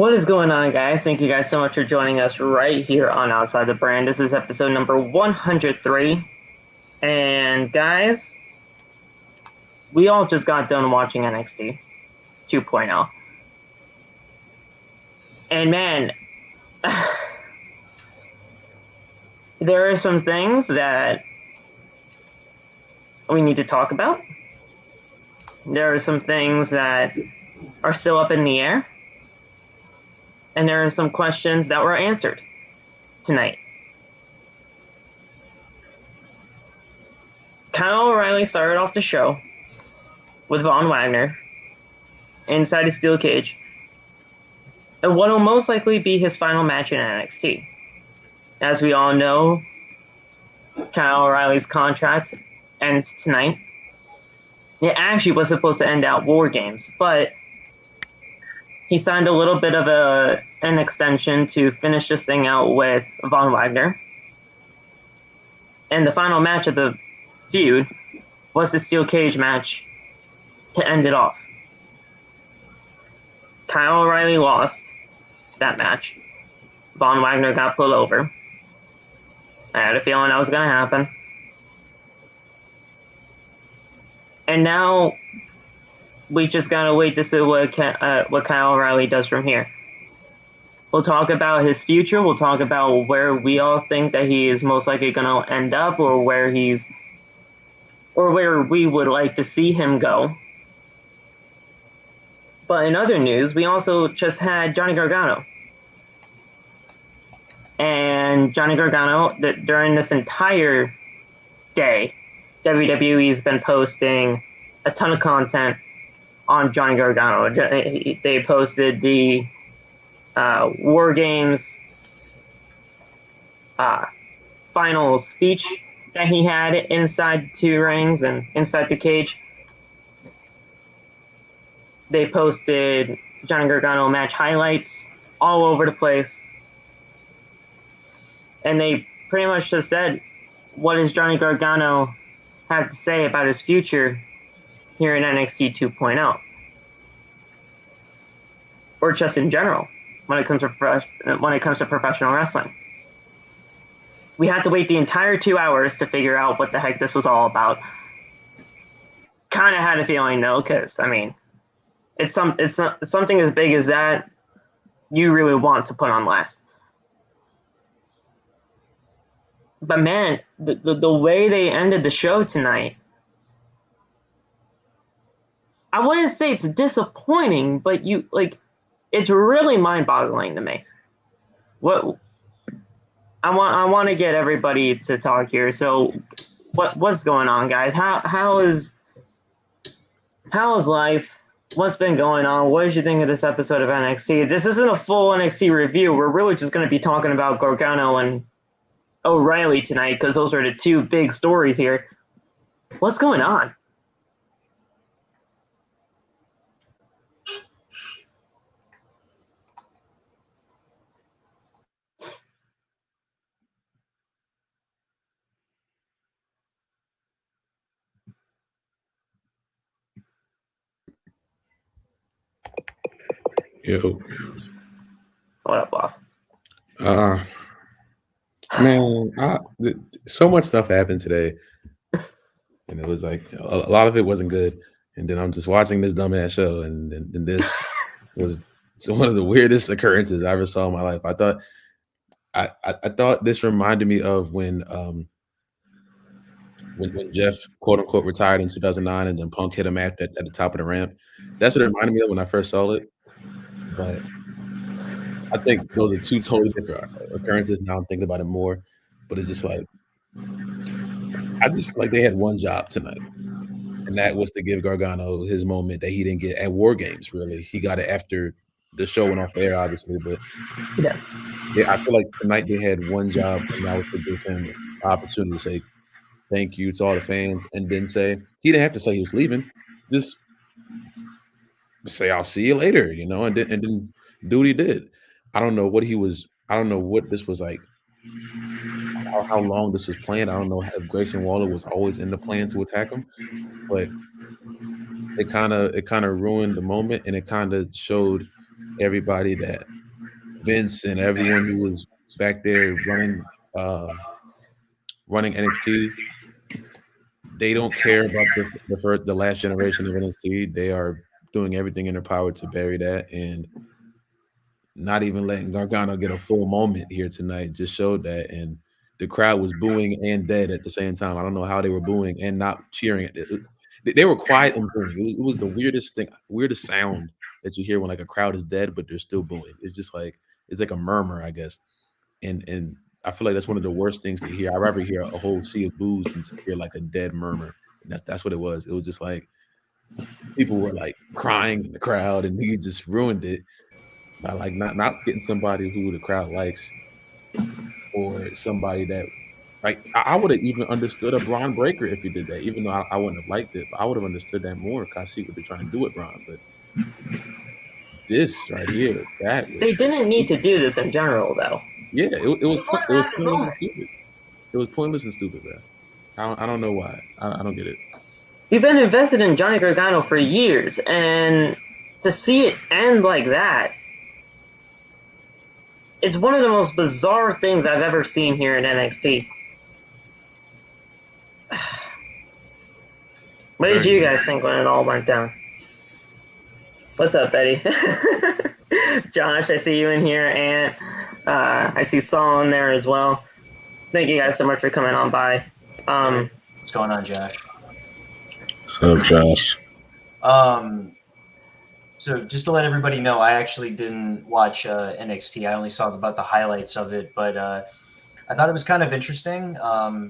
What is going on, guys? Thank you guys so much for joining us right here on Outside the Brand. This is episode number 103. And guys, we all just got done watching NXT 2.0. And man, there are some things that we need to talk about. There are some things that are still up in the air. And there are some questions that were answered tonight. Kyle O'Reilly started off the show with Von Wagner inside a steel cage, and what will most likely be his final match in NXT. As we all know, Kyle O'Reilly's contract ends tonight. It actually was supposed to end at WarGames, but he signed a little bit of an extension to finish this thing out with Von Wagner. And the final match of the feud was the steel cage match to end it off. Kyle O'Reilly lost that match. Von Wagner got pulled over. I had a feeling that was going to happen. And now we just got to wait to see what Kyle O'Reilly does from here. We'll talk about his future. We'll talk about where we all think that he is most likely going to end up, or where we would like to see him go. But in other news, we also just had Johnny Gargano. And Johnny Gargano, during this entire day, WWE's been posting a ton of content on Johnny Gargano. They posted the WarGames final speech that he had inside two rings and inside the cage. They posted Johnny Gargano match highlights all over the place. And they pretty much just said, what does Johnny Gargano have to say about his future here in NXT 2.0? Or just in general, when it comes to professional wrestling. We had to wait the entire 2 hours to figure out what the heck this was all about. Kind of had a feeling, though, because, I mean, it's something as big as that you really want to put on last. But man, the way they ended the show tonight, I wouldn't say it's disappointing, but it's really mind-boggling to me. What I want to get everybody to talk here. So, what's going on, guys? How is life? What's been going on? What did you think of this episode of NXT? This isn't a full NXT review. We're really just going to be talking about Gargano and O'Reilly tonight, because those are the two big stories here. What's going on? Yo. What up, Bob? Man, so much stuff happened today, and it was like a lot of it wasn't good. And then I'm just watching this dumbass show, and this was one of the weirdest occurrences I ever saw in my life. I thought this reminded me of when Jeff quote unquote retired in 2009, and then Punk hit a match at the top of the ramp. That's what it reminded me of when I first saw it. But I think those are two totally different occurrences. Now I'm thinking about it more, but it's just like, I just feel like they had one job tonight, and that was to give Gargano his moment that he didn't get at WarGames. Really, he got it after the show went off the air, obviously. But yeah, I feel like tonight they had one job, and that was to give him the opportunity to say thank you to all the fans, and then say he didn't have to say he was leaving, just say I'll see you later, and then do what he did. I don't know what this was like, how long this was planned. I don't know if Grayson Waller was always in the plan to attack him, but it kind of ruined the moment, and it kind of showed everybody that Vince and everyone who was back there running NXT, they don't care about the last generation of NXT. They are doing everything in their power to bury that, and not even letting Gargano get a full moment here tonight just showed that. And the crowd was booing and dead at the same time. I don't know how they were booing and not cheering. They were quiet and booing. It was the weirdest thing, weirdest sound that you hear when like a crowd is dead, but they're still booing. It's just like it's like a murmur, I guess. And I feel like that's one of the worst things to hear. I'd rather hear a whole sea of boos than to hear like a dead murmur. And that's what it was. It was just like people were like crying in the crowd, and he just ruined it by like not getting somebody who the crowd likes, or somebody that like I would have even understood a Braun Breaker if he did that, even though I wouldn't have liked it, but I would have understood that more because I see what they're trying to do with Braun. But this right here, that was They just didn't need to stupid. do this in general, though. Yeah, it was Just let it him was have his pointless and moment. stupid. It was pointless and stupid, bro. I don't know why. I don't get it. We've been invested in Johnny Gargano for years, and to see it end like that, it's one of the most bizarre things I've ever seen here in NXT. What did you guys think when it all went down? What's up, Betty? Josh, I see you in here, and I see Saul in there as well. Thank you guys so much for coming on by. What's going on, Josh? What's up, Josh? So just to let everybody know, I actually didn't watch NXT. I only saw about the highlights of it, but I thought it was kind of interesting. I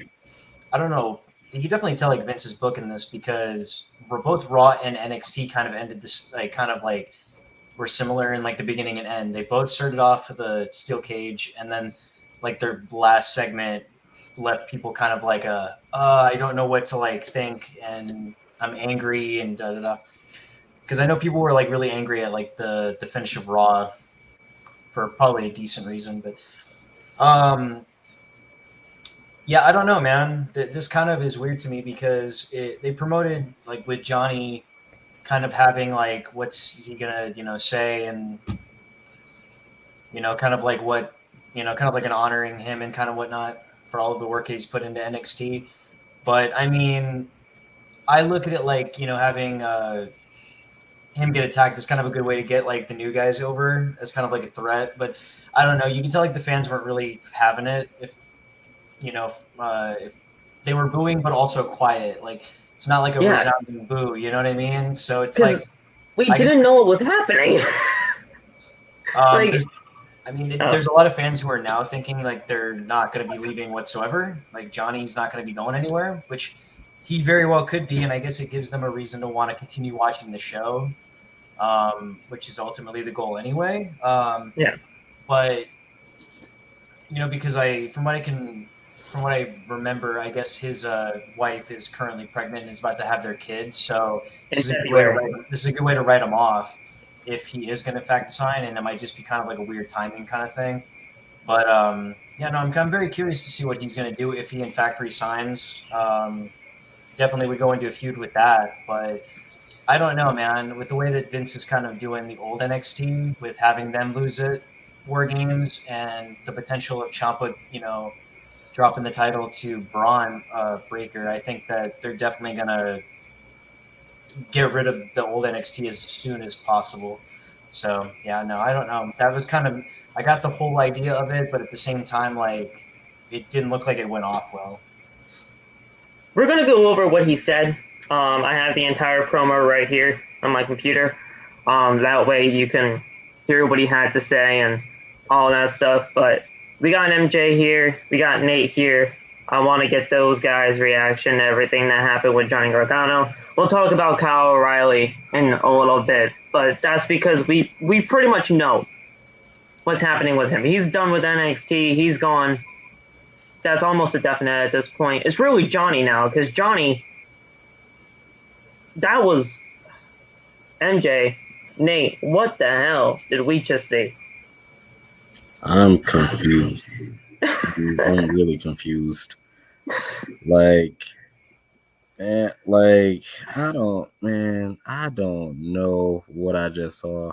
don't know. You can definitely tell like Vince's book in this because both Raw and NXT kind of ended this like were similar in like the beginning and end. They both started off with the steel cage, and then like their last segment left people kind of like I don't know what to like think, and I'm angry and da da da. Because I know people were like really angry at like the finish of Raw for probably a decent reason, but yeah, I don't know, man. This kind of is weird to me because they promoted like with Johnny kind of having like what's he gonna say, and kind of like what kind of like an honoring him and kind of whatnot for all of the work he's put into NXT. But I mean, I look at it like having him get attacked is kind of a good way to get like the new guys over as kind of like a threat. But I don't know. You can tell like the fans weren't really having it. If if they were booing, but also quiet. Like it's not like a resounding boo. You know what I mean? So it's like we didn't know what was happening. there's a lot of fans who are now thinking like they're not going to be leaving whatsoever. Like Johnny's not going to be going anywhere, which he very well could be, and I guess it gives them a reason to want to continue watching the show, which is ultimately the goal anyway. But because from what I remember, I guess his wife is currently pregnant and is about to have their kids. So this is a good way to write him off if he is going to in fact sign, and it might just be kind of like a weird timing kind of thing. But I'm very curious to see what he's going to do if he in fact resigns. Definitely would go into a feud with that, but I don't know, man. With the way that Vince is kind of doing the old NXT, with having them lose it, WarGames, and the potential of Ciampa, dropping the title to Braun Breaker, I think that they're definitely gonna get rid of the old NXT as soon as possible. So yeah, no, I don't know. That was kind of I got the whole idea of it, but at the same time, like it didn't look like it went off well. We're gonna go over what he said. I have the entire promo right here on my computer. That way you can hear what he had to say and all that stuff. But we got MJ here, we got Nate here. I want to get those guys' reaction to everything that happened with Johnny Gargano. We'll talk about Kyle O'Reilly in a little bit, but that's because we pretty much know what's happening with him. He's done with NXT. He's gone. That's almost a definite at this point. It's really Johnny now, because Johnny, that was MJ. Nate, what the hell did we just see? I'm confused. I'm really confused. Like, man, I don't know what I just saw.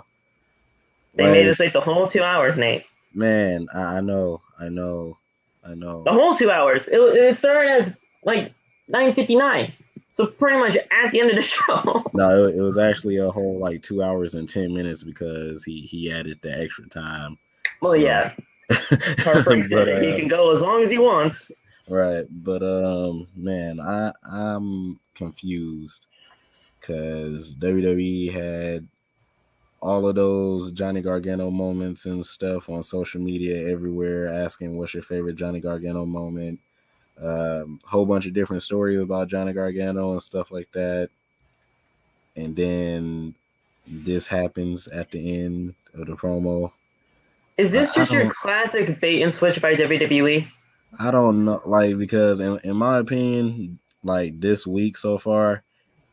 They made us wait the whole 2 hours, Nate. Man, I know. The whole 2 hours. It started at like 9:59. So pretty much at the end of the show. No, it was actually a whole like 2 hours and 10 minutes because he added the extra time. Well, So, yeah. Heartbreak said he can go as long as he wants. Right, but man, I'm confused because WWE had all of those Johnny Gargano moments and stuff on social media everywhere, asking what's your favorite Johnny Gargano moment. Whole bunch of different stories about Johnny Gargano and stuff like that. And then this happens at the end of the promo. Is this just your classic bait and switch by WWE? I don't know, like, because in my opinion, like this week so far,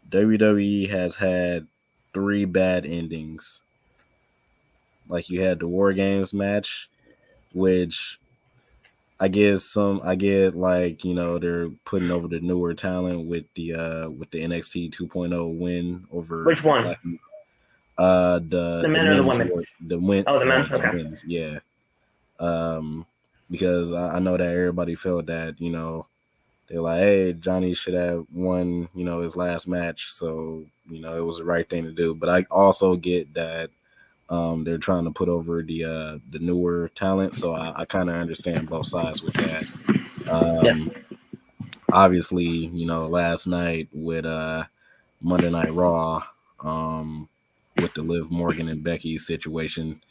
WWE has had 3 bad endings. Like you had the WarGames match, which I get like, they're putting over the newer talent with the NXT 2.0 win over which one? The men or the women? The men. Oh, the men. Okay. Men's, yeah. Because I know that everybody felt that, they're like, hey, Johnny should have won, his last match, so it was the right thing to do. But I also get that they're trying to put over the newer talent, so I kind of understand both sides with that. Obviously, last night with Monday Night Raw, with the Liv Morgan and Becky situation,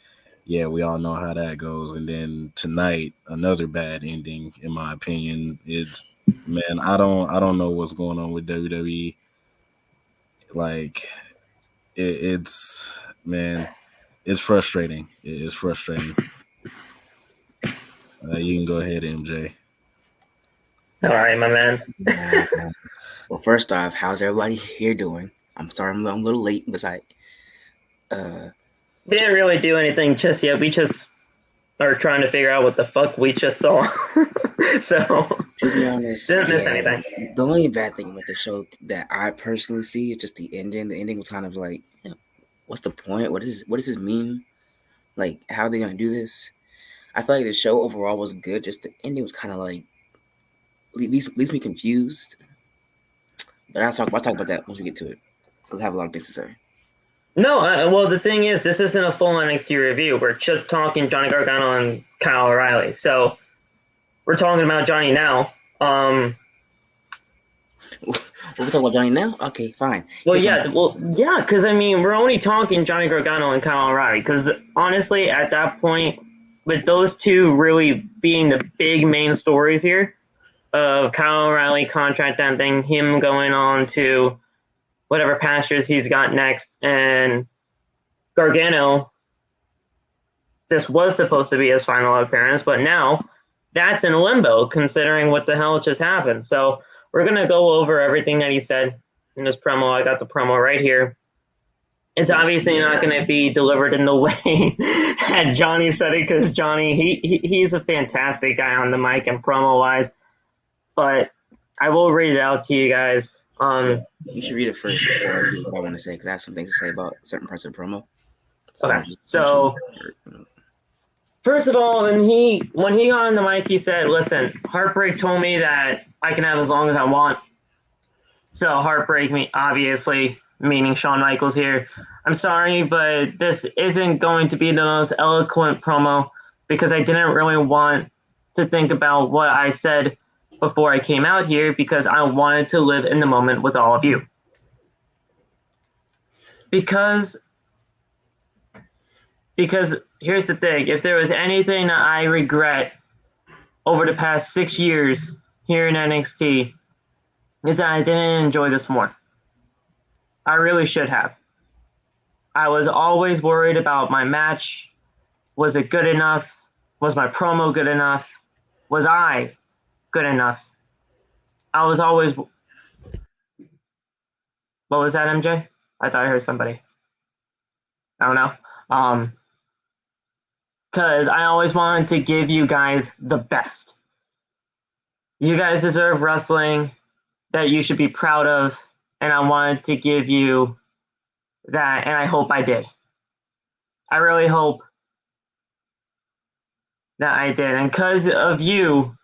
yeah, we all know how that goes. And then tonight, another bad ending, in my opinion. It's, man, I don't know what's going on with WWE. Like, it's man, it's frustrating. It's frustrating. You can go ahead, MJ. All right, my man. Well, first off, how's everybody here doing? I'm sorry I'm a little late, but we didn't really do anything just yet. We just are trying to figure out what the fuck we just saw. So, to be honest, didn't miss anything. The only bad thing about the show that I personally see is just the ending. The ending was kind of like, what's the point? What does this mean? Like, how are they gonna do this? I feel like the show overall was good. Just the ending was kind of like leaves me confused. But I'll talk about that once we get to it, because I have a lot of things to say. No, well, the thing is, this isn't a full NXT review. We're just talking Johnny Gargano and Kyle O'Reilly. So we're talking about Johnny now. We're talking about Johnny now? Okay, fine. Well, yeah, because I mean, we're only talking Johnny Gargano and Kyle O'Reilly. Because honestly, at that point, with those two really being the big main stories here, of Kyle O'Reilly contract ending, him going on to whatever pastures he's got next, and Gargano, this was supposed to be his final appearance, but now that's in limbo considering what the hell just happened. So we're going to go over everything that he said in his promo. I got the promo right here. It's obviously not going to be delivered in the way that Johnny said it, because Johnny, he's a fantastic guy on the mic and promo-wise, but I will read it out to you guys. You should read it first before I do what I want to say, because I have some things to say about certain parts of the promo. So first of all, when he got on the mic, he said, listen, Heartbreak told me that I can have as long as I want. So Heartbreak, obviously, meaning Shawn Michaels here. I'm sorry, but this isn't going to be the most eloquent promo, because I didn't really want to think about what I said before I came out here, because I wanted to live in the moment with all of you. Because here's the thing, if there was anything that I regret over the past 6 years here in NXT, is that I didn't enjoy this more. I really should have. I was always worried about my match. Was it good enough? Was my promo good enough? Was I good enough? I was always... What was that, MJ? I thought I heard somebody. I don't know. Because I always wanted to give you guys the best. You guys deserve wrestling that you should be proud of, and I wanted to give you that, and I hope I did. I really hope that I did. And because of you,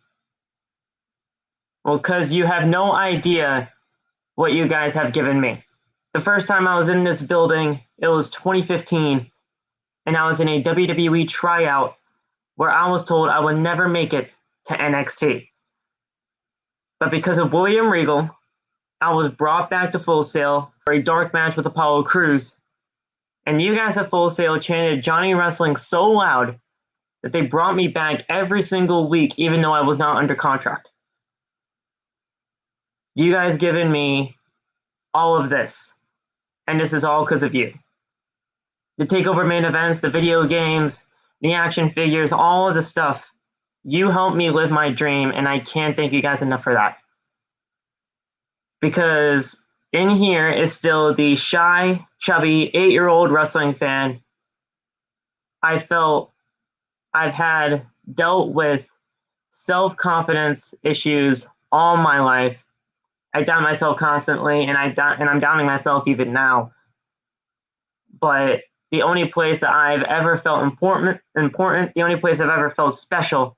well, because you have no idea what you guys have given me. The first time I was in this building, it was 2015, and I was in a WWE tryout where I was told I would never make it to NXT. But because of William Regal, I was brought back to Full Sail for a dark match with Apollo Crews. And you guys at Full Sail chanted Johnny Wrestling so loud that they brought me back every single week, even though I was not under contract. You guys given me all of this, and this is all because of you. The TakeOver main events, the video games, the action figures, all of the stuff. You helped me live my dream, and I can't thank you guys enough for that. Because in here is still the shy, chubby, 8-year-old wrestling fan. I felt I've had dealt with self-confidence issues all my life. I doubt myself constantly, and I'm doubting myself even now. But the only place that I've ever felt important, the only place I've ever felt special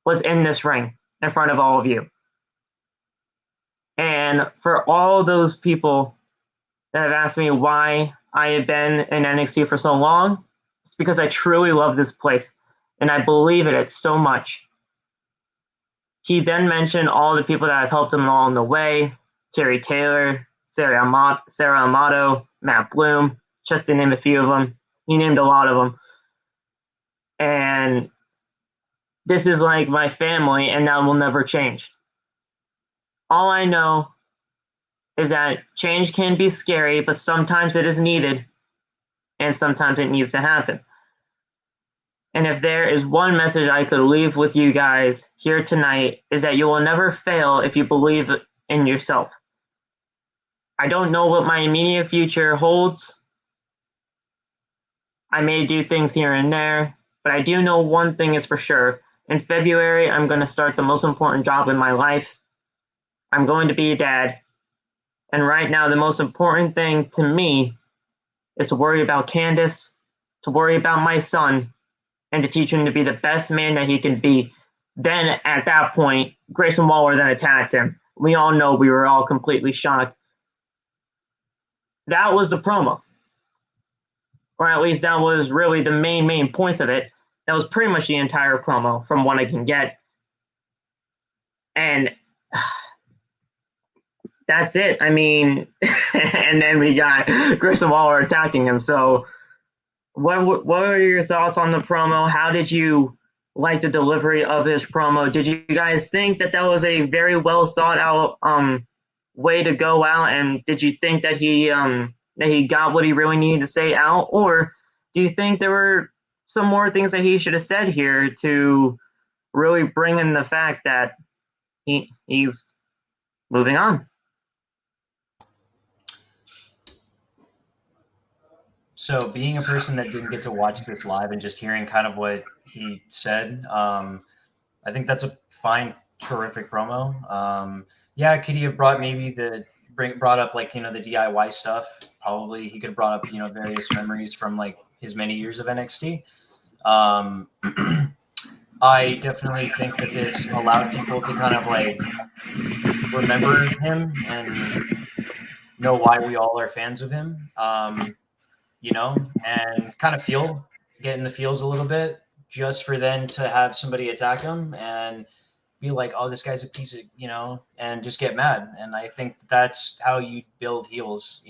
was in this ring in front of all of you. And for all those people that have asked me why I have been in NXT for so long, it's because I truly love this place and I believe in it so much. He then mentioned all the people that have helped him along the way: Terry Taylor, Sarah Amato, Matt Bloom, just to name a few of them. He named a lot of them. And this is like my family, and that will never change. All I know is that change can be scary, but sometimes it is needed, and sometimes it needs to happen. And if there is one message I could leave with you guys here tonight, is that you will never fail if you believe in yourself. I don't know what my immediate future holds. I may do things here and there, but I do know one thing is for sure. In February, I'm going to start the most important job in my life. I'm going to be a dad. And right now, the most important thing to me is to worry about Candace, to worry about my son, and to teach him to be the best man that he can be. Then, at that point, Grayson Waller then attacked him. We all know we were all completely shocked. That was the promo. Or at least that was really the main points of it. That was pretty much the entire promo from what I can get. And that's it. I mean, and then we got Grayson Waller attacking him. So what were your thoughts on the promo? How did you like the delivery of his promo? Did you guys think that was a very well thought out way to go out? And did you think that he got what he really needed to say out? Or do you think there were some more things that he should have said here to really bring in the fact that he's moving on? So being a person that didn't get to watch this live and just hearing kind of what he said, I think that's a fine, terrific promo. Yeah, could he have brought up like, the DIY stuff? Probably he could have brought up, various memories from like his many years of NXT. I definitely think that this allowed people to kind of like remember him and know why we all are fans of him. And kind of get in the feels a little bit, just for then to have somebody attack him and be like, oh, this guy's a piece of, and just get mad. And I think that's how you build heels.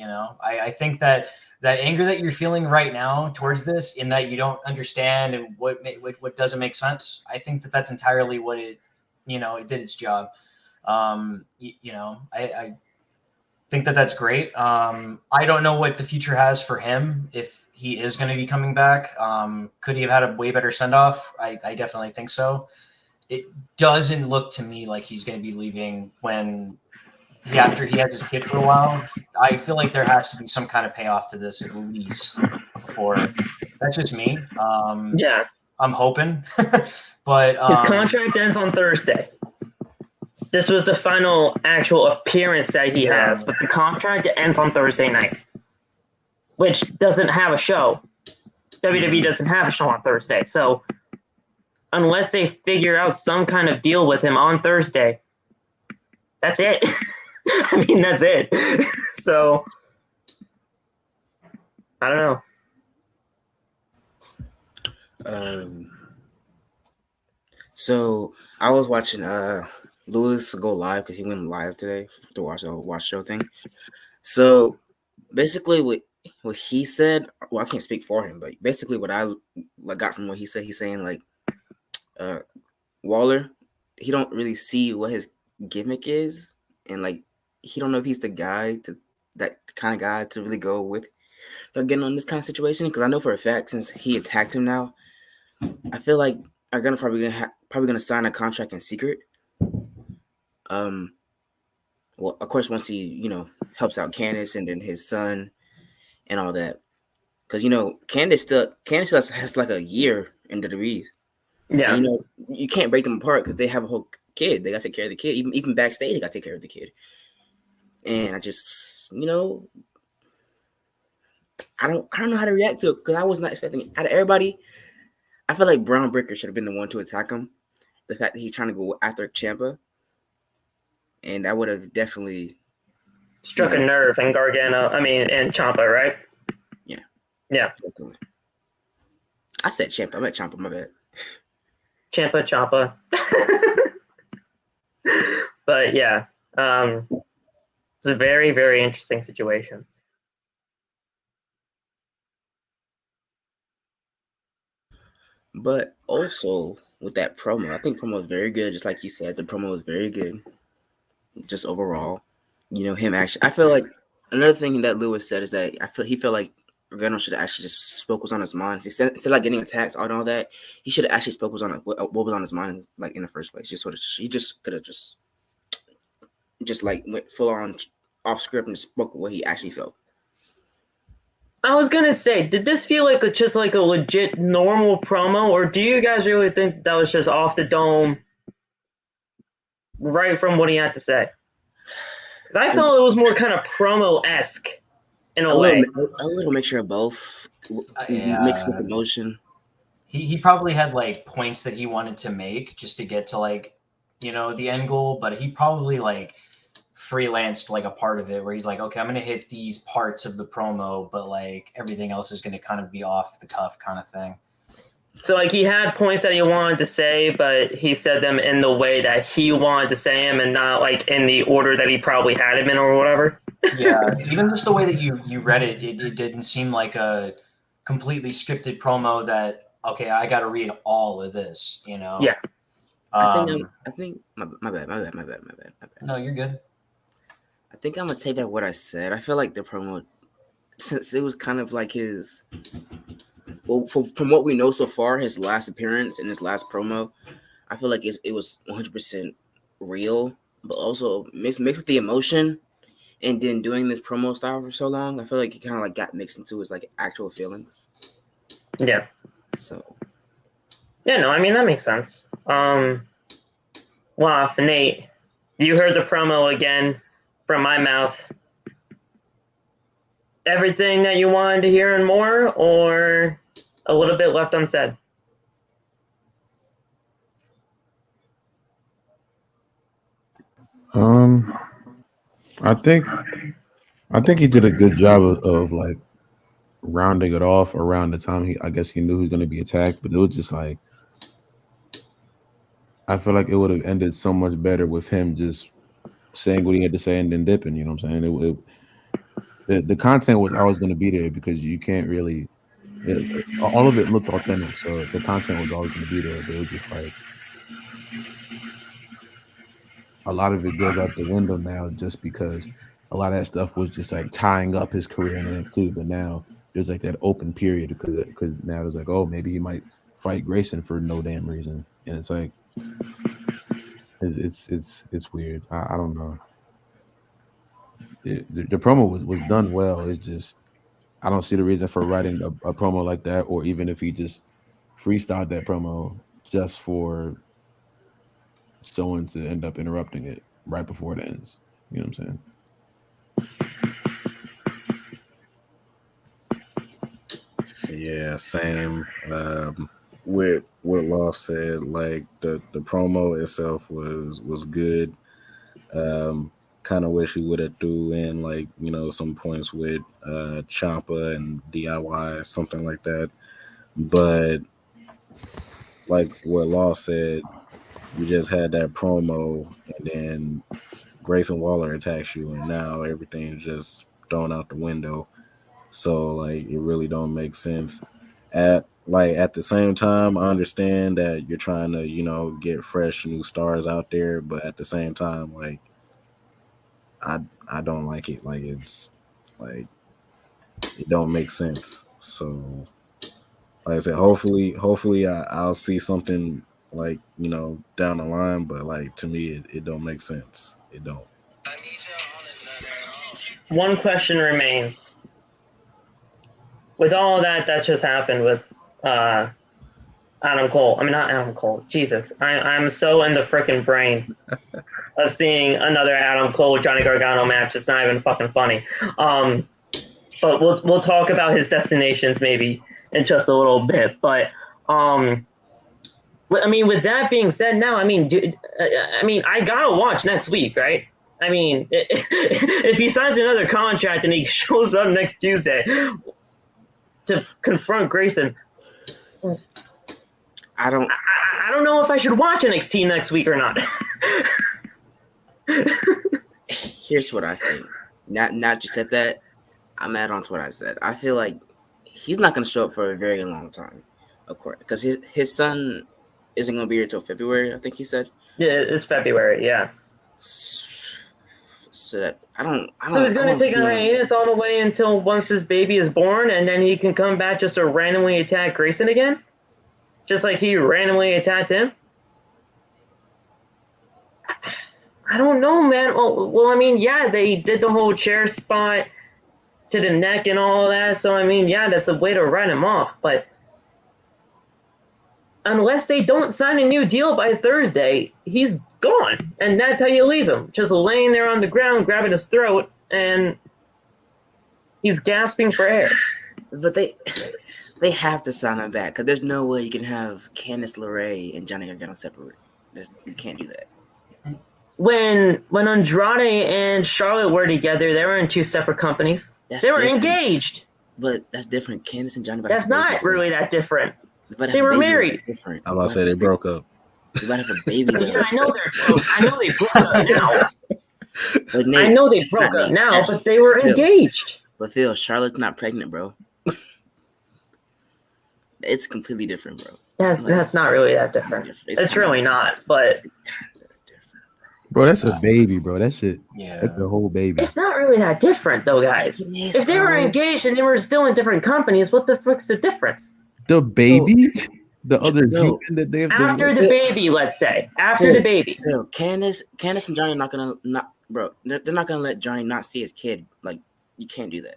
I think that anger that you're feeling right now towards this, in that you don't understand and what doesn't make sense, I think that that's entirely what it did its job. I think that that's great. I don't know what the future has for him, if he is going to be coming back. Could he have had a way better send-off? I definitely think so. It doesn't look to me like he's going to be leaving after he has his kid for a while. I feel like there has to be some kind of payoff to this at least before. That's just me. Yeah. I'm hoping. But his contract ends on Thursday. This was the final actual appearance that he has, but the contract ends on Thursday night, which doesn't have a show. WWE doesn't have a show on Thursday. So unless they figure out some kind of deal with him on Thursday, that's it. I mean, that's it. So I don't know. So I was watching Lewis go live because he went live today to watch the watch show thing. So basically, what he said, well, I can't speak for him, but basically what I got from what he said, he's saying like, Waller, he don't really see what his gimmick is, and like he don't know if he's the guy to that kind of guy to really go with getting on this kind of situation. Because I know for a fact since he attacked him now, I feel like Gargano's probably gonna sign a contract in secret. Well, of course, once he helps out Candice and then his son and all that, because Candice still has like a year in WWE. Yeah. And, you can't break them apart because they have a whole kid. They got to take care of the kid. Even backstage, they got to take care of the kid. And I just, I don't know how to react to it because I was not expecting out of everybody. I feel like Braun Breaker should have been the one to attack him. The fact that he's trying to go after Ciampa, and that would have definitely struck a nerve in Gargano. I mean, and Ciampa, right? Yeah. Yeah. Definitely. I said Ciampa. I meant Ciampa. My bad. Ciampa. But yeah, it's a very, very interesting situation. But also with that promo, I think promo was very good. Just like you said, the promo was very good. Just overall, him actually. I feel like another thing that Lewis said is that he felt like Gargano should have actually just spoke what's on his mind instead of like getting attacked and all that. He should have actually spoke what was on his mind like in the first place. He just could have just like went full on off script and spoke what he actually felt. I was gonna say, did this feel like just like a legit normal promo, or do you guys really think that was just off the dome, right from what he had to say? Because I felt it was more kind of promo-esque in a way. A little mixture of both, mixed with emotion. He probably had like points that he wanted to make just to get to like the end goal, but he probably like freelanced like a part of it where he's like, okay, I'm gonna hit these parts of the promo, but like everything else is gonna kind of be off the cuff kind of thing. So like he had points that he wanted to say, but he said them in the way that he wanted to say them and not like in the order that he probably had him in or whatever. Yeah, even just the way that you read it, it didn't seem like a completely scripted promo that, okay, I got to read all of this, Yeah. I think my bad. No, you're good. I think I'm gonna take back what I said. I feel like the promo, since it was kind of like his, well, from what we know so far, his last appearance and his last promo, I feel like it was 100% real, but also mixed with the emotion, and then doing this promo style for so long, I feel like it kind of like got mixed into his like actual feelings. Yeah. So. Yeah, no, I mean that makes sense. Well, Nate, you heard the promo again from my mouth. Everything that you wanted to hear and more, or a little bit left unsaid? I think he did a good job of like rounding it off around the time I guess he knew he was going to be attacked, but it was just like, I feel like it would have ended so much better with him just saying what he had to say and then dipping. You know what I'm saying? The content was always going to be there because you can't really. All of it looked authentic, so the content was always going to be there. But it was just like a lot of it goes out the window now, just because a lot of that stuff was just like tying up his career in NXT. But now there's like that open period because now it's like, oh, maybe he might fight Grayson for no damn reason, and it's like. It's weird. I don't know. The promo was done well. It's just I don't see the reason for writing a promo like that, or even if he just freestyled that promo just for someone to end up interrupting it right before it ends. You know what I'm saying? Yeah, same. With what Loft said, like the promo itself was good. Kind of wish he would have threw in like some points with Ciampa and DIY, something like that. But like what Loft said, you just had that promo, and then Grayson Waller attacks you, and now everything's just thrown out the window. So like it really don't make sense. At the same time, I understand that you're trying to get fresh new stars out there, but at the same time, like I don't like it. Like it's like it don't make sense. So like I said, hopefully I'll see something like down the line, but like to me it don't make sense. It don't. One question remains. With all that just happened with Adam Cole. I mean, not Adam Cole. Jesus. I'm so in the freaking brain of seeing another Adam Cole Johnny Gargano match. It's not even fucking funny. But we'll talk about his destinations maybe in just a little bit. But I mean, with that being said, now I gotta watch next week, right? I mean, if he signs another contract and he shows up next Tuesday to confront Grayson, I don't know if I should watch NXT next week or not. Here's what I think. Not you said that. I'm add on to what I said. I feel like he's not going to show up for a very long time, of course, because his son isn't going to be here until February. I think he said. Yeah, it's February. Yeah. So that I don't. So he's going to take a hiatus all the way until once his baby is born, and then he can come back just to randomly attack Grayson again, just like he randomly attacked him. I don't know, man. Well, I mean, yeah, they did the whole chair spot to the neck and all of that. So, I mean, yeah, that's a way to write him off. But unless they don't sign a new deal by Thursday, he's gone. And that's how you leave him. Just laying there on the ground, grabbing his throat, and he's gasping for air. But they have to sign him back, because there's no way you can have Candice LeRae and Johnny Gargano separate. You can't do that. When Andrade and Charlotte were together, they were in two separate companies. They were engaged. But that's different. Candice and Johnny. That's not really that different. They were married. Different. I'm about to say they broke up. You might have a baby. Yeah, I know they broke up now. I know they broke up now, but they were engaged. But Phil, Charlotte's not pregnant, bro. It's completely different, bro. That's not really that different. It's really not, but bro, that's a baby, bro. That shit. Yeah. That's the whole baby. It's not really that different, though, guys. If they were engaged and they were still in different companies, what the fuck's the difference? The baby? The other human that they have after the baby, let's say. After the baby. Phil, Candice and Johnny are not gonna bro. They're not gonna let Johnny not see his kid. Like, you can't do that.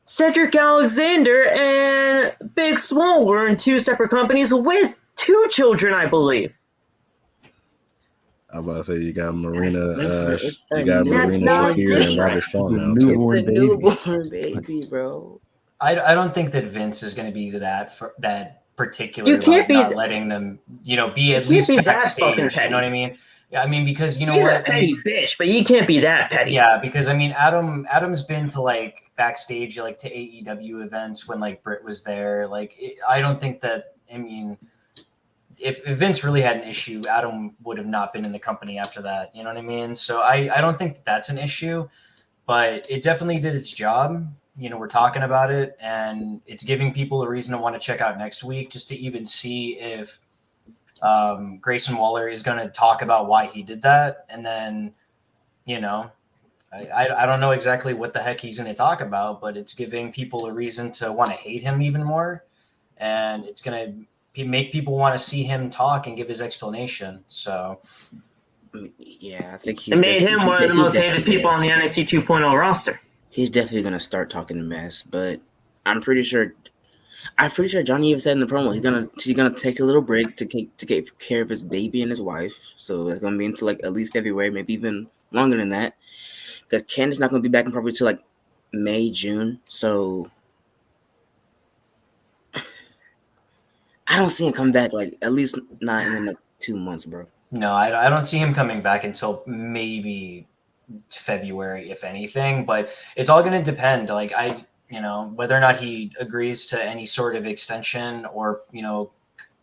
Cedric Alexander and Big Swole were in two separate companies with two children, I believe. I'm about to say you got Marina Shafir different. and Roderick Strong now. It's a newborn baby, bro. I don't think that Vince is going to be that particular. You can't be not letting them, be at least backstage. You know what I mean? Yeah, I mean, because he's a petty bitch, but you can't be that petty. Yeah, because I mean, Adam's been to like backstage, like to AEW events when like Britt was there. Like, I don't think that. I mean, if Vince really had an issue, Adam would have not been in the company after that. You know what I mean? So I don't think that's an issue, but it definitely did its job. We're talking about it, and it's giving people a reason to want to check out next week, just to even see if Grayson Waller is going to talk about why he did that. And then, I don't know exactly what the heck he's going to talk about, but it's giving people a reason to want to hate him even more. And it's going to make people want to see him talk and give his explanation. So, yeah, I think it made him one of the most hated people on the NXT 2.0 roster. He's definitely going to start talking a mess, but I'm pretty sure Johnny even said in the promo he's gonna take a little break to take care of his baby and his wife. So it's gonna be until like at least February, maybe even longer than that, because Candice's not gonna be back in probably till like May, June. So I don't see him come back, like, at least not in the next 2 months, bro. No, I don't see him coming back until maybe February, if anything. But it's all going to depend. Like, whether or not he agrees to any sort of extension or,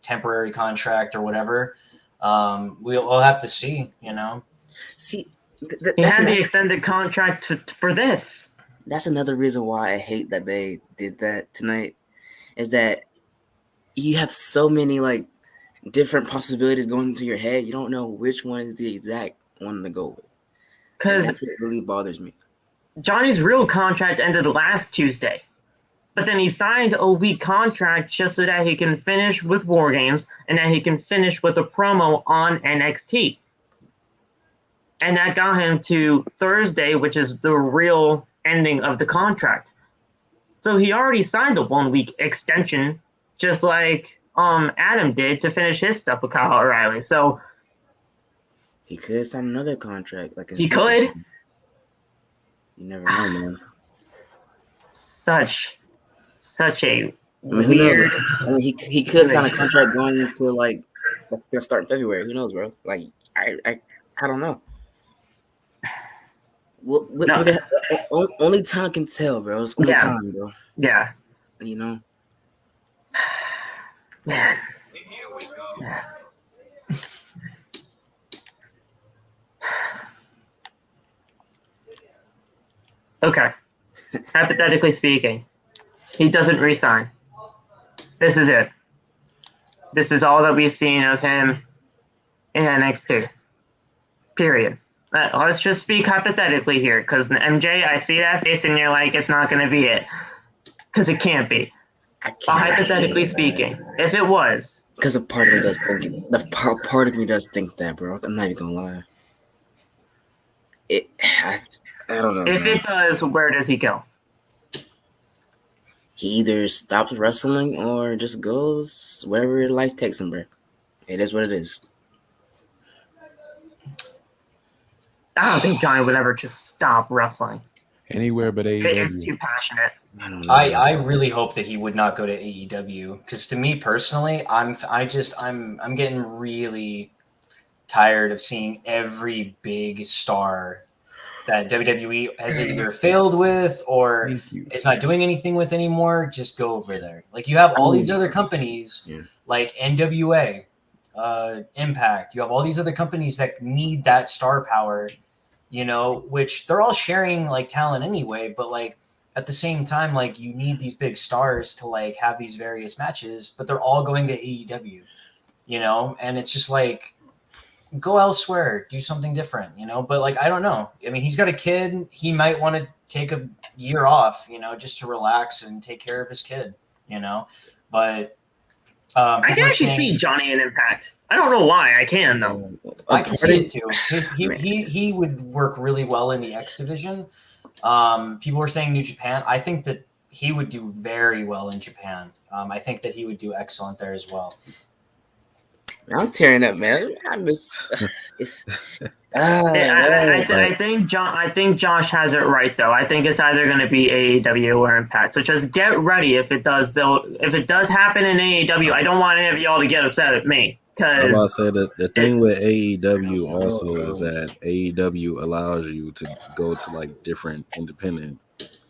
temporary contract or whatever. We'll have to see, See, He had the extended contract for this. That's another reason why I hate that they did that tonight, is that you have so many, like, different possibilities going into your head. You don't know which one is the exact one to go with. And that's what really bothers me. Johnny's real contract ended last Tuesday. But then he signed a week contract just so that he can finish with WarGames and that he can finish with a promo on NXT. And that got him to Thursday, which is the real ending of the contract. So he already signed a 1 week extension, just like Adam did to finish his stuff with Kyle O'Reilly. So he could sign another contract. He could. You never know, man. Such a weird. He could sign a contract going into, like, that's gonna start in February. Who knows, bro? Like, I don't know. Only time can tell, bro. It's only time, bro. Yeah. Yeah. Yeah. Okay. Hypothetically speaking, he doesn't resign. This is it. This is all that we've seen of him in NXT. Period. Let's just speak hypothetically here, because MJ, I see that face and you're like, it's not going to be it. Because it can't be. But hypothetically speaking, if it was. Because a part of me does think it. Part of me does think that, bro. I'm not even going to lie. I don't know. If it does, where does he go? He either stops wrestling or just goes wherever life takes him, bro. It is what it is. I don't think Johnny would ever just stop wrestling. Anywhere but AEW. He's too passionate. I really hope that he would not go to AEW, because to me personally, I'm getting really tired of seeing every big star that WWE has either failed with or is not doing anything with anymore just go over there. Like, you have all these other companies like NWA, Impact. You have all these other companies that need that star power, which they're all sharing, like, talent anyway, but, like, at the same time, like, you need these big stars to, like, have these various matches, but they're all going to AEW, and it's just like, go elsewhere, do something different, but, like, I don't know. I mean, he's got a kid. He might want to take a year off, just to relax and take care of his kid, but I can actually see Johnny in Impact. I don't know why. I can, though. I can see it too. He would work really well in the X division. People were saying New Japan. I think that he would do very well in Japan. I think that he would do excellent there as well. I'm tearing up, man. I miss. I think Josh has it right, though. I think it's either going to be AEW or Impact. So just get ready if it does. If it does happen in AEW, I don't want any of y'all to get upset at me. I'm about to say that the thing with AEW also is that AEW allows you to go to, like, different independent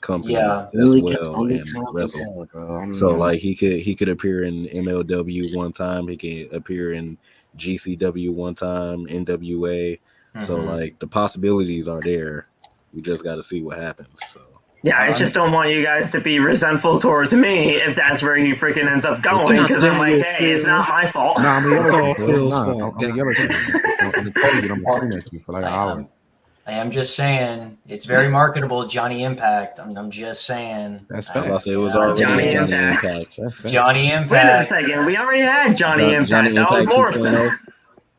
companies as well and wrestle. So, like, he could appear in MLW one time, he can appear in GCW one time, NWA. So, like, the possibilities are there. We just got to see what happens. So. Yeah, I just don't want you guys to be resentful towards me if that's where he freaking ends up going, because I'm like, hey, it's not my fault. No, I mean, it's all Phil's fault. For like an hour. I am just saying, it's very marketable, Johnny Impact. I'm just saying. That's fair. It was already Johnny Impact. Johnny Impact. Wait a second, we already had Johnny Impact. Johnny Impact 2.0.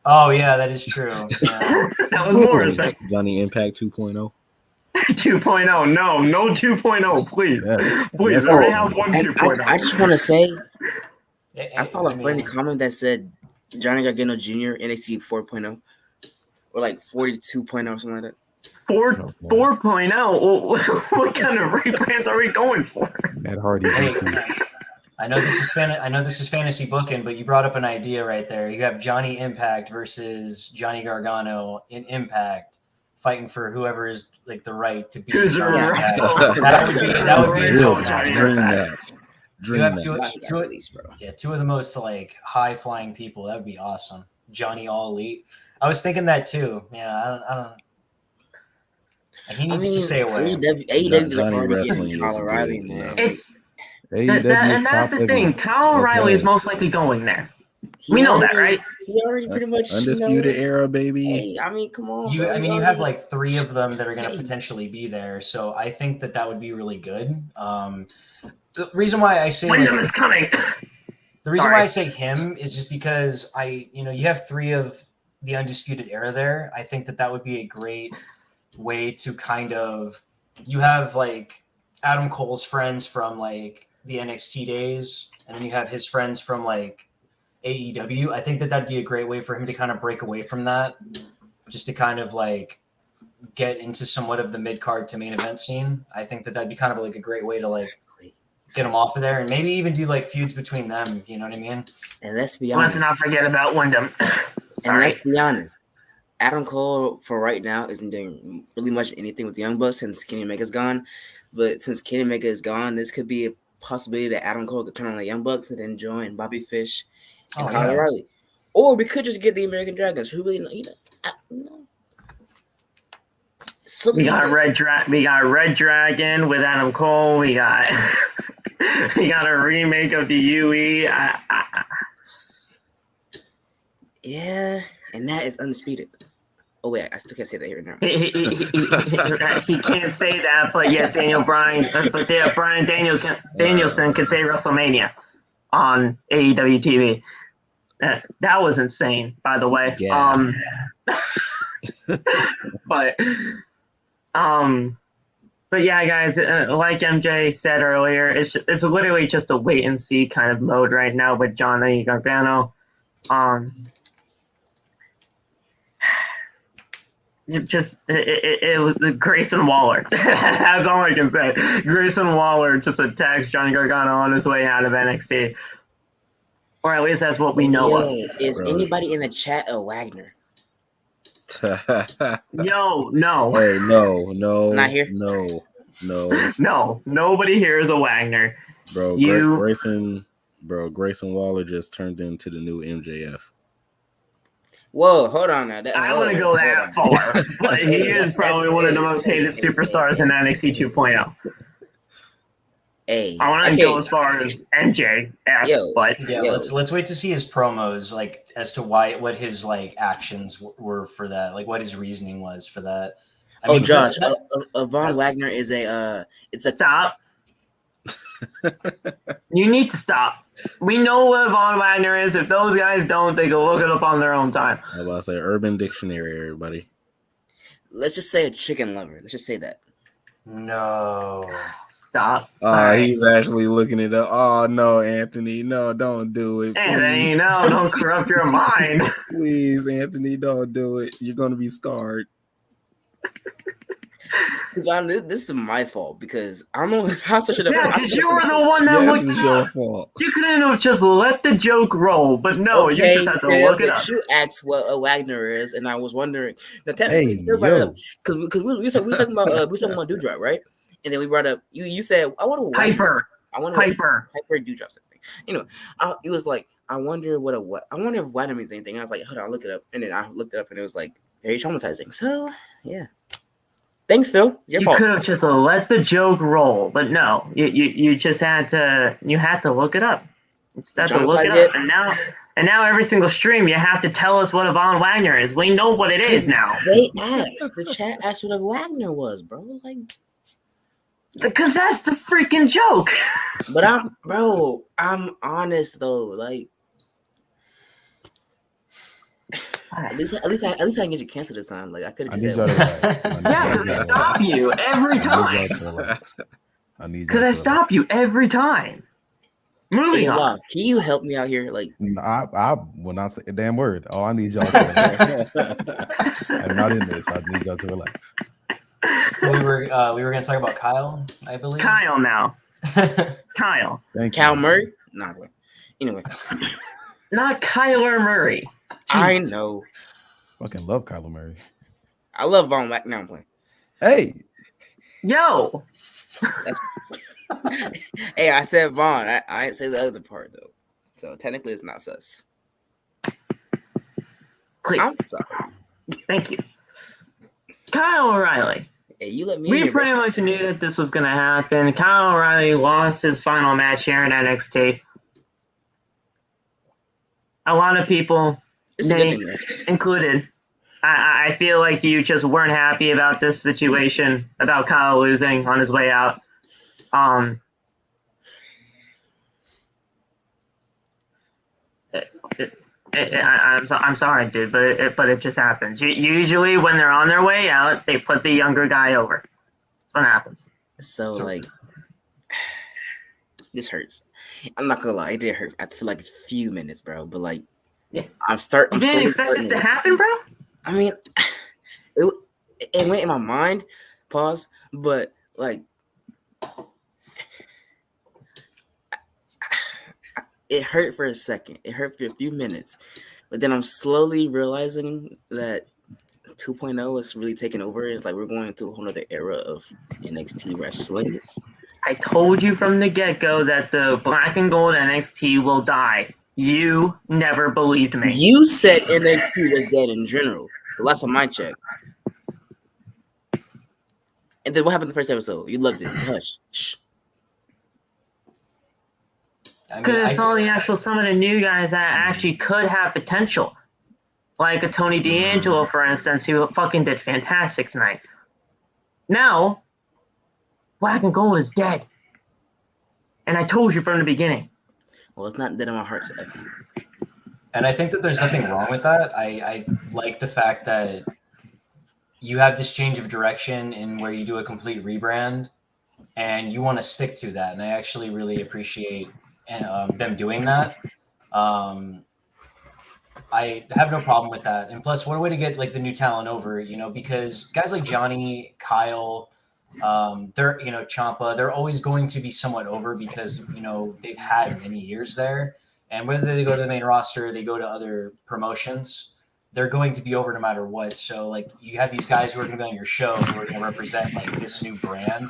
Oh, yeah, that is true. That was Morrison. Johnny Impact 2.0. 2.0. No 2.0, please. Please, I already have one 2.0. I just want to say, I saw a funny comment that said Johnny Gargano Jr. NXT 4.0 or like 42.0 or something like that. 4.0? What kind of rebrands are we going for? Matt Hardy. I know this is fantasy booking, but you brought up an idea right there. You have Johnny Impact versus Johnny Gargano in Impact, fighting for whoever is like the right to beat Who's Johnny the Impact. right? That would be a Real dope Johnny match. Dream Impact. match. You Dream have match. two of the most like high flying people. That would be awesome. Johnny All Elite. I was thinking that too. Yeah, I don't. He needs to stay away. AEW is Johnny already wrestling getting Kyle is O'Reilly, good man. enough. It's AEW and that's the thing. Kyle O'Reilly is most likely going there. We know that, right? He already pretty much Undisputed era, baby. Hey, I mean, come on. You, bro. I mean, you have like 3 of them that are going to Hey. potentially be there, so I think that would be really good. The reason why I say Wyndham is coming. the reason why I say him is just because you have 3 of the Undisputed Era there. I think that would be a great way to kind of you have like Adam Cole's friends from like the NXT days, and then you have his friends from like AEW. I think that'd be a great way for him to kind of break away from that, just to kind of like get into somewhat of the mid card to main event scene. I think that'd be kind of like a great way to like get him off of there and maybe even do like feuds between them. You know what I mean? And let's be honest. Let's not forget about Wyndham. And let's be honest. Adam Cole for right now isn't doing really much anything with the Young Bucks since Kenny Omega's gone. But since Kenny Omega is gone, this could be a possibility that Adam Cole could turn on the Young Bucks and then join Bobby Fish and Kyle O'Reilly. Or we could just get the American Dragons. Who really know? We got Red Dragon with Adam Cole. We got a remake of the UE. Yeah, and that is undisputed. Oh wait, I still can't say that here now. He can't say that, but yet Bryan Danielson can say WrestleMania on AEW TV. That was insane, by the way. Yes. But yeah, guys, like MJ said earlier, it's literally just a wait and see kind of mode right now with Johnny Gargano. It was Grayson Waller. That's all I can say. Grayson Waller just attacks Johnny Gargano on his way out of NXT. Or at least that's what we know of. Is anybody in the chat a Wagner? No. Hey, no. Not here? No. No, nobody here is a Wagner. Bro, Grayson Waller just turned into the new MJF. Whoa, hold on now. I wouldn't go that far, but he is probably one of the most hated superstars in NXT 2.0. Hey, I want to go as far as MJF, but let's wait to see his promos, like as to what his like actions were for that, like what his reasoning was for that. I mean, Josh, Von Wagner is stop. You need to stop. We know what Von Wagner is. If those guys don't, they can look it up on their own time. I was about to say Urban Dictionary, everybody. Let's just say a chicken lover. Let's just say that. No. Stop. He's actually looking it up. Oh, no, Anthony. No, don't do it. Anthony, no, don't corrupt your mind. Please, Anthony, don't do it. You're going to be scarred. This is my fault because I don't know how such a. Yeah, because you were the one that looked it your up. fault. You couldn't have just let the joke roll, but no, you just had to look it up. You asked what a Wagner is, and I was wondering. Now, technically, because we were talking about Dewdrop, right? And then we brought up you said I want to Hyper. Hyper Dewdrop something. You know, it was like I wonder I wonder if Wagner means anything. I was like, hold on, I'll look it up, and then I looked it up, and it was like very traumatizing. So yeah. Thanks, Phil. You could have just let the joke roll, but no, you just had to look it up. You just had to look it up, and now every single stream you have to tell us what a Von Wagner is. We know what it is now. The chat asked what a Wagner was, bro. Like, because that's the freaking joke. But I'm honest though. Like, at least I can get you canceled this time. Like I could have just said. Yeah, because I stop you every time. Because I stop you every time. Moving on. Can you help me out here? Like, I will not say a damn word. All I need y'all to relax. I'm not in this. I need y'all to relax. We were going to talk about Kyle, I believe. Kyle now. Kyle. Cal Murray. Nah, anyway. Not Kyler Murray. I know. Fucking love Kyler Murray. I love Von Wagner. Now I'm playing. Hey. Yo. Hey, I said Vaughn. I didn't say the other part though. So technically, it's not sus. Please. I'm sorry. Thank you. Kyle O'Reilly. Hey, you let me. We pretty much knew that this was going to happen. Kyle O'Reilly lost his final match here in NXT. A lot of people, included, I feel like you just weren't happy about this situation, about Kyle losing on his way out. I'm sorry, dude, but it just happens. Usually, when they're on their way out, they put the younger guy over. That's what happens. So like, this hurts. I'm not gonna lie, it did hurt. I feel like a few minutes, bro. But like, yeah. I'm starting. You didn't expect this to happen, bro? I mean, it went in my mind. Pause. But like, it hurt for a second. It hurt for a few minutes, but then I'm slowly realizing that 2.0 is really taking over. It's like we're going into a whole other era of NXT wrestling. I told you from the get-go that the black and gold NXT will die. You never believed me. You said NXT was dead in general. The last time I checked. And then what happened in the first episode? You loved it. Hush. Shh. Because it's all some of the new guys that actually could have potential. Like a Tony D'Angelo, for instance, who fucking did fantastic tonight. Now, black and gold is dead. And I told you from the beginning. Well, it's not dead in my heart. So and I think that there's nothing wrong with that. I like the fact that you have this change of direction in where you do a complete rebrand and you want to stick to that. And I actually really appreciate them doing that. I have no problem with that. And plus, what a way to get like the new talent over, because guys like Johnny, Kyle, they're, Ciampa, they're always going to be somewhat over because, they've had many years there. And whether they go to the main roster, they go to other promotions, they're going to be over no matter what. So like you have these guys who are going to be on your show who are going to represent like this new brand.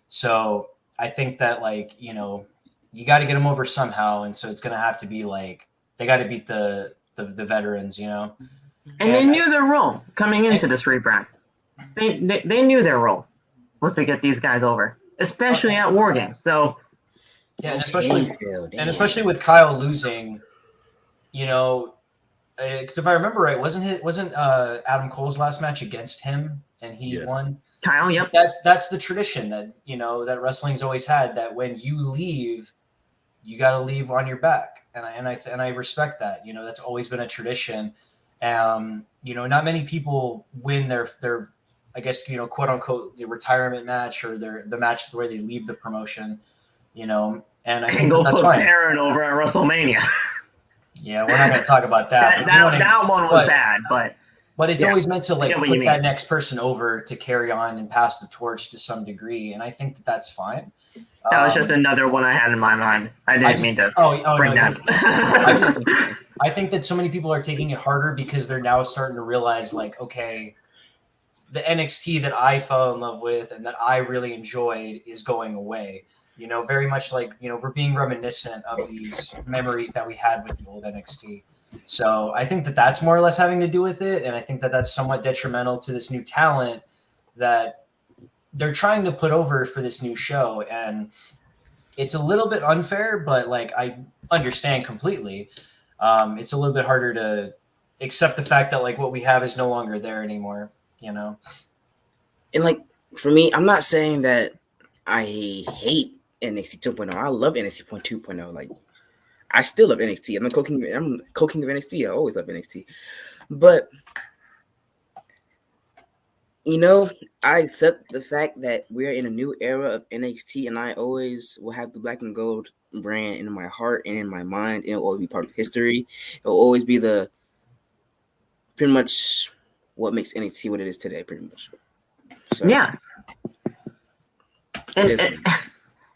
So I think that like, you got to get them over somehow. And so it's going to have to be like, they got to beat the veterans, And they knew their role coming into this rebrand. They knew their role was to get these guys over, especially at WarGames. So yeah, and especially with Kyle losing, because if I remember right, wasn't Adam Cole's last match against him and he won? Kyle, yep. That's the tradition that that wrestling's always had. That when you leave, you got to leave on your back, and I respect that. That's always been a tradition. Not many people win their I guess quote unquote the retirement match or the match where they leave the promotion. And I think that's fine. Aaron over at WrestleMania. Yeah, we're not going to talk about that. that one was bad, but it's always meant to like put that next person over to carry on and pass the torch to some degree, and I think that that's fine. That was just another one I had in my mind. I didn't mean to bring that. I think that so many people are taking it harder because they're now starting to realize, like, okay, the NXT that I fell in love with and that I really enjoyed is going away. Very much like, we're being reminiscent of these memories that we had with the old NXT. So I think that that's more or less having to do with it. And I think that that's somewhat detrimental to this new talent that they're trying to put over for this new show. And it's a little bit unfair, but like, I understand completely. It's a little bit harder to accept the fact that like what we have is no longer there anymore, And like, for me, I'm not saying that I hate NXT 2.0. I love NXT 2.0. Like, I still love NXT. I'm co-king of NXT. I always love NXT. But, I accept the fact that we're in a new era of NXT, and I always will have the black and gold brand in my heart and in my mind, and it'll always be part of history. It'll always be pretty much what makes NXT what it is today, pretty much. So, yeah.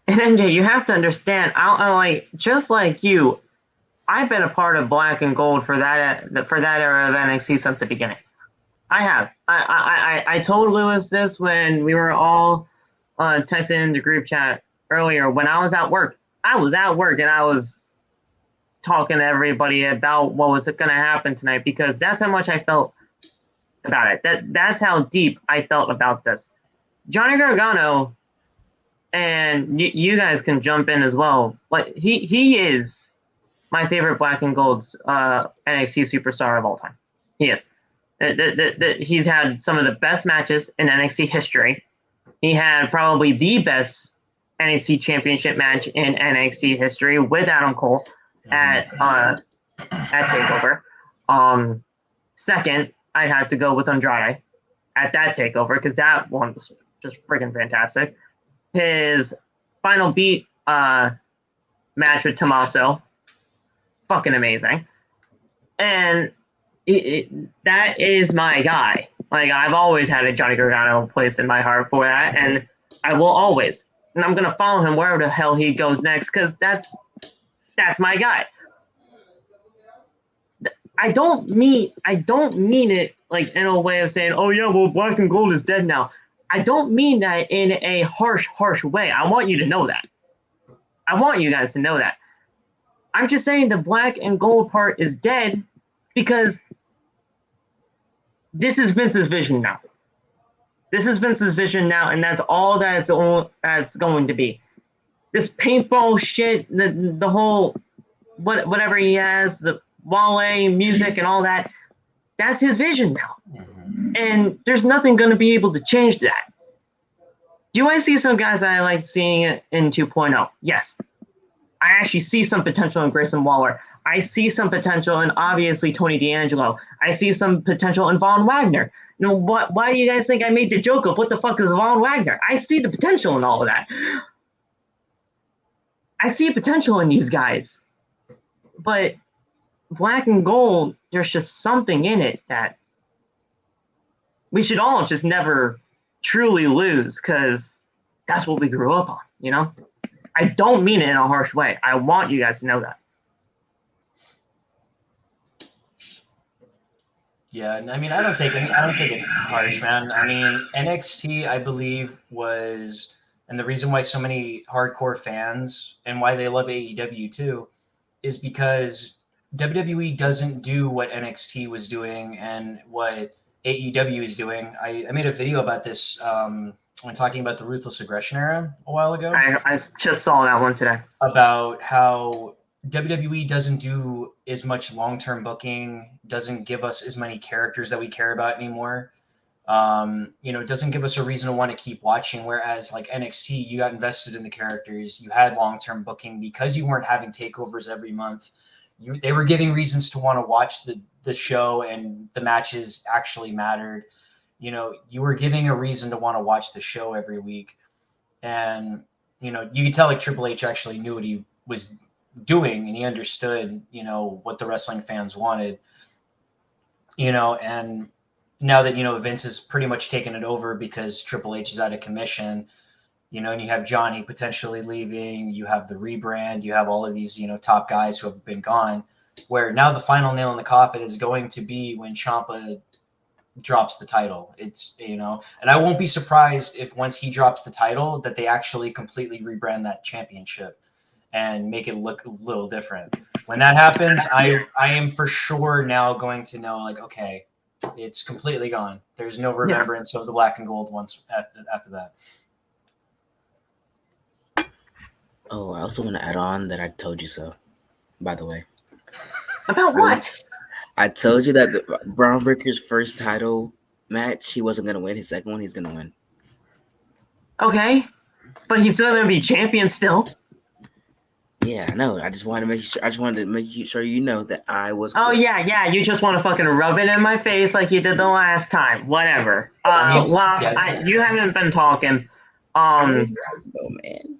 And MJ, you have to understand, I like, just like you, I've been a part of Black and Gold for that era of NXT since the beginning. I have. I told Lewis this when we were all texting in the group chat earlier. When I was at work, and I was talking to everybody about what was going to happen tonight, because that's how much I felt about it. That's how deep I felt about this. Johnny Gargano, and you guys can jump in as well, but he is my favorite Black and Gold's NXT superstar of all time. He is. He's had some of the best matches in NXT history. He had probably the best NXT championship match in NXT history with Adam Cole at TakeOver. Second, I'd have to go with Andrade at that TakeOver, because that one was just freaking fantastic. His final beat match with Tommaso, fucking amazing. And that is my guy. Like, I've always had a Johnny Gargano place in my heart for that, and I will always. And I'm gonna follow him wherever the hell he goes next, because that's my guy. I don't mean it like in a way of saying, oh yeah, well, Black and Gold is dead now. I don't mean that in a harsh way. I want you to know that. I want you guys to know that. I'm just saying the Black and Gold part is dead because this is Vince's vision now. This is Vince's vision now, and that's all that's going to be. This paintball shit, the whole whatever he has, the Wale music and all that, that's his vision now. Mm-hmm. And there's nothing going to be able to change that. Do I see some guys that I like seeing it in 2.0? Yes. I actually see some potential in Grayson Waller. I see some potential in, obviously, Tony D'Angelo. I see some potential in Von Wagner. You know, why do you guys think I made the joke of what the fuck is Von Wagner? I see the potential in all of that. I see potential in these guys. But Black and Gold, there's just something in it that we should all just never truly lose, because that's what we grew up on, you know? I don't mean it in a harsh way. I want you guys to know that. Yeah, I mean, I don't take it harsh, man. I mean, NXT, I believe, was, and the reason why so many hardcore fans and why they love AEW too, is because WWE doesn't do what NXT was doing and what AEW is doing. I made a video about this when talking about the Ruthless Aggression era a while ago. I just saw that one today. About how WWE doesn't do as much long-term booking, doesn't give us as many characters that we care about anymore. It doesn't give us a reason to want to keep watching. Whereas like NXT, you got invested in the characters, you had long-term booking because you weren't having takeovers every month. They were giving reasons to want to watch the show, and the matches actually mattered. You were giving a reason to want to watch the show every week. And, you can tell like Triple H actually knew what he was doing, and he understood, what the wrestling fans wanted, and now that, Vince has pretty much taken it over because Triple H is out of commission, and you have Johnny potentially leaving, you have the rebrand, you have all of these, top guys who have been gone, where now the final nail in the coffin is going to be when Ciampa drops the title. It's, and I won't be surprised if once he drops the title that they actually completely rebrand that championship and make it look a little different. When that happens, I am for sure now going to know, like, okay, it's completely gone. There's no remembrance of the Black and Gold once after that. Oh, I also want to add on that I told you so, by the way. About what? I told you that the Braun Breaker's first title match, he wasn't going to win. His second one, he's going to win. Okay. But he's still going to be champion still. Yeah, I know. I just wanted to make sure you know that I was. Oh yeah. You just want to fucking rub it in my face like you did the last time. Whatever. You haven't been talking. Oh man.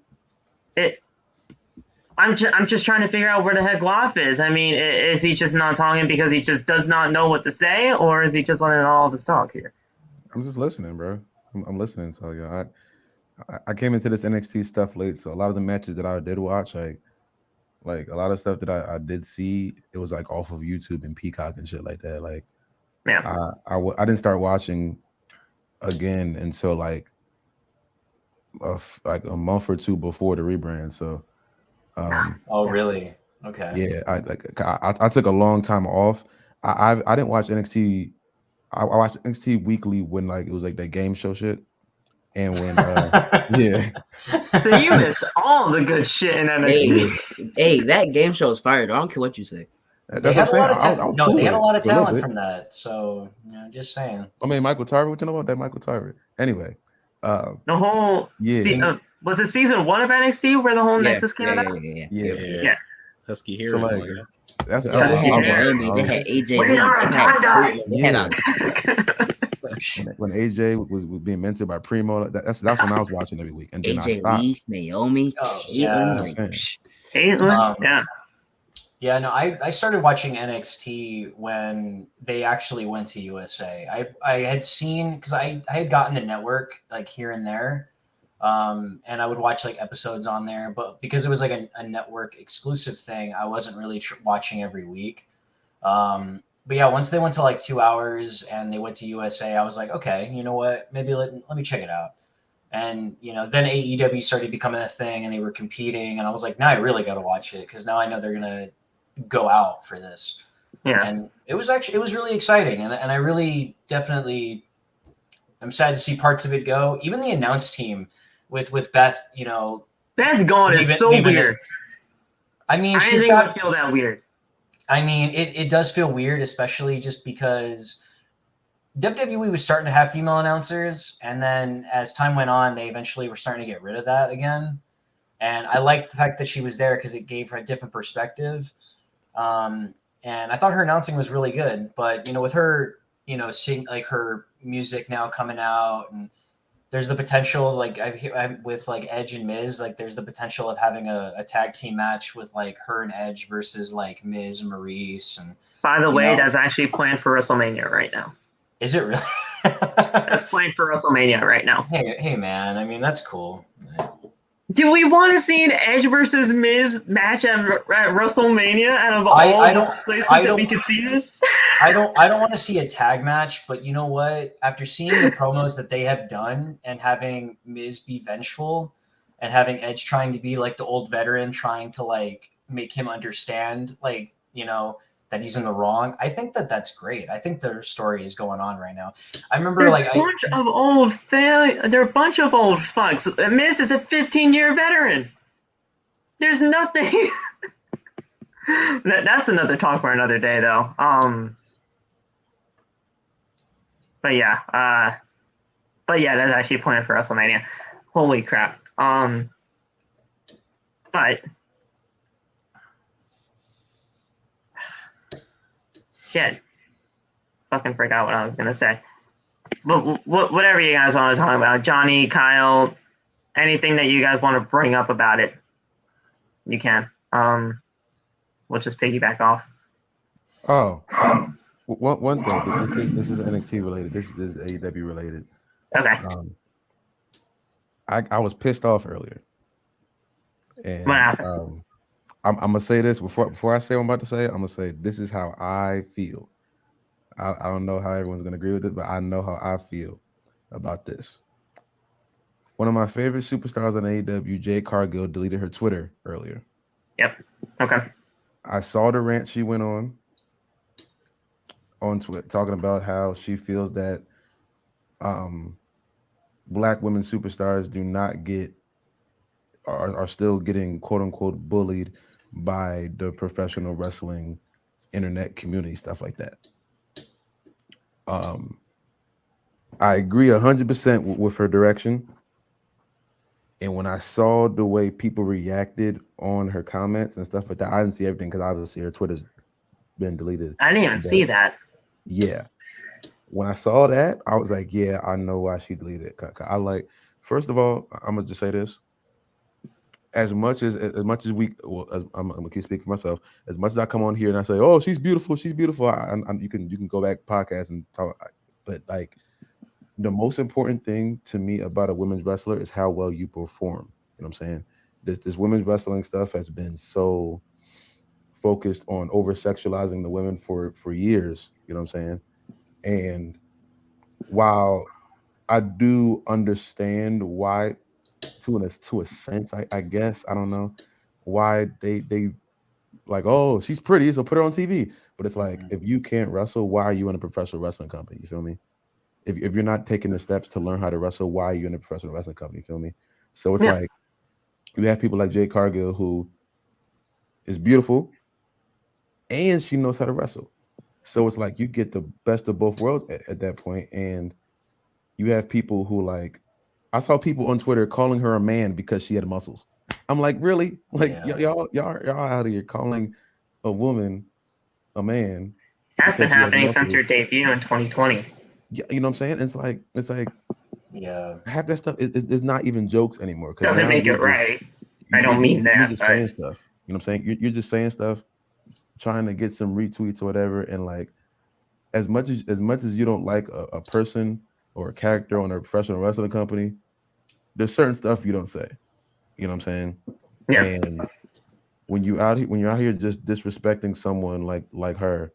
I'm just trying to figure out where the heck Loff is. I mean, is he just not talking because he just does not know what to say, or is he just letting all of us talk here? I'm just listening, bro. I'm listening to you. I came into this NXT stuff late, so a lot of the matches that I did watch, like a lot of stuff that I did see, it was like off of YouTube and Peacock and shit like that. Like, Yeah. I didn't start watching again until like a month or two before the rebrand. So, Oh, really? Okay. yeah, I took a long time off. I didn't watch NXT. I watched NXT weekly when like it was like that game show shit, and when yeah. So you missed all the good shit in NXT. Hey, that game show is fired. I don't care what you say. That's They what had I'm a saying. lot of I was no, cool they with had a it lot of for little talent bit. from that. So, just saying. I mean, Michael Tarver. What you know about that Michael Tarver? Anyway, The whole yeah. was it season 1 of NXT where the whole Yeah, Nexus came about? Yeah. Yeah. Husky So Harris. like, that's Yeah, They had Yeah. Naomi. They had AJ Wait, Lee. our time died. They had a when AJ was being mentored by Primo. That's when I was watching every week, and then I AJ stopped. Lee, Naomi, Oh, Caitlyn. yeah. Like, psh. Yeah. Yeah, no, I started watching NXT when they actually went to USA. I had seen, because I had gotten the network like here and there, and I would watch like episodes on there, but because it was like a network exclusive thing, I wasn't really watching every week. But yeah, once they went to like 2 hours and they went to USA, I was like, okay, you know what? Maybe let me check it out. And then AEW started becoming a thing, and they were competing, and I was like, now I really got to watch it because now I know they're gonna go out for this. Yeah. And it was really exciting, and I really definitely I'm sad to see parts of it go. Even the announce team with Beth, Beth's gone is so leaving weird. I mean, I she's didn't think it got would feel that weird. I mean, it does feel weird, especially just because WWE was starting to have female announcers, and then as time went on, they eventually were starting to get rid of that again. And I liked the fact that she was there because it gave her a different perspective. And I thought her announcing was really good. But with her, seeing like her music now coming out, and there's the potential, like with like Edge and Miz, like there's the potential of having a tag team match with like her and Edge versus like Miz and Maurice. And By the way, that's actually planned for WrestleMania right now. is it really? That's planned for WrestleMania right now. Hey, man. I mean, that's cool. Do we want to see an Edge versus Miz match at WrestleMania out of all places that we could see this? I don't want to see a tag match, but you know what? After seeing the promos that they have done and having Miz be vengeful and having Edge trying to be like the old veteran, trying to like make him understand, like, that he's in the wrong. I think that's great. I think their story is going on right now. I remember They're like a bunch of old fucks. Miz is a 15-year veteran. There's nothing. That's another talk for another day, though. But yeah, that's actually planned for WrestleMania. Holy crap. But shit, fucking forgot what I was gonna say. But whatever you guys want to talk about, Johnny, Kyle, anything that you guys want to bring up about it, you can. We'll just piggyback off. Oh, one thing. This is NXT related. This is AEW related. Okay. I was pissed off earlier, and What happened? I'm gonna say this before I say what I'm about to say. I'm gonna say this is how I feel. I don't know how everyone's gonna agree with it, but I know how I feel about this. One of my favorite superstars on AEW, Jade Cargill, deleted her Twitter earlier. Yep. Okay. I saw the rant she went on Twitter, talking about how she feels that Black women superstars do not are still getting quote unquote bullied by the professional wrestling internet community, stuff like that. I agree 100% with her direction. And when I saw the way people reacted on her comments and stuff like that, I didn't see everything because obviously her Twitter's been deleted. I didn't even see that. Yeah. When I saw that, I was like, yeah, I know why she deleted it. I like, first of all, I'm gonna just say this. As much as I'm gonna keep speaking for myself. As much as I come on here and I say, "Oh, she's beautiful," you can go back podcast and talk. But like, the most important thing to me about a women's wrestler is how well you perform. You know what I'm saying? This women's wrestling stuff has been so focused on over sexualizing the women for years. You know what I'm saying? And while I do understand why, to a sense, I guess I don't know why they like, oh, she's pretty, so put her on TV. But it's like, if you can't wrestle, why are you in a professional wrestling company? You feel me? If you're not taking the steps to learn how to wrestle, why are you in a professional wrestling company? You feel me? So it's Yeah. like you have people like Jade Cargill who is beautiful and she knows how to wrestle. So it's like you get the best of both worlds at that point, and you have people who like I saw people on Twitter calling her a man because she had muscles. I'm like, really? Like y'all out here calling a woman a man That's been because she has happening since muscles. her debut in 2020. Yeah, you know what I'm saying? It's like Yeah. half that stuff is not even jokes anymore because Doesn't now make you're it just right. I don't mean you're that, just but saying stuff. You know what I'm saying? You're just saying stuff, trying to get some retweets or whatever, and like as much as you don't like a person or a character on a professional wrestling company, there's certain stuff you don't say. You know what I'm saying? yeah. And when you're out here just disrespecting someone like her,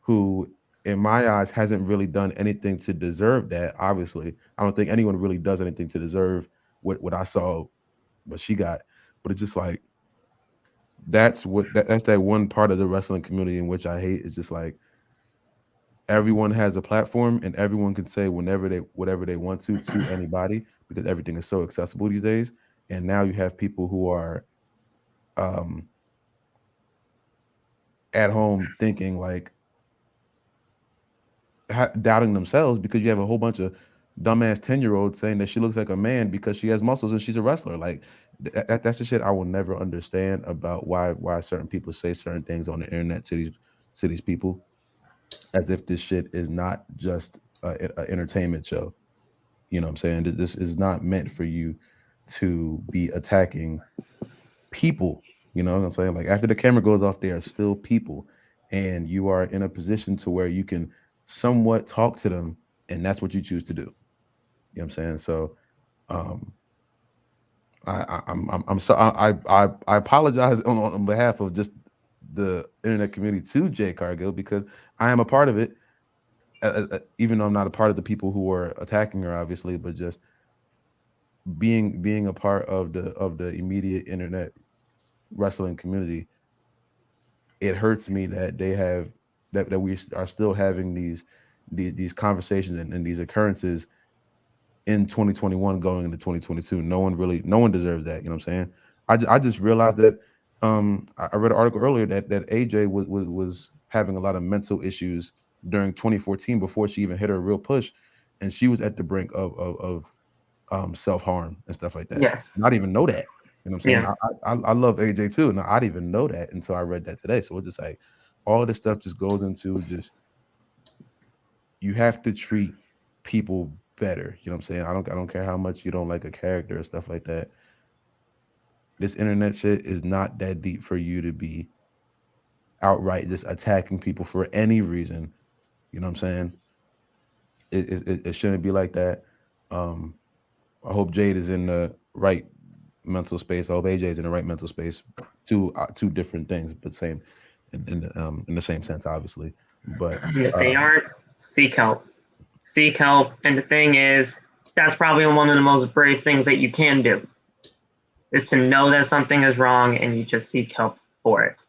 who in my eyes hasn't really done anything to deserve that. Obviously, I don't think anyone really does anything to deserve what I saw, what she got. But it's just like that's that one part of the wrestling community in which I hate. It's just like everyone has a platform and everyone can say whatever they want to anybody because everything is so accessible these days. And now you have people who are um at home thinking like doubting themselves because you have a whole bunch of dumbass 10-year-olds saying that she looks like a man because she has muscles and she's a wrestler. Like that's the shit I will never understand about why certain people say certain things on the internet to these people as if this shit is not just a entertainment show. You know what I'm saying? This is not meant for you to be attacking people. You know what I'm saying? Like after the camera goes off, they are still people, and you are in a position to where you can somewhat talk to them, and that's what you choose to do. You know what I'm saying? So, um, I'm so I apologize on behalf of just the internet community to Jay Cargill because I am a part of it, even though I'm not a part of the people who are attacking her, obviously, but just being a part of the immediate internet wrestling community, it hurts me that they have that we are still having these conversations and these occurrences in 2021 going into 2022. No one deserves that. You know what I'm saying? I just realized that I read an article earlier that AJ was having a lot of mental issues during 2014 before she even hit her real push, and she was at the brink of self harm and stuff like that. Yes. Not even know that. You know what I'm saying? Yeah. I love AJ too, and I didn't even know that until I read that today. So it's just like all this stuff just goes into just you have to treat people better. You know what I'm saying? I don't care how much you don't like a character or stuff like that. This internet shit is not that deep for you to be outright just attacking people for any reason. You know what I'm saying? It shouldn't be like that. Um, I hope Jade is in the right mental space. I hope AJ is in the right mental space. Two different things, but same in the same sense, obviously. But If they aren't, seek help. Seek help. And the thing is, that's probably one of the most brave things that you can do is to know that something is wrong and you just seek help for it.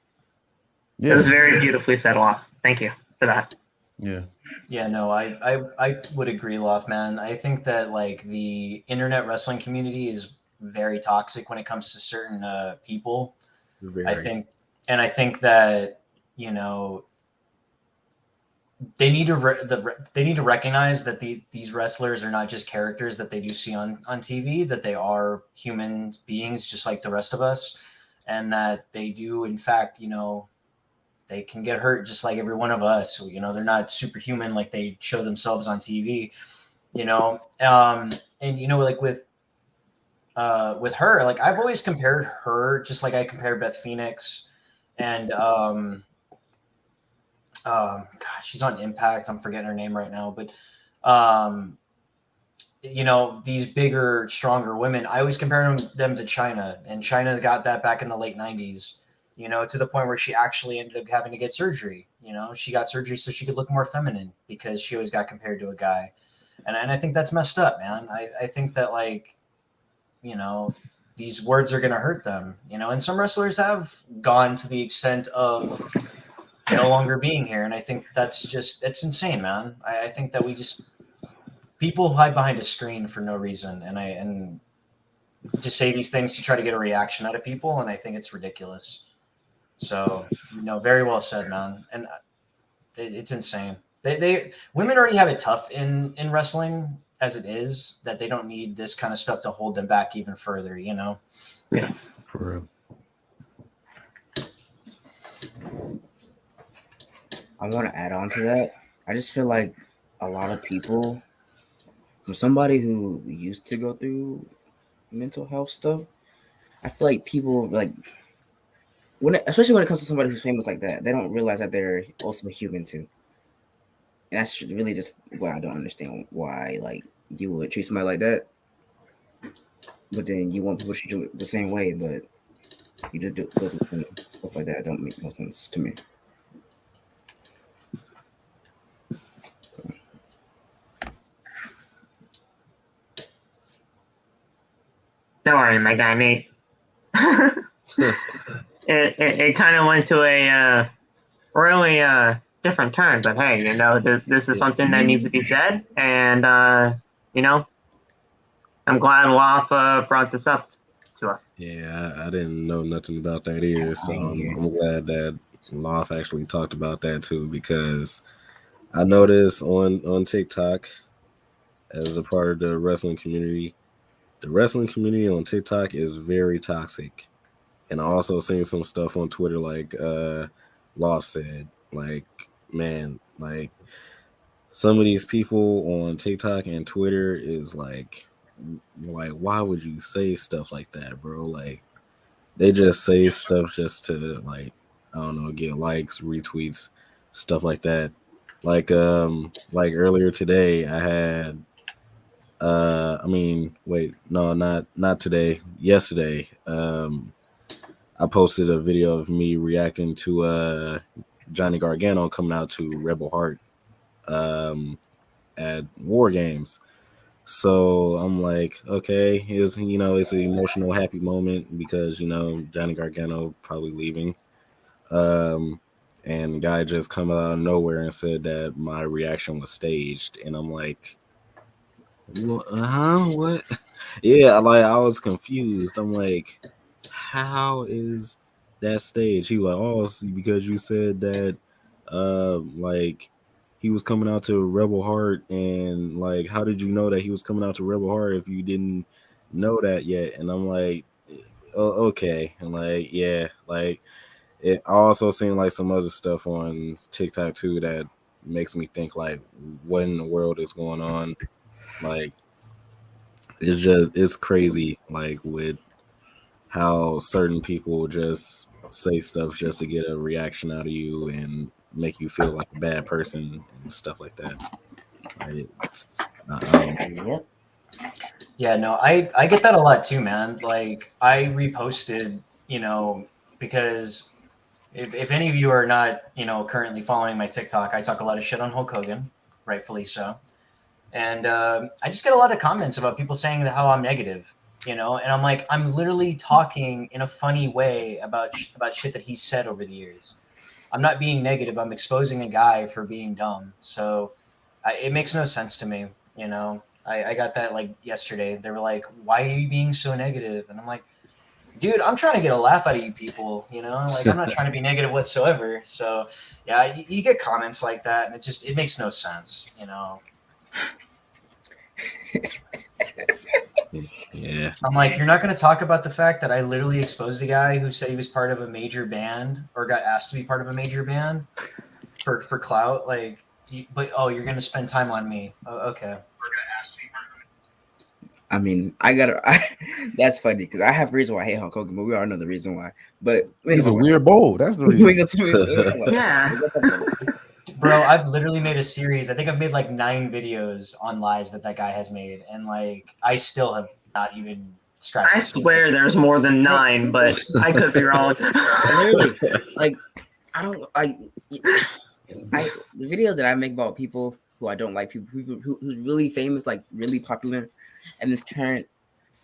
yeah, It was very beautifully said off. Thank you for that. yeah. Yeah, no, I would agree, Love, man. I think that like the internet wrestling community is very toxic when it comes to certain people. Very. I think that you know they need to they need to recognize that these wrestlers are not just characters that they do see on TV, that they are human beings just like the rest of us, and that they do in fact they can get hurt just like every one of us. So, they're not superhuman like they show themselves on TV. And like with her, like I've always compared her just like I compared Beth Phoenix and God, she's on Impact. I'm forgetting her name right now, but you know, these bigger, stronger women, I always compare them to China, and China got that back in the late 90s, you know, to the point where she actually ended up having to get surgery. You know, she got surgery so she could look more feminine because she always got compared to a guy. And I think that's messed up, man. I think that, like, you know, these words are going to hurt them, you know, and some wrestlers have gone to the extent of no longer being here. And I think it's insane, man. I think that people hide behind a screen for no reason, and just say these things to try to get a reaction out of people, and I think it's ridiculous. So, you know, very well said, man. And it's insane. They women already have it tough in wrestling as it is, that they don't need this kind of stuff to hold them back even further, you know? Yeah. For real. I want to add on to that. I just feel like a lot of people, from somebody who used to go through mental health stuff, I feel like people like especially when it comes to somebody who's famous like that, they don't realize that they're also human too. And that's really just why I don't understand why like you would treat somebody like that, but then you want people to treat you the same way, but you just go through stuff like that. Don't make no sense to me. So. Don't worry, my guy Nate. it kind of went to a really different turn, but hey, you know, this is something that needs to be said, and you know, I'm glad Waff brought this up to us. Yeah, I didn't know nothing about that either, so I'm glad that Loft actually talked about that too, because I noticed on TikTok, as a part of the wrestling community on TikTok is very toxic. And I also seen some stuff on Twitter, like Loft said, like, man, like some of these people on TikTok and Twitter is like why would you say stuff like that, bro? Like, they just say stuff just to, like, I don't know, get likes, retweets, stuff like that. Like earlier today I had not today, yesterday, I posted a video of me reacting to Johnny Gargano coming out to Rebel Heart at WarGames. So I'm like, okay, it's an emotional, happy moment because, you know, Johnny Gargano probably leaving. And the guy just come out of nowhere and said that my reaction was staged. And I'm like, what? Yeah, like, I was confused. I'm like, how is that stage? He was like, oh, see, because you said that like he was coming out to Rebel Heart, and like, how did you know that he was coming out to Rebel Heart if you didn't know that yet? And I'm like, oh, okay. And like, yeah, like, it also seemed like some other stuff on TikTok too that makes me think, like, what in the world is going on? Like, it's crazy, like, with how certain people just say stuff just to get a reaction out of you and make you feel like a bad person and stuff like that. Yep. Yeah, no, I get that a lot too, man. Like, I reposted, you know, because if any of you are not, you know, currently following my TikTok, I talk a lot of shit on Hulk Hogan, rightfully so. And I just get a lot of comments about people saying that how I'm negative, you know, and I'm like, I'm literally talking in a funny way about shit that he's said over the years. I'm not being negative. I'm exposing a guy for being dumb. So it makes no sense to me, you know. I got that like yesterday. They were like, "Why are you being so negative?" And I'm like, dude, I'm trying to get a laugh out of you people, you know, like, I'm not trying to be negative whatsoever. So yeah, you get comments like that, and it makes no sense, you know. Yeah, I'm like, you're not going to talk about the fact that I literally exposed a guy who said he was part of a major band or got asked to be part of a major band for clout, like, but you're going to spend time on me. Oh, okay. I mean, that's funny because I have a reason why I hate Hulk Hogan, but we all know the reason why. But He's a weird bowl. That's the reason. Yeah. Bro, I've literally made a series. I think I've made like 9 videos on lies that guy has made, and like I still have not even scratched I the swear surface. there's more than 9, but I could be wrong. Literally, like I don't like the videos that I make about people who I don't like, people who's really famous, like really popular, and this current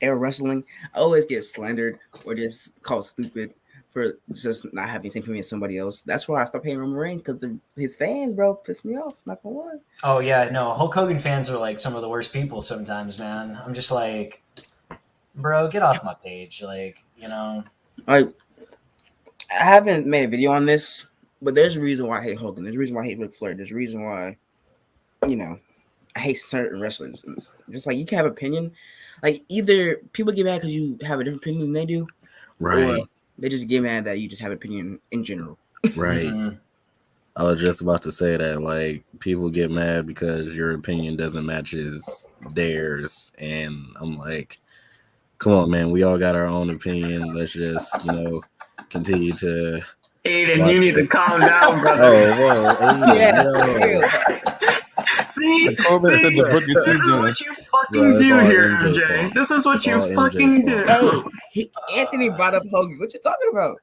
era wrestling, I always get slandered or just called stupid for just not having the same opinion as somebody else. That's why I stopped paying Roman Reigns, because his fans, bro, piss me off. Not gonna lie. Oh yeah, no, Hulk Hogan fans are like some of the worst people sometimes, man. I'm just like, bro, get off my page, like, you know. Like, I haven't made a video on this, but there's a reason why I hate Hogan. There's a reason why I hate Ric Flair. There's a reason why, I hate certain wrestlers. Just like you can have opinion. Like either people get mad because you have a different opinion than they do, Right. or they just get mad that you just have an opinion in general. Right. Mhm. I was just about to say that, like, people get mad because your opinion doesn't match theirs, and I'm like, come on, man, we all got our own opinion. Let's just, continue to. Aiden, you need to calm down, brother. Oh, whoa, Aiden, Yeah, See, Coleman said the Booker T this is joint. what you fucking Bro, it's do all here, MJ's MJ. fault. This is what It's you all fucking MJ's do. Hey, Anthony brought up Hogan. What you talking about?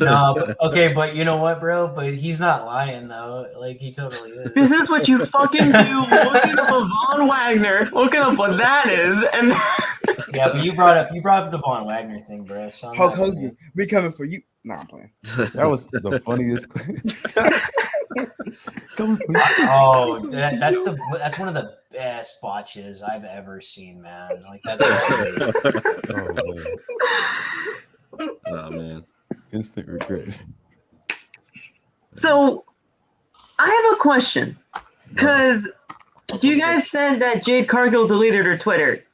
No, but, okay, but you know what, bro? But he's not lying though. Like he totally is. This is what you fucking do. Looking up a Von Wagner, looking up what that is, and Yeah, but you brought up the Von Wagner thing, bro. So I'm Hulk not gonna- Hogan, we coming for you. Nah, I'm playing. That was the funniest. Oh, that's one of the best botches I've ever seen, man. Like that's Oh, man. Oh, man. Instant regret. so I have a question. Because you guys said that Jade Cargill deleted her Twitter.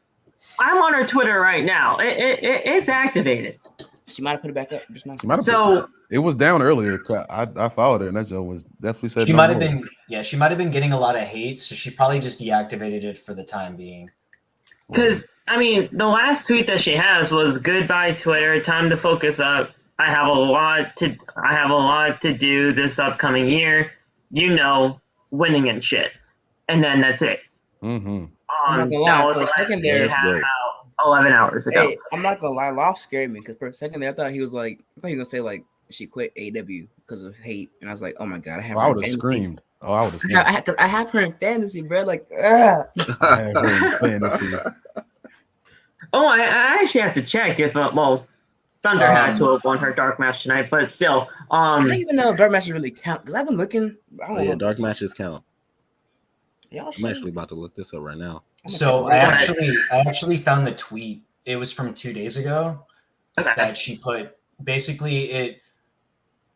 I'm on her Twitter right now. It's activated. She might have put it back up just now. She might have So it was down earlier. I followed her, and that joke was definitely said. she no might have more. been she might have been getting a lot of hate, so she probably just deactivated it for the time being. because I mean, the last tweet that she has was "Goodbye Twitter, time to focus up. I have a lot to do this upcoming year. Winning and shit." And then that's it. Mm-hmm. I'm not gonna That lie, was for a the last second tweet there, she had That's about 11 hours ago. Hey, I'm not gonna lie, Loft scared me because for a second there, I thought he was gonna say like she quit AW because of hate, and I was like, oh my god, I have. I her would in have fantasy. screamed. Oh, I would have screamed. I have her in fantasy, bro. Like, ugh. I have her in fantasy. Oh, I actually have to check if Thunder had to have won her dark match tonight, but still, I don't even know if dark matches really count because I've been looking. I don't Oh, yeah, know. dark matches count. Y'all I'm sure? actually about to look this up right now. So I actually found the tweet. It was from 2 days ago okay. that she put. Basically,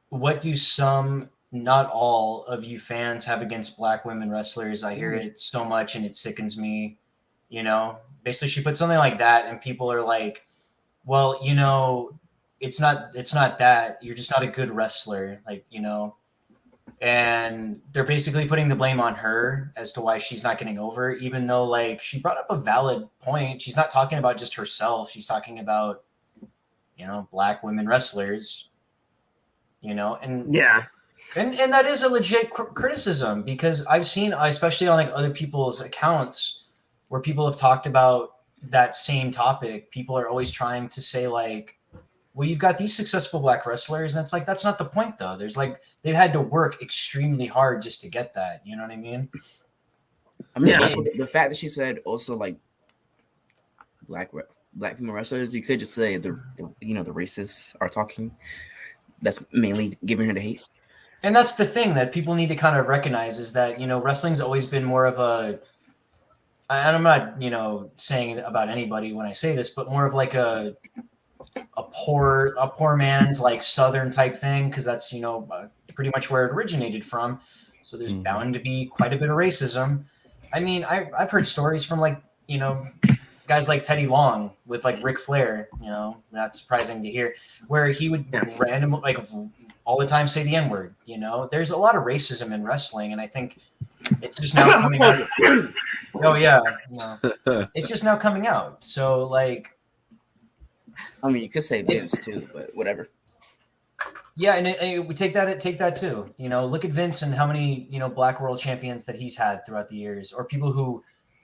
what do some, not all, of you fans have against black women wrestlers? I hear it so much and it sickens me. Basically she put something like that, and people are like, well, it's not that, you're just not a good wrestler, and they're basically putting the blame on her as to why she's not getting over, even though like she brought up a valid point. She's not talking about just herself, she's talking about black women wrestlers, and Yeah. and that is a legit criticism, because I've seen, especially on like other people's accounts, where people have talked about that same topic. People are always trying to say like, well, you've got these successful black wrestlers, and it's like, that's not the point though. There's like, they've had to work extremely hard just to get that. You know what I mean? I mean, Yeah. also the fact that she said also like black female wrestlers, you could just say the racists are talking. That's mainly giving her the hate. And that's the thing that people need to kind of recognize, is that, wrestling's always been more of a, and I'm not, saying about anybody when I say this, but more of like a poor man's like Southern type thing. Cause that's, pretty much where it originated from. So there's bound to be quite a bit of racism. I mean, I've heard stories from like, guys like Teddy Long with like Ric Flair, not surprising to hear, where he would randomly, like all the time, say the N-word. There's a lot of racism in wrestling, and I think it's just now coming out. Oh yeah, it's just now coming out. So like, I mean, you could say Vince too, but whatever. Yeah, and we take that too. You know, look at Vince and how many black world champions that he's had throughout the years, or people who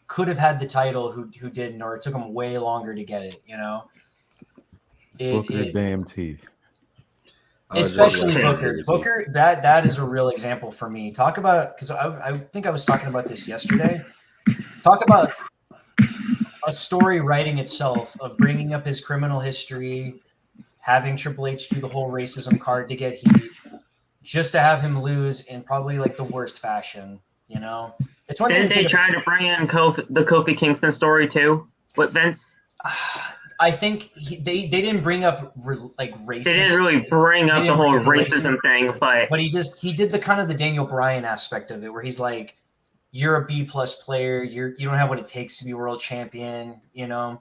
could have had the title who didn't, or it took them way longer to get it. You know, Booker damn teeth. Especially Booker. Booker, that is a real example for me. Talk about, because I think I was talking about this yesterday. Talk about a story writing itself of bringing up his criminal history, having Triple H do the whole racism card to get heat, just to have him lose in probably like the worst fashion. You know, it's one Didn't thing. They try to bring in the Kofi Kingston story too with Vince? I think they didn't bring up like racism. They didn't really bring up the whole racism thing, but he did the kind of the Daniel Bryan aspect of it, where he's like, "You're a B+ player. You don't have what it takes to be world champion." You know.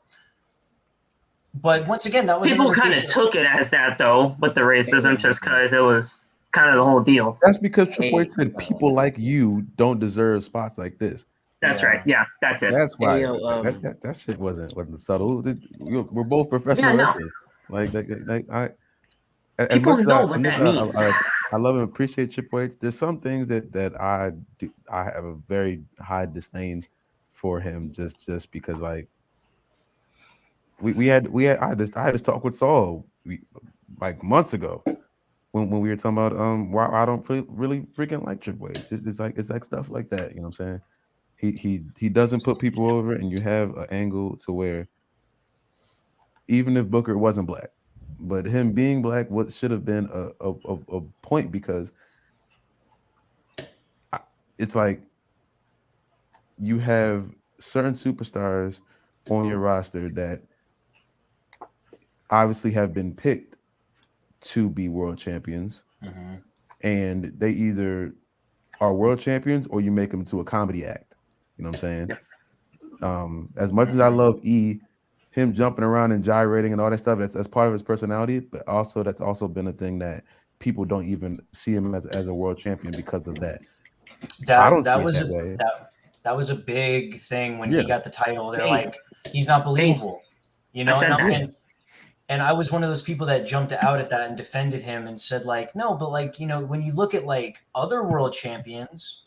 But once again, that was people kind of took it as that though, with the racism, just because it was kind of the whole deal. That's because Triple H said people like you don't deserve spots like this. That's right. Yeah, that's it. That's why that shit wasn't subtle. We're both professional wrestlers. Like people know what that means. I love and appreciate Triple H. There's some things that I do. I have a very high disdain for him, just because like I had this talk with Saul like months ago when we were talking about why I don't really freaking like Triple H. It's like stuff like that. You know what I'm saying? He doesn't put people over, and you have an angle to where even if Booker wasn't black, but him being black should have been a point, because it's like you have certain superstars on your roster that obviously have been picked to be world champions, and they either are world champions or you make them to a comedy act. You know what I'm saying? As much as I love him jumping around and gyrating and all that stuff, that's part of his personality, but also that's also been a thing that people don't even see him as a world champion because of that. That was a big thing when he got the title. They're like, he's not believable, you know. And I was one of those people that jumped out at that and defended him and said like, no, but like, you know, when you look at like other world champions,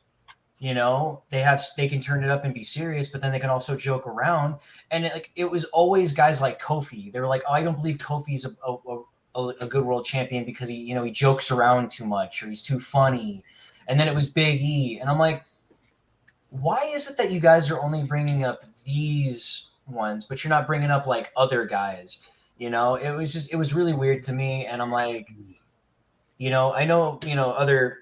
you know, they can turn it up and be serious, but then they can also joke around. And it was always guys like Kofi. They were like, oh, I don't believe Kofi's a good world champion because he jokes around too much, or he's too funny. And then it was Big E, and I'm like, why is it that you guys are only bringing up these ones, but you're not bringing up like other guys? You know, it was really weird to me. And I'm like, you know, I know, you know, other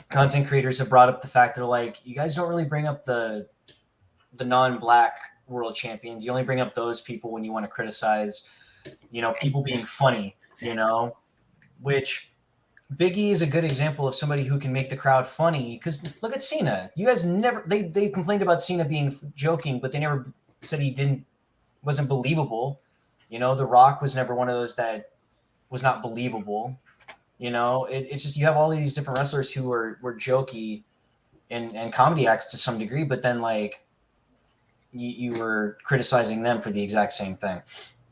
content creators have brought up the fact that like, you guys don't really bring up the non-black world champions. You only bring up those people when you want to criticize, you know, people being funny, you know, which Big E is a good example of somebody who can make the crowd funny. Because look at Cena. You guys never, they complained about Cena being joking, but they never said wasn't believable. You know, The Rock was never one of those that was not believable. You know, it's just, you have all these different wrestlers who were jokey and comedy acts to some degree, but then like you were criticizing them for the exact same thing.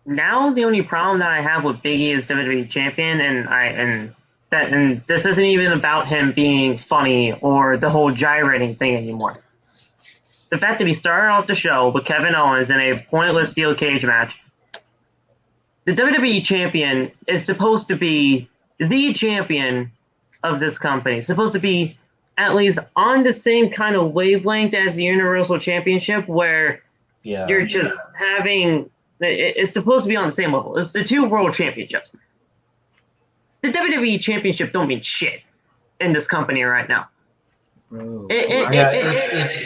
Now the only problem that I have with Big E is WWE champion, and this isn't even about him being funny or the whole gyrating thing anymore. The fact that he started off the show with Kevin Owens in a pointless steel cage match. The WWE champion is supposed to be the champion of this company. It's supposed to be at least on the same kind of wavelength as the Universal Championship, where you're just having... It's supposed to be on the same level. It's the two world championships. The WWE Championship don't mean shit in this company right now. Bro. It's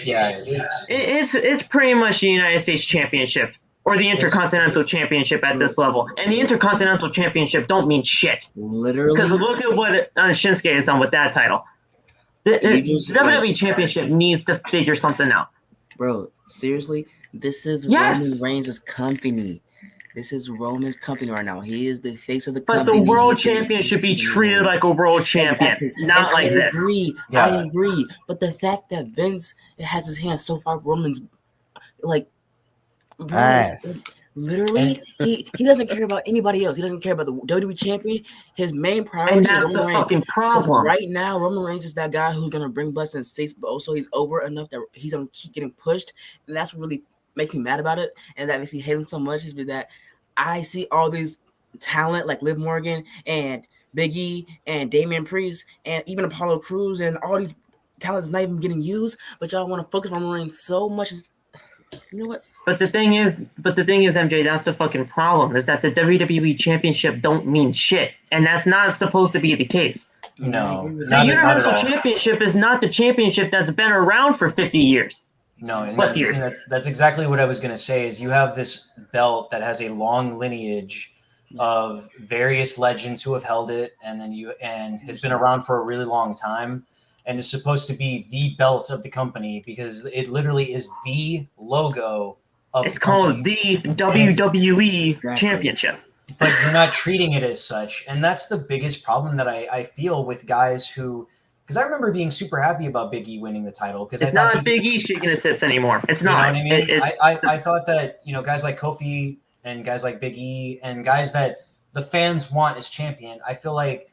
pretty much the United States Championship or the Intercontinental Championship at this level. And the Intercontinental Championship don't mean shit. Literally. Because look at what Shinsuke has done with that title. The WWE Championship needs to figure something out. Bro, seriously? This is Roman Reigns' company. This is Roman's company right now. He is the face of the company. But the world champion should be treated like a world champion, not like this. I agree. But the fact that Vince has his hands so far, Roman's like, bro, Literally, he doesn't care about anybody else. He doesn't care about the WWE champion. His main priority And is that's Roman the Reigns. fucking problem. Right now, Roman Reigns is that guy who's gonna bring butts in states, but also he's over enough that he's gonna keep getting pushed, and that's what really makes me mad about it. And that makes me hate him so much is that I see all these talent like Liv Morgan and Big E and Damian Priest and even Apollo Crews and all these talent is not even getting used, but y'all want to focus on Roman Reigns so much. You know what? But the thing is, MJ, that's the fucking problem, is that the WWE Championship don't mean shit. And that's not supposed to be the case. No. The Universal Championship is not the championship that's been around for 50 years. No, and Plus years. that's exactly what I was going to say, is you have this belt that has a long lineage of various legends who have held it, and has been around for a really long time, and is supposed to be the belt of the company because it literally is the logo of It's the called company. the WWE Championship. But you're not treating it as such. And that's the biggest problem that I feel with guys who, because I remember being super happy about Big E winning the title. Because it's not Big E shaking his hips anymore. It's not. You know what I mean? I thought that, guys like Kofi and guys like Big E and guys that the fans want as champion, I feel like,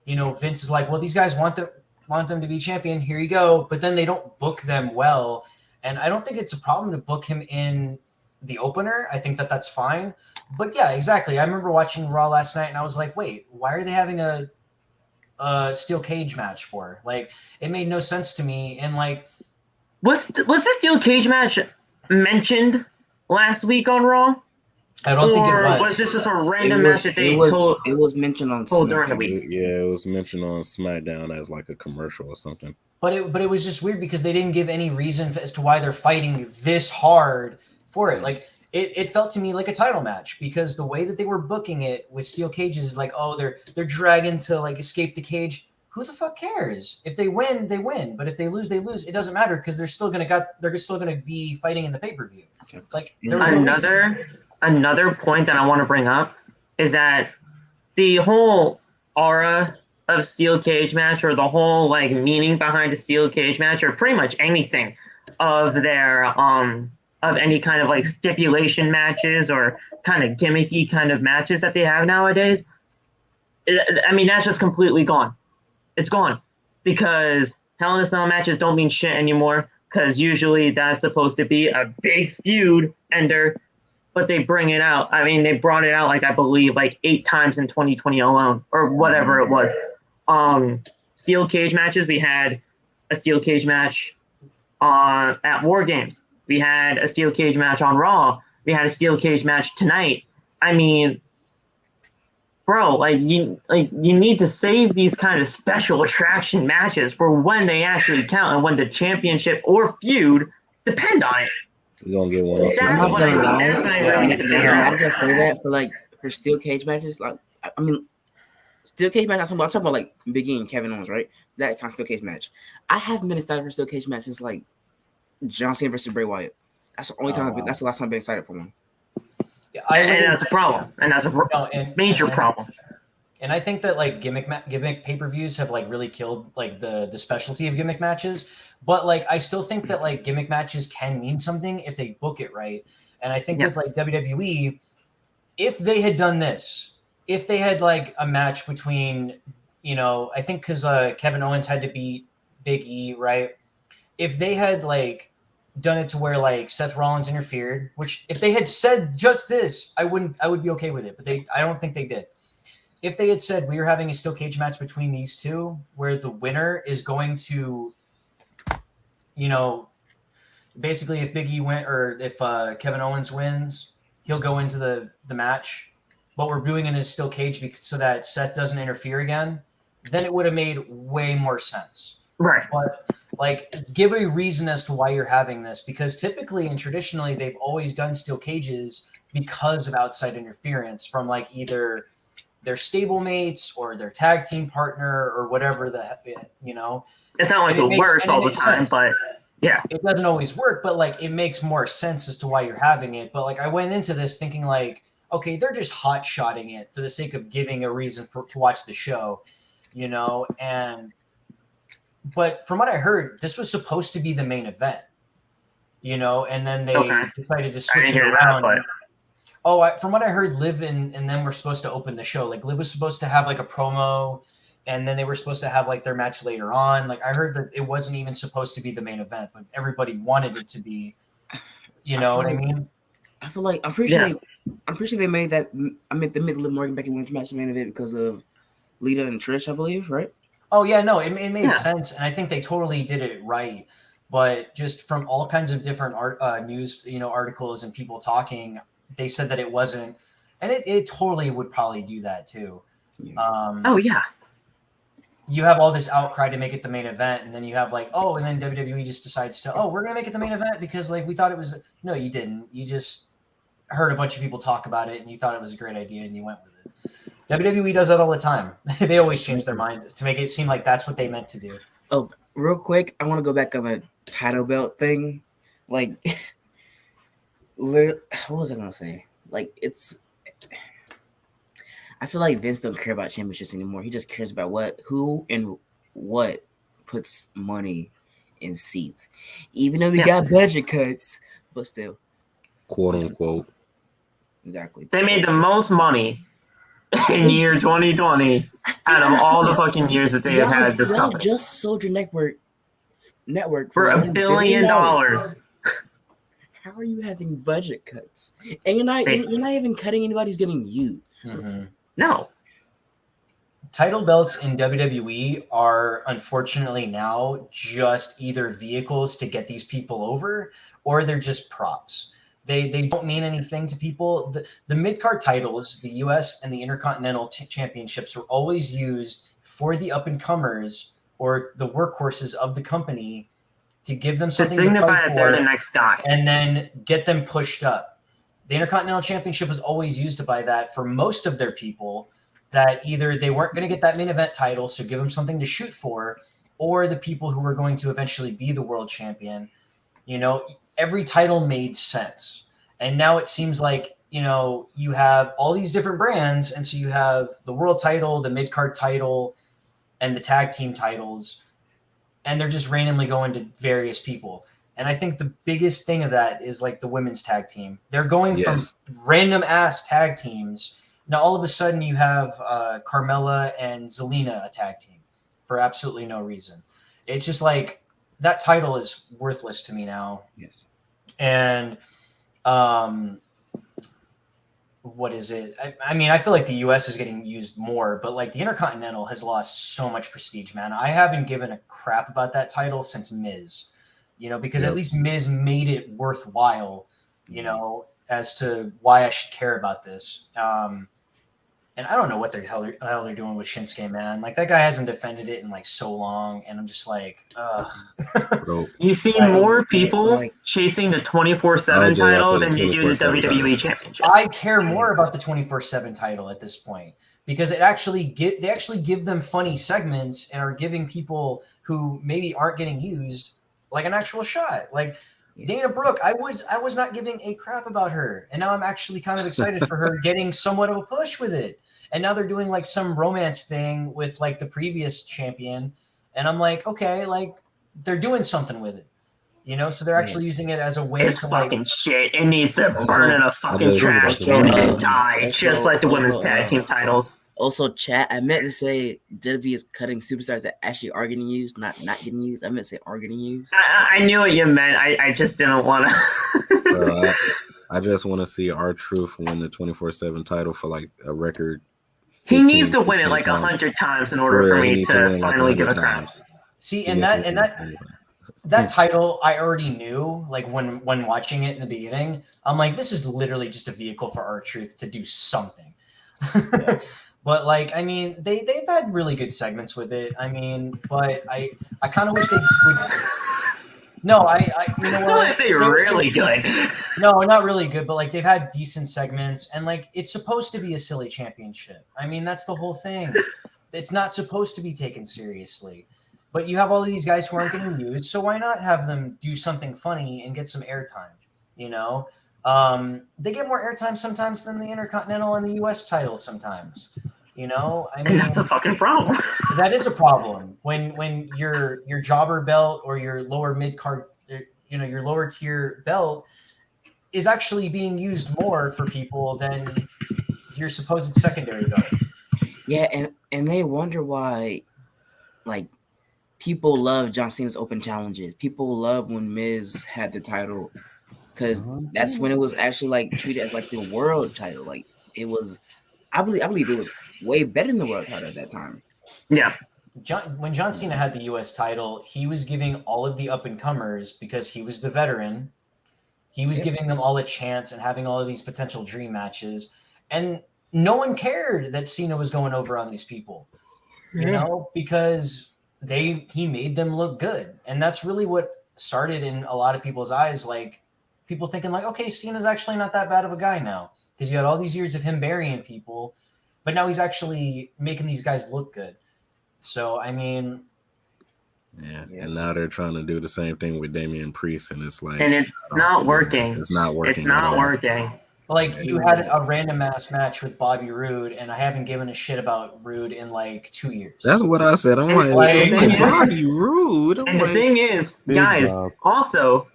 Vince is like, well, these guys want them to be champion. Here you go. But then they don't book them well. And I don't think it's a problem to book him in the opener. I think that that's fine. But yeah, exactly. I remember watching Raw last night and I was like, wait, why are they having a steel cage match for? Like, it made no sense to me. And like, was the steel cage match mentioned last week on Raw? I don't think it was. Or was this just a random match that they told? It was mentioned on SmackDown during the week. It was mentioned on SmackDown as like a commercial or something. But it was just weird because they didn't give any reason as to why they're fighting this hard for it. Like, it felt to me like a title match because the way that they were booking it with steel cages is like, oh, they're dragging to like escape the cage. Who the fuck cares? If they win, they win. But if they lose, they lose. It doesn't matter because they're still gonna be fighting in the pay-per-view. Like, there was another point that I want to bring up is that the whole aura of steel cage match, or the whole like meaning behind a steel cage match, or pretty much anything of their of any kind of like stipulation matches or kind of gimmicky kind of matches that they have nowadays, I mean, that's just completely gone. It's gone because Hell in a Cell matches don't mean shit anymore, because usually that's supposed to be a big feud ender, but they bring it out. I mean, they brought it out, like, I believe, like 8 times in 2020 alone, or whatever it was. Steel cage matches, we had a steel cage match at WarGames. We had a steel cage match on Raw. We had a steel cage match tonight. I mean, bro, you need to save these kind of special attraction matches for when they actually count and when the championship or feud depend on it. You're gonna get one. I'm not gonna lie. Now I just say that for steel cage matches, like, I mean, steel cage match. I'm talking about like Big E and Kevin Owens, right? That kind of steel cage match. I haven't been excited for steel cage match since like John Cena versus Bray Wyatt. That's the only time. That's the last time I've been excited for one. Yeah, and that's a problem. And that's a major problem. And I think that like gimmick pay-per-views have like really killed like the specialty of gimmick matches. But like, I still think that like gimmick matches can mean something if they book it right. And I think with like WWE, if they had done this, if they had like a match between, I think because Kevin Owens had to beat Big E, right? If they had like done it to where like Seth Rollins interfered, which if they had said just this, I would be okay with it. But I don't think they did. If they had said we are having a steel cage match between these two, where the winner is going to, basically if Big E win or if Kevin Owens wins, he'll go into the match. But we're doing it in a steel cage so that Seth doesn't interfere again. Then it would have made way more sense. Right. But like, give a reason as to why you're having this, because typically and traditionally they've always done steel cages because of outside interference from like either their stablemates or their tag team partner or whatever It's not like it works all the time, but yeah, it doesn't always work, but like it makes more sense as to why you're having it. But like, I went into this thinking like, okay, they're just hot shotting it for the sake of giving a reason to watch the show, but from what I heard, this was supposed to be the main event, and then they decided to switch it around. From what I heard, Liv and them were supposed to open the show. Like Liv was supposed to have like a promo, and then they were supposed to have like their match later on. Like I heard that it wasn't even supposed to be the main event, but everybody wanted it to be. You know what I mean? I feel like I'm pretty sure they made that. I mean, they made the Liv Morgan Becky Lynch match the main event because of Lita and Trish, I believe, right? Oh yeah, no, it made sense, and I think they totally did it right. But just from all kinds of different news, articles and people talking, they said that it wasn't, and it totally would probably do that too. Oh yeah. You have all this outcry to make it the main event, and then you have like, and then WWE just decides to, we're gonna make it the main event because like we thought it was. No, you didn't. You just heard a bunch of people talk about it, and you thought it was a great idea, and you went with it. WWE does that all the time. They always change their mind to make it seem like that's what they meant to do. Oh, real quick, I want to go back on the title belt thing. Like, what was I gonna say? Like, I feel like Vince don't care about championships anymore. He just cares about who and what puts money in seats. Even though we got budget cuts, but still. Quote unquote. Exactly. They made the most money in year 2020 out of all the fucking years that they have had this company. Just sold your network for $1 billion. How are you having budget cuts? And you're not even cutting anybody who's getting you. Mm-hmm. No. Title belts in WWE are unfortunately now just either vehicles to get these people over, or they're just props. They don't mean anything to people. The mid-card titles, the U.S. and the Intercontinental Championships, were always used for the up-and-comers or the workhorses of the company to give them something to signify fight that they're for, the next guy, and then get them pushed up. The Intercontinental Championship was always used by that for most of their people, that either they weren't going to get that main event title, so give them something to shoot for, or the people who were going to eventually be the world champion. Every title made sense. And now it seems like, you have all these different brands. And so you have the world title, the mid-card title, and the tag team titles. And they're just randomly going to various people. And I think the biggest thing of that is like the women's tag team. They're going from random ass tag teams. Now, all of a sudden you have Carmella and Zelina a tag team for absolutely no reason. It's just like that title is worthless to me now. Yes. And what is it? I mean, I feel like the US is getting used more, but like the Intercontinental has lost so much prestige, man. I haven't given a crap about that title since Miz, because at least Miz made it worthwhile, as to why I should care about this. And I don't know what the hell they're doing with Shinsuke, man. Like, that guy hasn't defended it in like so long, and I'm just like, ugh. You see more people chasing the 24/7 title than you do the WWE Championship. I care more about the 24/7 title at this point, because they actually give them funny segments and are giving people who maybe aren't getting used like an actual shot. Like Dana Brooke, I was not giving a crap about her, and now I'm actually kind of excited for her getting somewhat of a push with it. And now they're doing like some romance thing with like the previous champion, and I'm like, okay, like they're doing something with it, so they're actually using it as a way it's to fucking shit. It needs to burn in a fucking trash can and die, just like the women's tag team titles. Also, chat, I meant to say WWE is cutting superstars that actually are getting used, not getting used. I meant to say are getting used. I knew what you meant. I just didn't want to. I just want to see R-Truth win the 24/7 title for like a record. He needs to win it like 100 times in order for me to finally give a crap. See, and that title I already knew, like when watching it in the beginning, I'm like, this is literally just a vehicle for R-Truth to do something. But like, I mean, they've had really good segments with it. I mean, but I kind of wish they would. No, you know what? I say really good. No, not really good, but like they've had decent segments, and like it's supposed to be a silly championship. I mean, that's the whole thing. It's not supposed to be taken seriously. But you have all of these guys who aren't getting used, so why not have them do something funny and get some airtime? They get more airtime sometimes than the Intercontinental and the US title sometimes. I mean, and that's a fucking problem. That is a problem when your jobber belt or your lower mid card, your lower tier belt is actually being used more for people than your supposed secondary belts. Yeah, and they wonder why, like, people love John Cena's open challenges. People love when Miz had the title, because that's when it was actually like treated as like the world title. Like it was, I believe it was way better than the world title at that time. Yeah. When John Cena had the U.S. title, he was giving all of the up-and-comers, because he was the veteran, he was giving them all a chance and having all of these potential dream matches. And no one cared that Cena was going over on these people, you know, because he made them look good. And that's really what started in a lot of people's eyes, like people thinking like, okay, Cena's actually not that bad of a guy now, because you had all these years of him burying people, but now he's actually making these guys look good. So, I mean... Yeah, and now they're trying to do the same thing with Damian Priest, and it's like... And it's not working. It's not working. It's not working. Like, you had a random ass match with Bobby Roode, and I haven't given a shit about Roode in like 2 years. That's what I said. I'm like Bobby Roode. And the thing is, guys, also,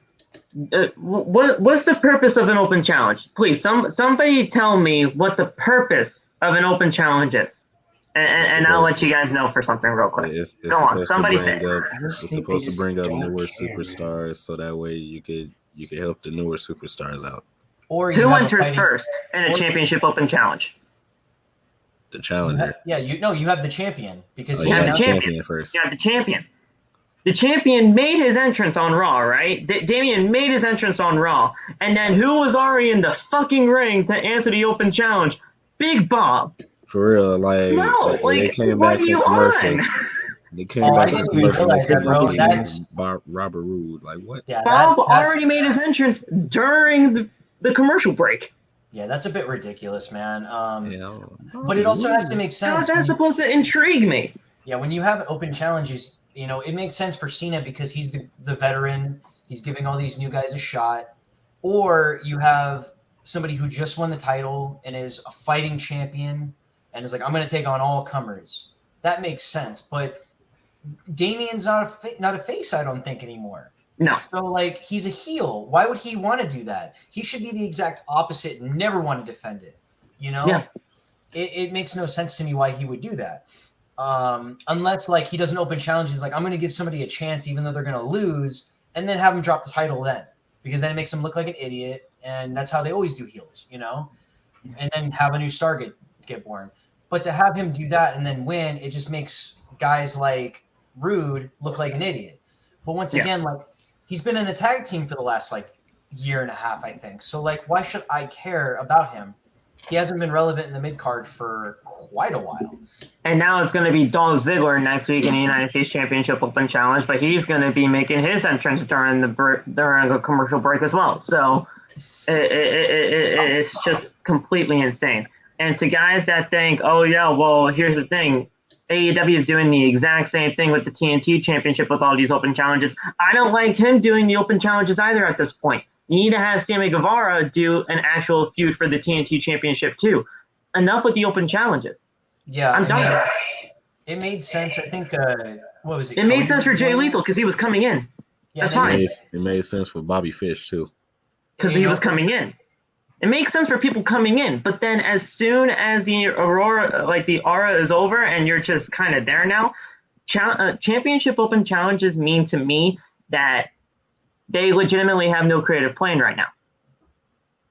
what's the purpose of an open challenge? Please, somebody tell me what the purpose of an open challenge is. And I'll let you guys know for something real quick. It's Go on, somebody say. It's supposed to bring up newer superstars, so that way you could help the newer superstars out. Or who enters first in a championship open challenge? The challenger. You have the champion, because you have the champion first. You have the champion. The champion made his entrance on Raw, right? Damian made his entrance on Raw, and then who was already in the fucking ring to answer the open challenge? Big Bob. For real, like they came back from commercial. They came back from commercial. Robert Roode, like what? Yeah, Bob already made his entrance during the commercial break. Yeah, that's a bit ridiculous, man. But it also has to make sense. How's that supposed to intrigue me? Yeah, when you have open challenges, you know, it makes sense for Cena because he's the veteran. He's giving all these new guys a shot. Or you have somebody who just won the title and is a fighting champion and is like, I'm going to take on all comers. That makes sense. But Damian's not a face, I don't think, anymore. No. So, like, he's a heel. Why would he want to do that? He should be the exact opposite and never want to defend it. You know? Yeah. It makes no sense to me why he would do that. Unless, like, he does an open challenge. He's like, I'm going to give somebody a chance even though they're going to lose, and then have him drop the title then. Because then it makes him look like an idiot, and that's how they always do heels, you know? And then have a new star get born. But to have him do that and then win, it just makes guys like Roode look like an idiot. But once again, like, he's been in a tag team for the last, like, year and a half, I think. So, like, why should I care about him? He hasn't been relevant in the mid-card for quite a while. And now it's going to be Dolph Ziggler next week in the United States Championship Open Challenge, but he's going to be making his entrance during the commercial break as well. So it's just completely insane. And to guys that think, oh, yeah, well, here's the thing. AEW is doing the exact same thing with the TNT Championship with all these open challenges. I don't like him doing the open challenges either at this point. You need to have Sammy Guevara do an actual feud for the TNT Championship too. Enough with the open challenges. Yeah, I'm done. It made sense. I think, what was it? It made sense for Jay Lethal because he was coming in. Yeah, that's fine. It made sense for Bobby Fish too. Because he was coming in. It makes sense for people coming in, but then as soon as the aura is over and you're just kind of there now, championship open challenges mean to me that they legitimately have no creative plan right now.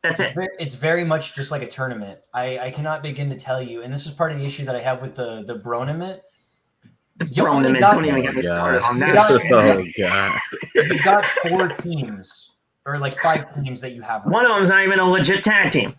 That's it. It's very much just like a tournament. I cannot begin to tell you, and this is part of the issue that I have with the Bronament. Bronament, don't even get me started on that. Oh, God. You got 4 teams. Or like 5 teams that you have. One of them's not even a legit tag team.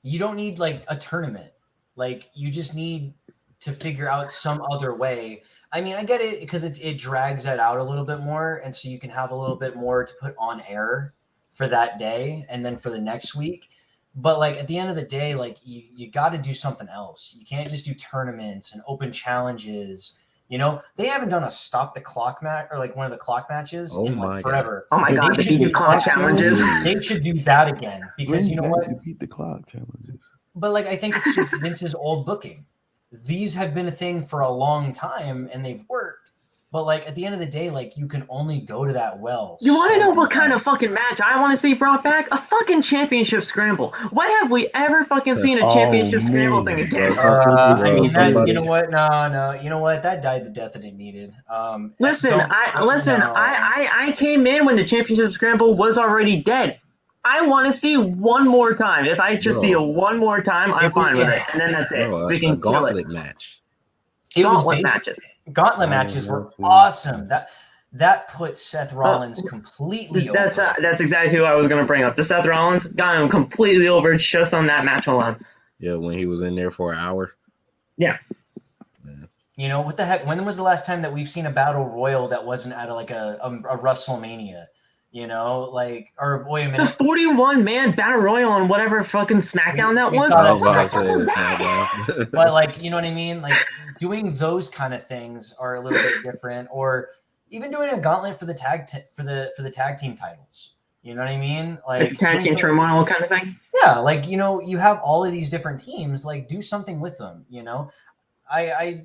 You don't need like a tournament. Like you just need to figure out some other way. I mean, I get it because it drags that out a little bit more. And so you can have a little bit more to put on air for that day and then for the next week. But like at the end of the day, like you got to do something else. You can't just do tournaments and open challenges. You know, they haven't done a stop the clock match or like one of the clock matches in like forever. Oh my God, they do clock challenges. They should do that again because you know what? Beat the clock challenges. But like, I think it's just Vince's old booking. These have been a thing for a long time and they've worked. But like at the end of the day, like you can only go to that well. You want to so know what many kind of times. fucking match I want to see brought back? A fucking championship scramble. When have we ever fucking seen a Oh, championship scramble thing man. again? I mean, somebody- you know what? No, you know what? That died the death that it needed. Listen, I came in when the championship scramble was already dead. I want to see one more time. If I just see it one more time, I'm fine with it, and then that's it. Bro, We a can kill it. gauntlet match. It was Gauntlet basic. matches. Gauntlet matches were awesome. That put Seth Rollins completely That's over. that's exactly who I was going to bring up. The Seth Rollins got him completely over just on that match alone. Yeah, when he was in there for an hour. Yeah. You know, what the heck? When was the last time that we've seen a battle royal that wasn't at like a WrestleMania? You know, like, or wait a The minute. 41-man battle royal on whatever fucking SmackDown that We was. saw that What the SmackDown. fuck was that? But like, you know what I mean? Like doing those kind of things are a little bit different, or even doing a gauntlet for the for the tag team titles. You know what I mean? Like the tag team turmoil kind of thing. Yeah, like you know, you have all of these different teams. Like, do something with them. You know,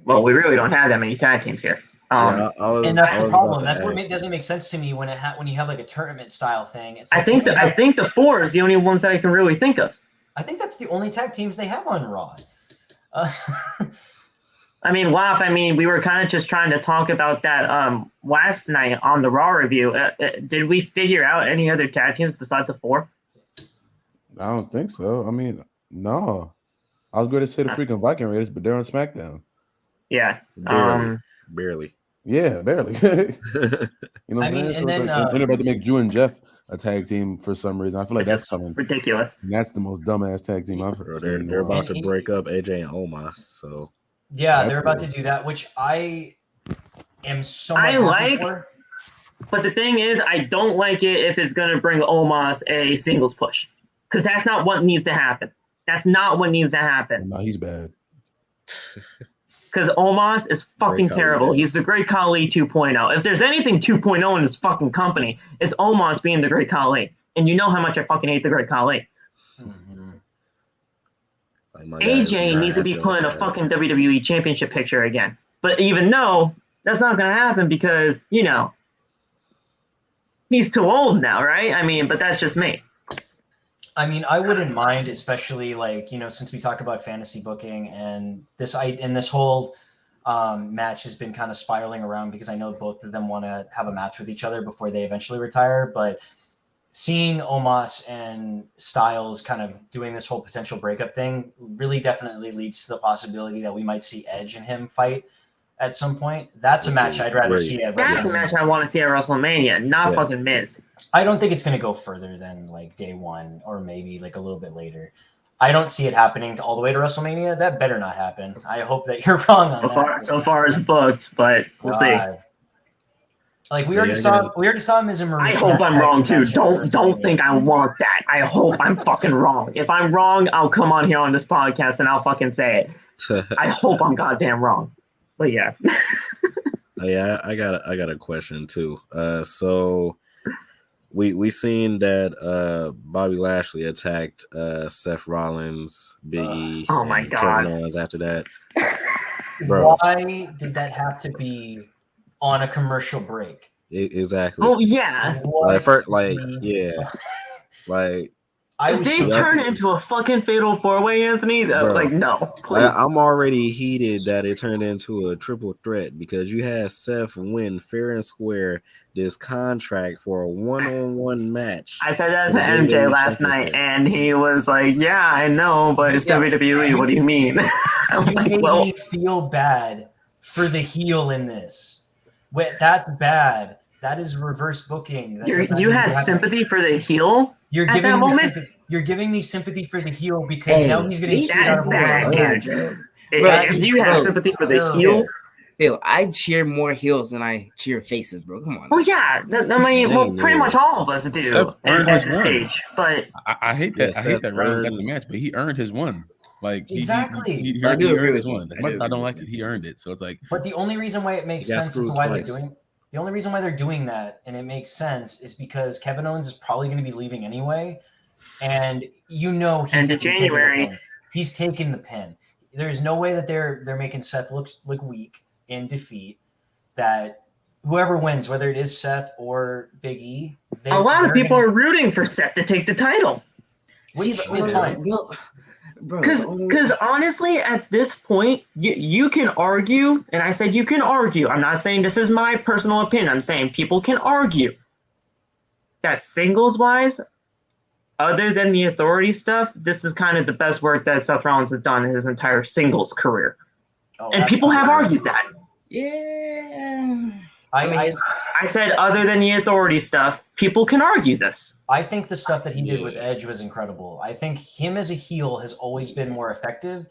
Well, we really don't have that many tag teams here. And that's the problem. That's what doesn't make sense to me when when you have like a tournament style thing. It's like, I think the 4 is the only ones that I can really think of. I think that's the only tag teams they have on Raw. I mean, Waf, we were kind of just trying to talk about that last night on the Raw review. Did we figure out any other tag teams besides the 4? I don't think so. I mean, no. I was going to say the freaking Viking Raiders, but they're on SmackDown. Yeah. Barely. Yeah, barely. You know what I mean, saying? and then they're about to make Drew and Jeff a tag team for some reason. I feel like that's coming. Ridiculous. And that's the most dumbass tag team I've ever seen. They're about to break up AJ and Omos, so yeah, they're about to do that, which I am somewhat happy for. But the thing is, I don't like it if it's going to bring Omos a singles push, because that's not what needs to happen. That's not what needs to happen. No, he's bad. Because Omos is fucking terrible. He's the Great Khali 2.0. If there's anything 2.0 in this fucking company, it's Omos being the Great Khali. And you know how much I fucking hate the Great Khali. AJ needs to be put in a fucking WWE Championship picture again. But even though that's not going to happen because, you know, he's too old now, right? But that's just me. I wouldn't mind, especially like, you know, since we talk about fantasy booking and this whole match has been kind of spiraling around because I know both of them want to have a match with each other before they eventually retire. But seeing Omos and Styles kind of doing this whole potential breakup thing really definitely leads to the possibility that we might see Edge and him fight at some point. That's a match I'd rather see at WrestleMania. That's a match I want to see at WrestleMania, not fucking Miz. I don't think it's going to go further than like day one or maybe like a little bit later. I don't see it happening all the way to WrestleMania. That better not happen. I hope that you're wrong on that. So far as booked, but we'll see. Like we already saw Miz and Maurice. I hope I'm wrong too. Don't think I want that. I hope I'm fucking wrong. If I'm wrong, I'll come on here on this podcast and I'll fucking say it. I hope I'm goddamn wrong. But yeah. Yeah, I got a question too. So we seen that Bobby Lashley attacked Seth Rollins, Big E, oh my and God. Kevin Owens after that. Bro. Why did that have to be on a commercial break? Exactly. Oh yeah. If they turn into a fucking fatal 4-way, Anthony, no. Please. I'm already heated that it turned into a triple threat because you had Seth win fair and square this contract for a one-on-one match. I said that to MJ last night, and he was like, "Yeah, I know, but it's WWE. What do you mean?" You made me feel bad for the heel in this. Wait, that's bad. That is reverse booking. You had sympathy for the heel. You're giving me sympathy for the heel because now he's getting screwed out of the If you have sympathy for the heel, Phil, I cheer more heels than I cheer faces, bro. Come on. Oh yeah, pretty much all of us do at this stage. But I hate that. I hate that Rollins got the match, but he earned his one. Like exactly, he earned his one. As much as I don't like it, he earned it. So it's like. But the only reason why it makes sense as to why they're doing. The only reason why they're doing that, and it makes sense, is because Kevin Owens is probably going to be leaving anyway, and he's taking the pin. There's no way that they're making Seth look weak in defeat. That whoever wins, whether it is Seth or Big E, a lot of people are rooting for Seth to take the title. Which is fine. Because honestly, at this point, you can argue, and I said you can argue. I'm not saying this is my personal opinion. I'm saying people can argue that singles-wise, other than the authority stuff, this is kind of the best work that Seth Rollins has done in his entire singles career. And people have argued that. Yeah. I said other than the authority stuff, people can argue this. I think the stuff that he did with Edge was incredible. I think him as a heel has always been more effective.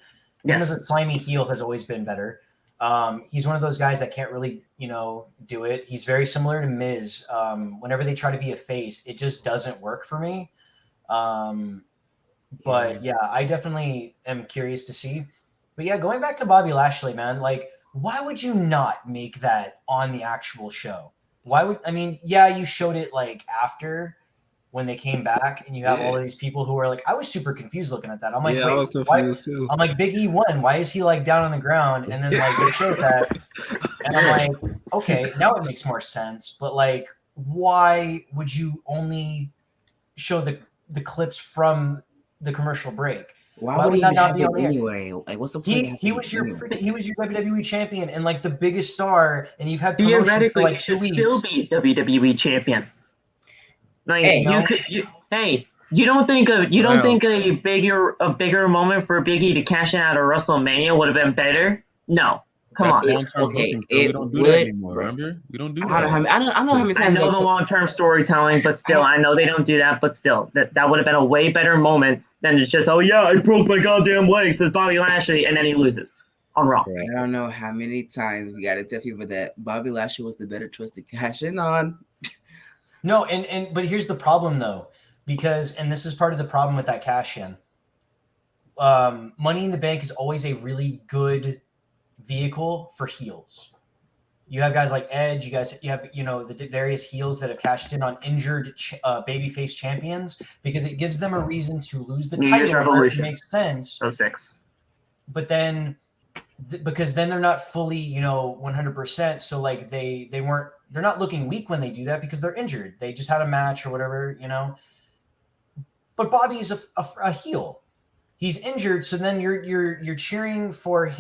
Him as a slimy heel has always been better. He's one of those guys that can't really, do it. He's very similar to Miz. Whenever they try to be a face, it just doesn't work for me. But yeah, I definitely am curious to see. But yeah, going back to Bobby Lashley, man, like, why would you not make that on the actual show? You showed it like after when they came back, and you have all of these people who are like, I was super confused looking at that. I'm like, I was confused too. I'm like, Big E won. Why is he like down on the ground? And then like they showed that, and I'm like, okay, now it makes more sense. But like, why would you only show the clips from the commercial break? Why would he not be on anyway? Like, what's the point? He was your WWE champion and like the biggest star, and you've had promotions for like 2 weeks. Still be WWE champion. Like you don't think a bigger moment for Big E to cash in out of WrestleMania would have been better? No. Come on. Okay, we don't do that anymore. Remember, we don't do that. I don't know how many times. I know the long-term storytelling, but still, I know they don't do that. But still, that would have been a way better moment than it's just, oh yeah, I broke my goddamn leg, says Bobby Lashley, and then he loses on Raw. I don't know how many times we got to tell people that Bobby Lashley was the better choice to cash in on. No, but here's the problem though, because this is part of the problem with that cash in. Money in the Bank is always a really good vehicle for heels. You have guys like Edge. You have the various heels that have cashed in on injured babyface champions because it gives them a reason to lose the title. It makes sense. 06. But then, because then they're not fully 100%. So like they're not looking weak when they do that because they're injured. They just had a match or whatever, But Bobby's a heel. He's injured, so then you're cheering for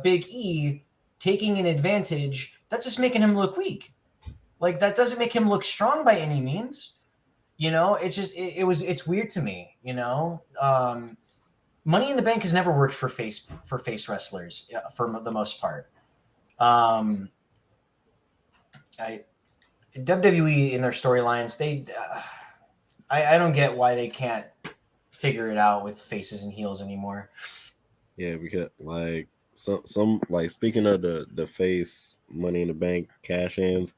Big E taking an advantage. That's just making him look weak. Like, that doesn't make him look strong by any means. It's just it's weird to me. Money in the Bank has never worked for face wrestlers for the most part. WWE in their storylines, I don't get why they can't figure it out with faces and heels anymore. Yeah, because like some like, speaking of the face Money in the Bank cash ins,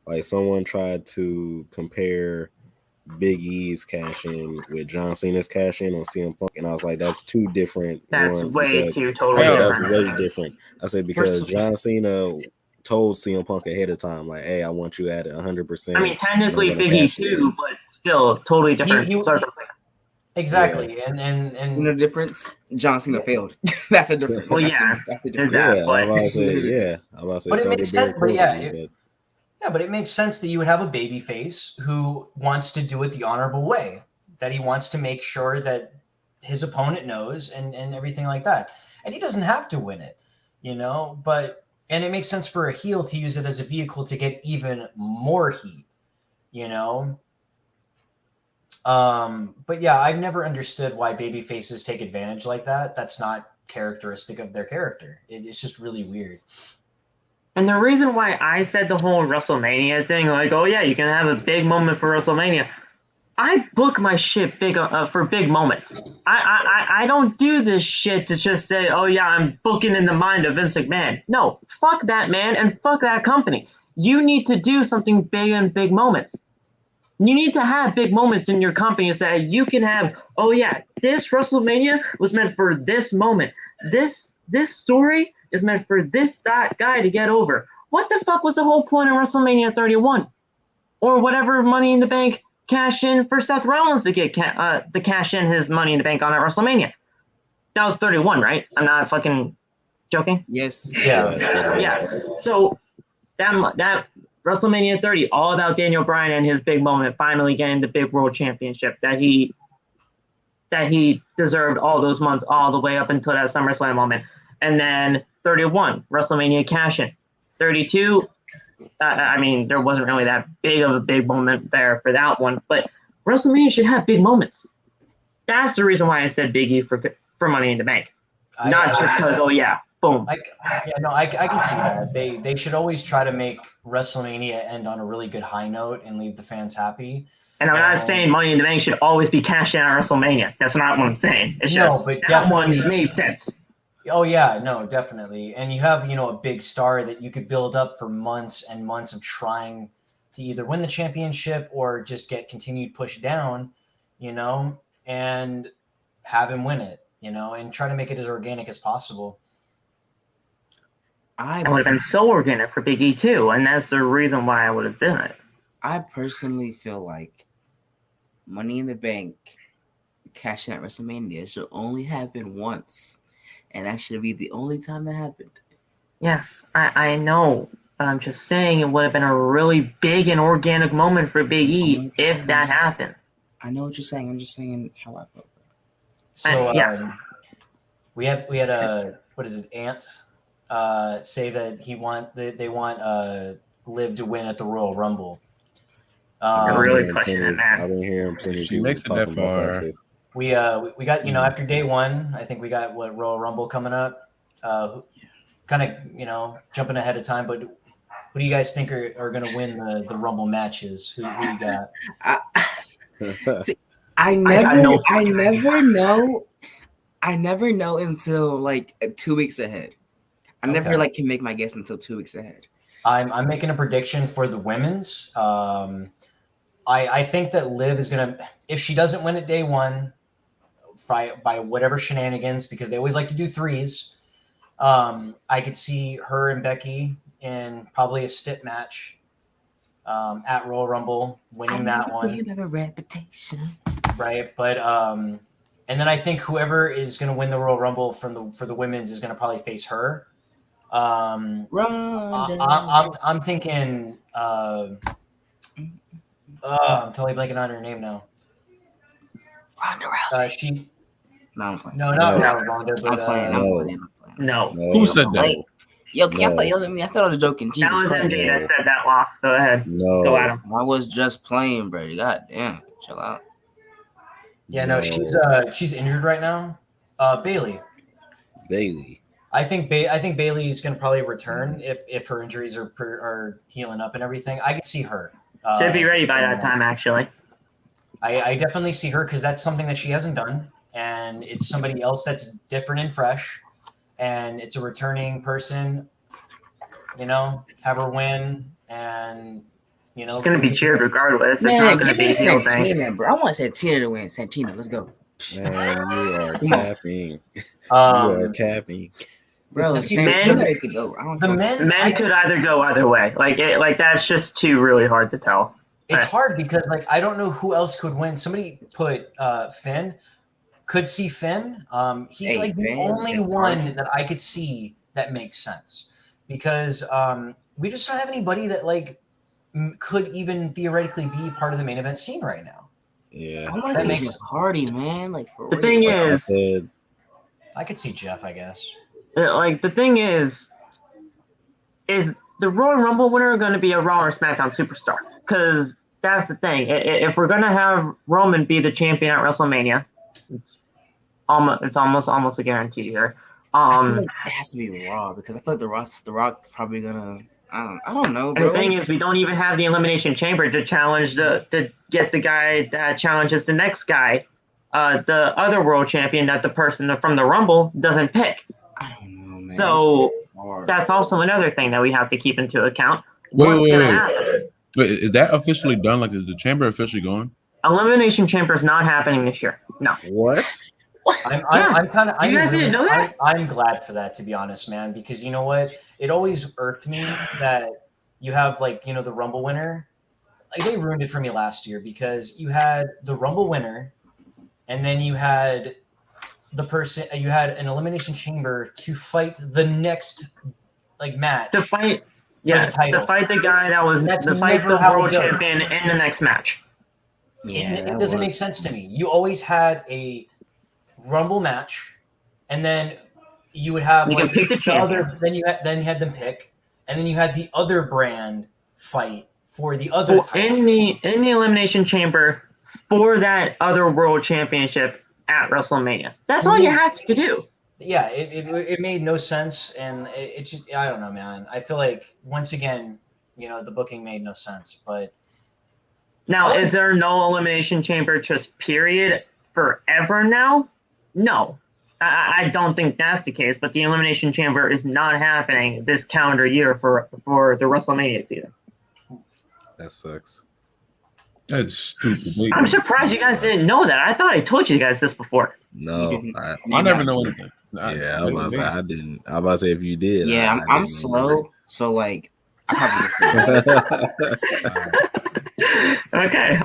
like someone tried to compare Big E's cash in with John Cena's cash in on CM Punk, and I was like, that's two different. That's way too totally different. That's way different. I said because John Cena told CM Punk ahead of time, like, hey, I want you at 100%. I mean, technically Big E too, but still totally different circumstances. Exactly, and the difference, John Cena failed. That's a difference. Well, that's the difference. I'm about to say, but it makes sense. But it makes sense that you would have a baby face who wants to do it the honorable way, that he wants to make sure that his opponent knows and everything like that, and he doesn't have to win it, But it makes sense for a heel to use it as a vehicle to get even more heat, But yeah, I've never understood why baby faces take advantage like that. That's not characteristic of their character. It's just really weird. And the reason why I said the whole WrestleMania thing, like, oh yeah, you can have a big moment for WrestleMania. I book my shit big for big moments. I don't do this shit to just say, oh yeah, I'm booking in the mind of Vince McMahon. No, fuck that man and fuck that company. You need to do something big in big moments. You need to have big moments in your company so that you can have, oh yeah, this WrestleMania was meant for this moment. This story is meant for this guy to get over. What the fuck was the whole point of WrestleMania 31? Or whatever Money in the Bank cash in for Seth Rollins to get to cash in his Money in the Bank on at WrestleMania. That was 31, right? I'm not fucking joking. Yes. Yeah. So that WrestleMania 30, all about Daniel Bryan and his big moment, finally getting the big world championship that he deserved all those months, all the way up until that SummerSlam moment. And then 31, WrestleMania cash-in. 32, I mean, there wasn't really that big of a big moment there for that one, but WrestleMania should have big moments. That's the reason why I said Big E for Money in the Bank. Not just because, oh yeah, boom. I can see that. They should always try to make WrestleMania end on a really good high note and leave the fans happy. And I'm not saying Money in the Bank should always be cashed in on WrestleMania. That's not what I'm saying. It's just but that one made sense. Oh yeah, no, definitely. And you have, a big star that you could build up for months and months of trying to either win the championship or just get continued pushed down, and have him win it, and try to make it as organic as possible. It would have been so organic for Big E too, and that's the reason why I would have done it. I personally feel like Money in the Bank cashing at WrestleMania should only happen once, and that should be the only time that happened. Yes, I know. But I'm just saying it would have been a really big and organic moment for Big E if that happened. I know what you're saying. I'm just saying how I felt. So we had what is it, Ant? Say that they want Liv to win at the Royal Rumble. Really pushing it, man. I've been hearing plenty of She people makes it talking that about that far. too. We got after day one, I think we got Royal Rumble coming up. Kind of jumping ahead of time, but who do you guys think are going to win the Rumble matches? Who you got? I never know until like 2 weeks ahead. I never can make my guess until 2 weeks ahead. I'm making a prediction for the women's. I think that Liv is gonna, if she doesn't win at day one by whatever shenanigans, because they always like to do threes. I could see her and Becky in probably a stip match at Royal Rumble, winning that one. You have a reputation, right? But and then I think whoever is going to win the Royal Rumble for the women's is going to probably face her. I'm thinking. I'm totally blanking on her name now. Ronda Rousey. No, I'm playing. not Ronda, but I'm playing. No. Who said that? Yo, can y'all start yelling at me? I thought I was joking. Jesus That was Christ. MJ that said that, Loft. Go ahead. No. Go at him. I was just playing, Brady. God damn. Chill out. Yeah, no, she's injured right now. Bailey. I think Bailey is going to probably return if her injuries are healing up and everything. I could see her. Should be ready by that time, actually. I definitely see her because that's something that she hasn't done, and it's somebody else that's different and fresh, and it's a returning person. Have her win, and she's going to be cheered regardless. It's not going to be a heel thing. Santina, bro. I want Santina to win. Santina, let's go. Man, you are capping. You are capping. Bro, Santina is the GOAT. Men could either go either way. Like that's just too really hard to tell. It's hard because I don't know who else could win. Somebody put Finn. Could see Finn. He's the only one that I could see that makes sense because we just don't have anybody that could even theoretically be part of the main event scene right now. Yeah, I want to see Jeff Hardy, man. For the real. thing is, I could see Jeff, I guess. The thing is the Royal Rumble winner going to be a Raw or SmackDown superstar? Because that's the thing. If we're going to have Roman be the champion at WrestleMania, it's almost a guarantee here. I feel like it has to be Raw because I feel like the Rock's probably gonna. I don't know, bro. And the thing is, we don't even have the Elimination Chamber to challenge to get the guy that challenges the next guy, the other world champion that the person from the Rumble doesn't pick. I don't know, man. So that's also another thing that we have to keep into account. Wait, What's going to happen? Wait, is that officially done? Is the chamber officially going? Elimination Chamber is not happening this year. No. What? I'm glad for that, to be honest, man, because you know what? It always irked me that you have the Rumble winner. They ruined it for me last year because you had the Rumble winner and then you had you had an Elimination Chamber to fight the next match. To fight Yeah, the title. to fight the guy that was That's to fight never the how it world goes. champion in the next match. It doesn't make sense to me. You always had a Rumble match, and then you would have You like can pick the champion. other. Then you had them pick, and then you had the other brand fight for the other title. in the elimination chamber for that other world championship at WrestleMania. That's all you have to do. Yeah, it made no sense, and it just, I don't know, man. I feel like once again, the booking made no sense. But now, is there no elimination chamber just period forever now? No. I don't think that's the case, but the elimination chamber is not happening this calendar year for the WrestleMania season. That sucks. That's stupid. I'm surprised you guys didn't know that. I thought I told you guys this before. No, I never know anything. I was about to say I didn't. I was about to say if you did. Yeah, I I'm slow, so like I probably Okay.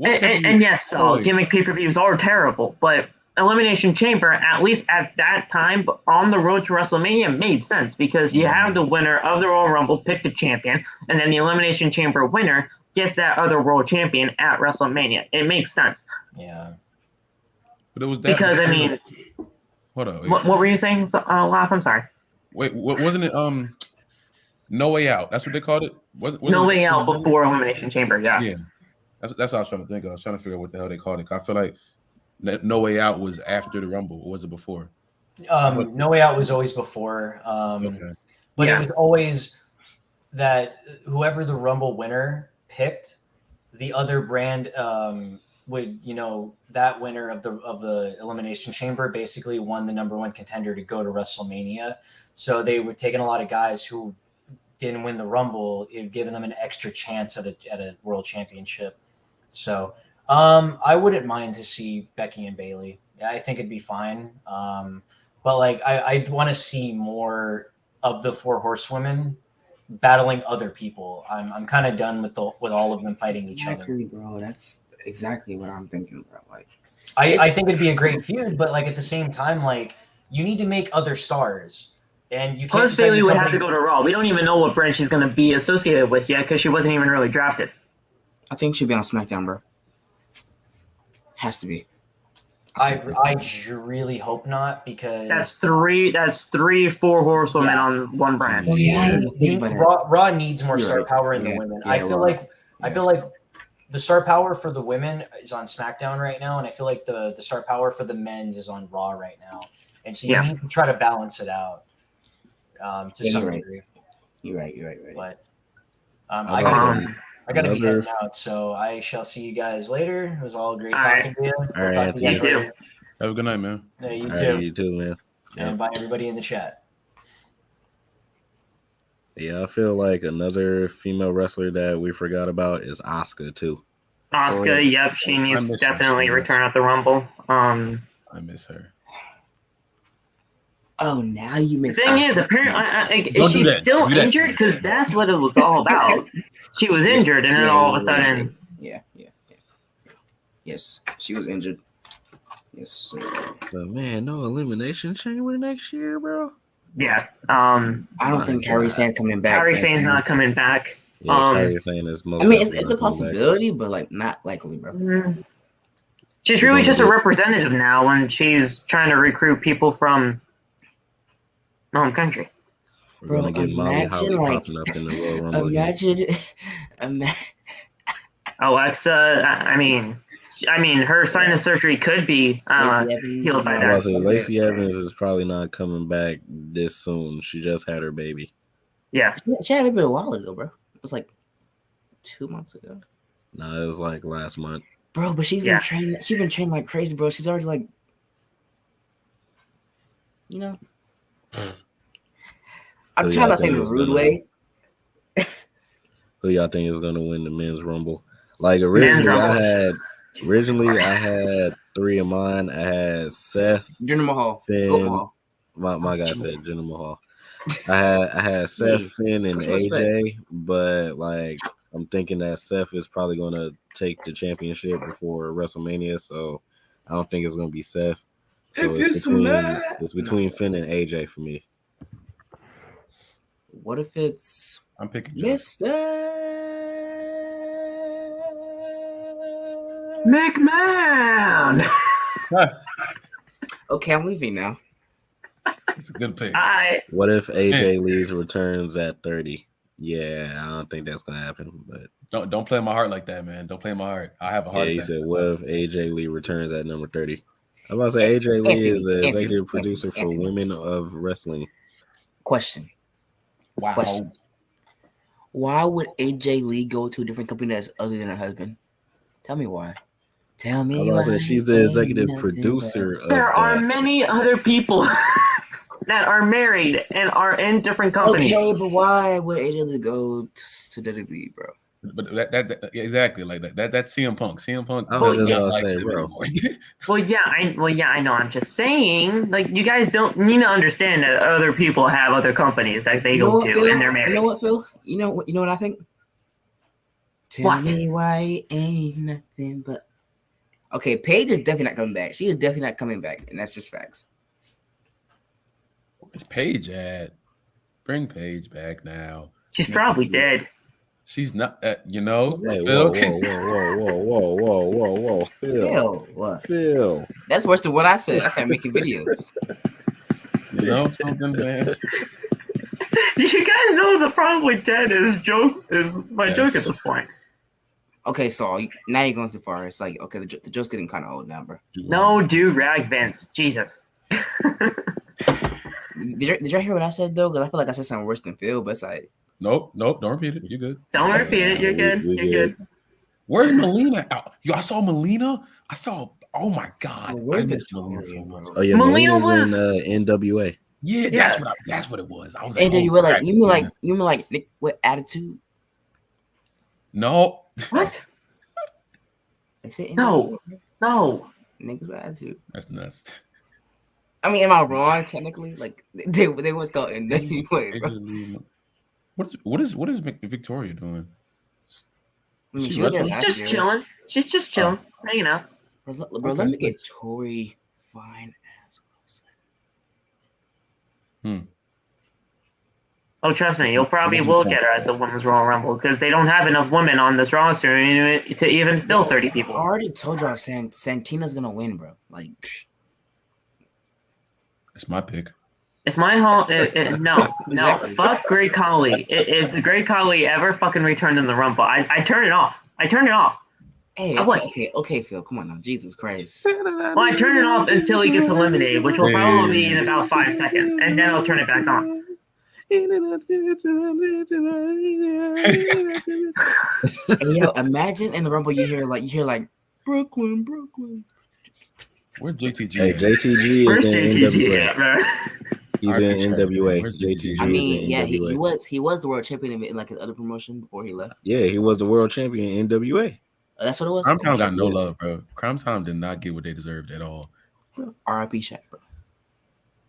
And yes, gimmick pay-per-views are terrible, but Elimination Chamber, at least at that time, on the road to WrestleMania, made sense because you have the winner of the Royal Rumble pick the champion, and then the Elimination Chamber winner gets that other world champion at WrestleMania. It makes sense. Yeah. But it was that because I mean, hold on. What were you saying, Laugh? I'm sorry. Wait, wasn't it No Way Out? That's what they called it. No Way Out before Elimination Chamber. Yeah. Yeah. That's what I was trying to think of. I was trying to figure out what the hell they called it. I feel like No Way Out was after the Rumble, or was it before? No Way Out was always before. Okay. But it was always that whoever the Rumble winner picked, the other brand would, that winner of the Elimination Chamber basically won the number one contender to go to WrestleMania. So they were taking a lot of guys who didn't win the Rumble, it giving them an extra chance at a world championship. So I wouldn't mind to see Becky and Bayley. I think it'd be fine. But like I want to see more of the four horsewomen battling other people. I'm kind of done with all of them fighting each other. Exactly, bro. That's exactly what I'm thinking about. Like I think it'd be a great feud, but like at the same time, like you need to make other stars. And you can't. Plus, Bayley would have to go to Raw. We don't even know what brand she's going to be associated with yet because she wasn't even really drafted. I think she'll be on SmackDown, bro. Has to be. I really hope not, because that's three four horsewomen on one brand. Oh, yeah. Raw needs more star power in the women. I feel like the star power for the women is on SmackDown right now, and I feel like the star power for the men's is on Raw right now. And so you need to try to balance it out. To some degree. You're right. But I got to be heading out, so I shall see you guys later. It was all great talking to you. All right, you too. Have a good night, man. Yeah, you too. Right, you too, man. And bye, everybody in the chat. Yeah, I feel like another female wrestler that we forgot about is Asuka too. Asuka, yep, she needs to definitely return at the Rumble. I miss her. Oh, now you make. The thing is, apparently, is she still injured? Because that's what it was all about. She was injured, and then all of a sudden. Yeah. Yes, she was injured. Yes, sir. But man, no Elimination Chamber next year, bro. Yeah. I don't think Kairi Sane's coming back. Kairi Sane's not coming back. Yeah, Kairi Sane is most. I mean, it's a possibility, but like not likely, bro. Mm-hmm. She's really just a representative now, and she's trying to recruit people from home country. We're gonna get Molly Holly popping up in the Royal Rumble. Imagine. Alexa, I mean, her sinus surgery could be healed by that. Lacey Evans is probably not coming back this soon. She just had her baby. Yeah, she had a baby a while ago, bro. It was like 2 months ago. No, it was like last month, bro. But she's been training. She's been training like crazy, bro. She's already like, I'm trying not to say in a rude way. Who y'all think is gonna win the men's rumble? Like originally I had three of mine. I had Seth, Jinder Mahal, Finn. My guy said Jinder Mahal. I had Seth, Finn, and AJ, but like I'm thinking that Seth is probably gonna take the championship before WrestleMania, so I don't think it's gonna be Seth. So it's between Finn and AJ for me. What if it's I'm picking John. Mr. McMahon. Okay, I'm leaving now. It's a good pick. What if AJ Lee's returns at 30? Yeah, I don't think that's gonna happen. But Don't play my heart like that, man. Don't play my heart. I have a heart yeah, he attack. said, what if AJ Lee returns at number 30? I'm about to say AJ Lee is the executive producer for Women of Wrestling. Question. Wow. Question. Why would AJ Lee go to a different company that's other than her husband? Tell me why. Tell me why. She's the executive producer of There are that. many other people that are married and are in different companies. Okay, but why would AJ Lee go to WWE, bro? But that exactly like that. That's CM Punk. CM Punk. I was just gonna say, bro. Well, yeah, I know. I'm just saying, like, you guys don't need to understand that other people have other companies that they go to, and they're married. You know what, Phil? You know what I think? Tell me why it ain't nothing but. Okay, Paige is definitely not coming back. She is definitely not coming back, and that's just facts. Where's Paige at? Bring Paige back now. She's probably dead. She's not. You know. Hey, Phil. whoa, Phil. That's worse than what I said. I said making videos. You know something, man. You guys know the problem with dead is my joke at this point. Okay, so now you're going too far. It's like, okay, the joke's getting kind of old now, bro. No, dude, rag Vince. Jesus. Did y'all hear what I said, though? Because I feel like I said something worse than Phil, but it's like... Nope, don't repeat it. You're good. Don't repeat it. You're good. You're good. Where's Melina? I saw Melina. Oh, my God. Where's Victoria, bro? Oh, yeah, Melina's in NWA. Yeah, that's what it was. I was like, NWA, you mean like Nick with attitude? No. What? No. Niggas with attitude. That's nuts. I mean, am I wrong? Technically, like they was called NWA. Bro. What is Victoria doing? I mean, she's just chilling. She's just chilling, hanging out. Bro, let me get Tori fine ass. Oh, trust me, you'll probably will get her at the Women's Royal Rumble because they don't have enough women on this roster to even fill 30 people. I already told y'all Santina's gonna win, bro. Like, that's my pick. If my no, fuck Great Khali. If the Great Khali ever fucking returned in the Rumble, I turn it off. Hey, okay, Phil, come on now, Jesus Christ. Well, I turn it off until he gets eliminated, which will probably be in about 5 seconds, and then I'll turn it back on. Hey, yo, imagine in the Rumble you hear like Brooklyn. Where's JTG? Hey, JTG Where's is in JTG NWA. at, bro? He's in NWA. JTG. I mean, is in yeah, NWA. he was the world champion in like his other promotion before he left. Yeah, he was the world champion in NWA. That's what it was. Crime Time got no love, bro. Crime Time did not get what they deserved at all. R.I.P. Shaq, bro.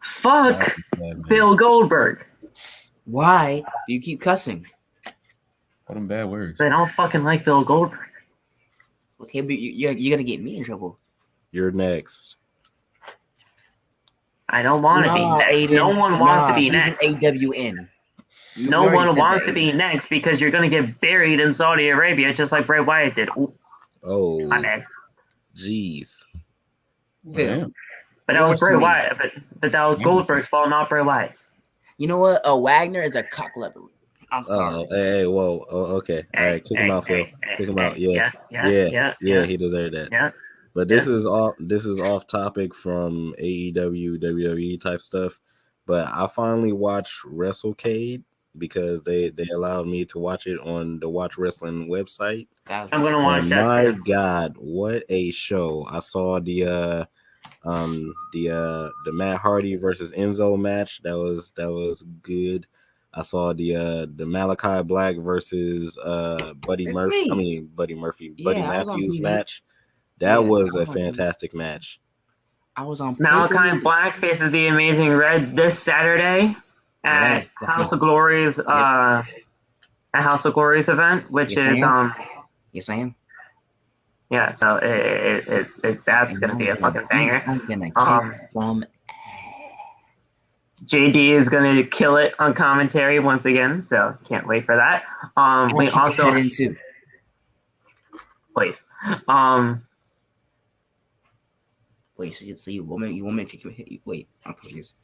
Fuck Bill Goldberg. Why do you keep cussing? What them bad words? I don't fucking like Bill Goldberg. Okay, but you're gonna get me in trouble. You're next. I don't want to be next. Aiden, no one wants to be next. AWN. No one wants to be next because you're going to get buried in Saudi Arabia just like Bray Wyatt did. Ooh. Oh, my bad. Jeez. Yeah. But that was Bray Wyatt. But that was Goldberg's fault, not Bray Wyatt's. You know what? Wagner is a cock leopard. I'm sorry. Hey, whoa. Oh, okay. All right, kick him out, Phil. Kick him out. Yeah, he deserved that. Yeah. But this is off topic from AEW, WWE type stuff. But I finally watched WrestleCade because they allowed me to watch it on the Watch Wrestling website. I'm gonna watch that. My God, what a show! I saw the Matt Hardy versus Enzo match. That was good. I saw the Malachi Black versus Buddy Matthews match. That was a fantastic match. I was on Malachi Black faces the Amazing Red this Saturday at House of Glory's event, which is Yes, I am. Yeah, so that's gonna be a fucking banger. I'm gonna kick some JD is going to kill it on commentary once again, so can't wait for that. We also head into. Please. Wait, so you want me to kick you? Wait, I'm confused.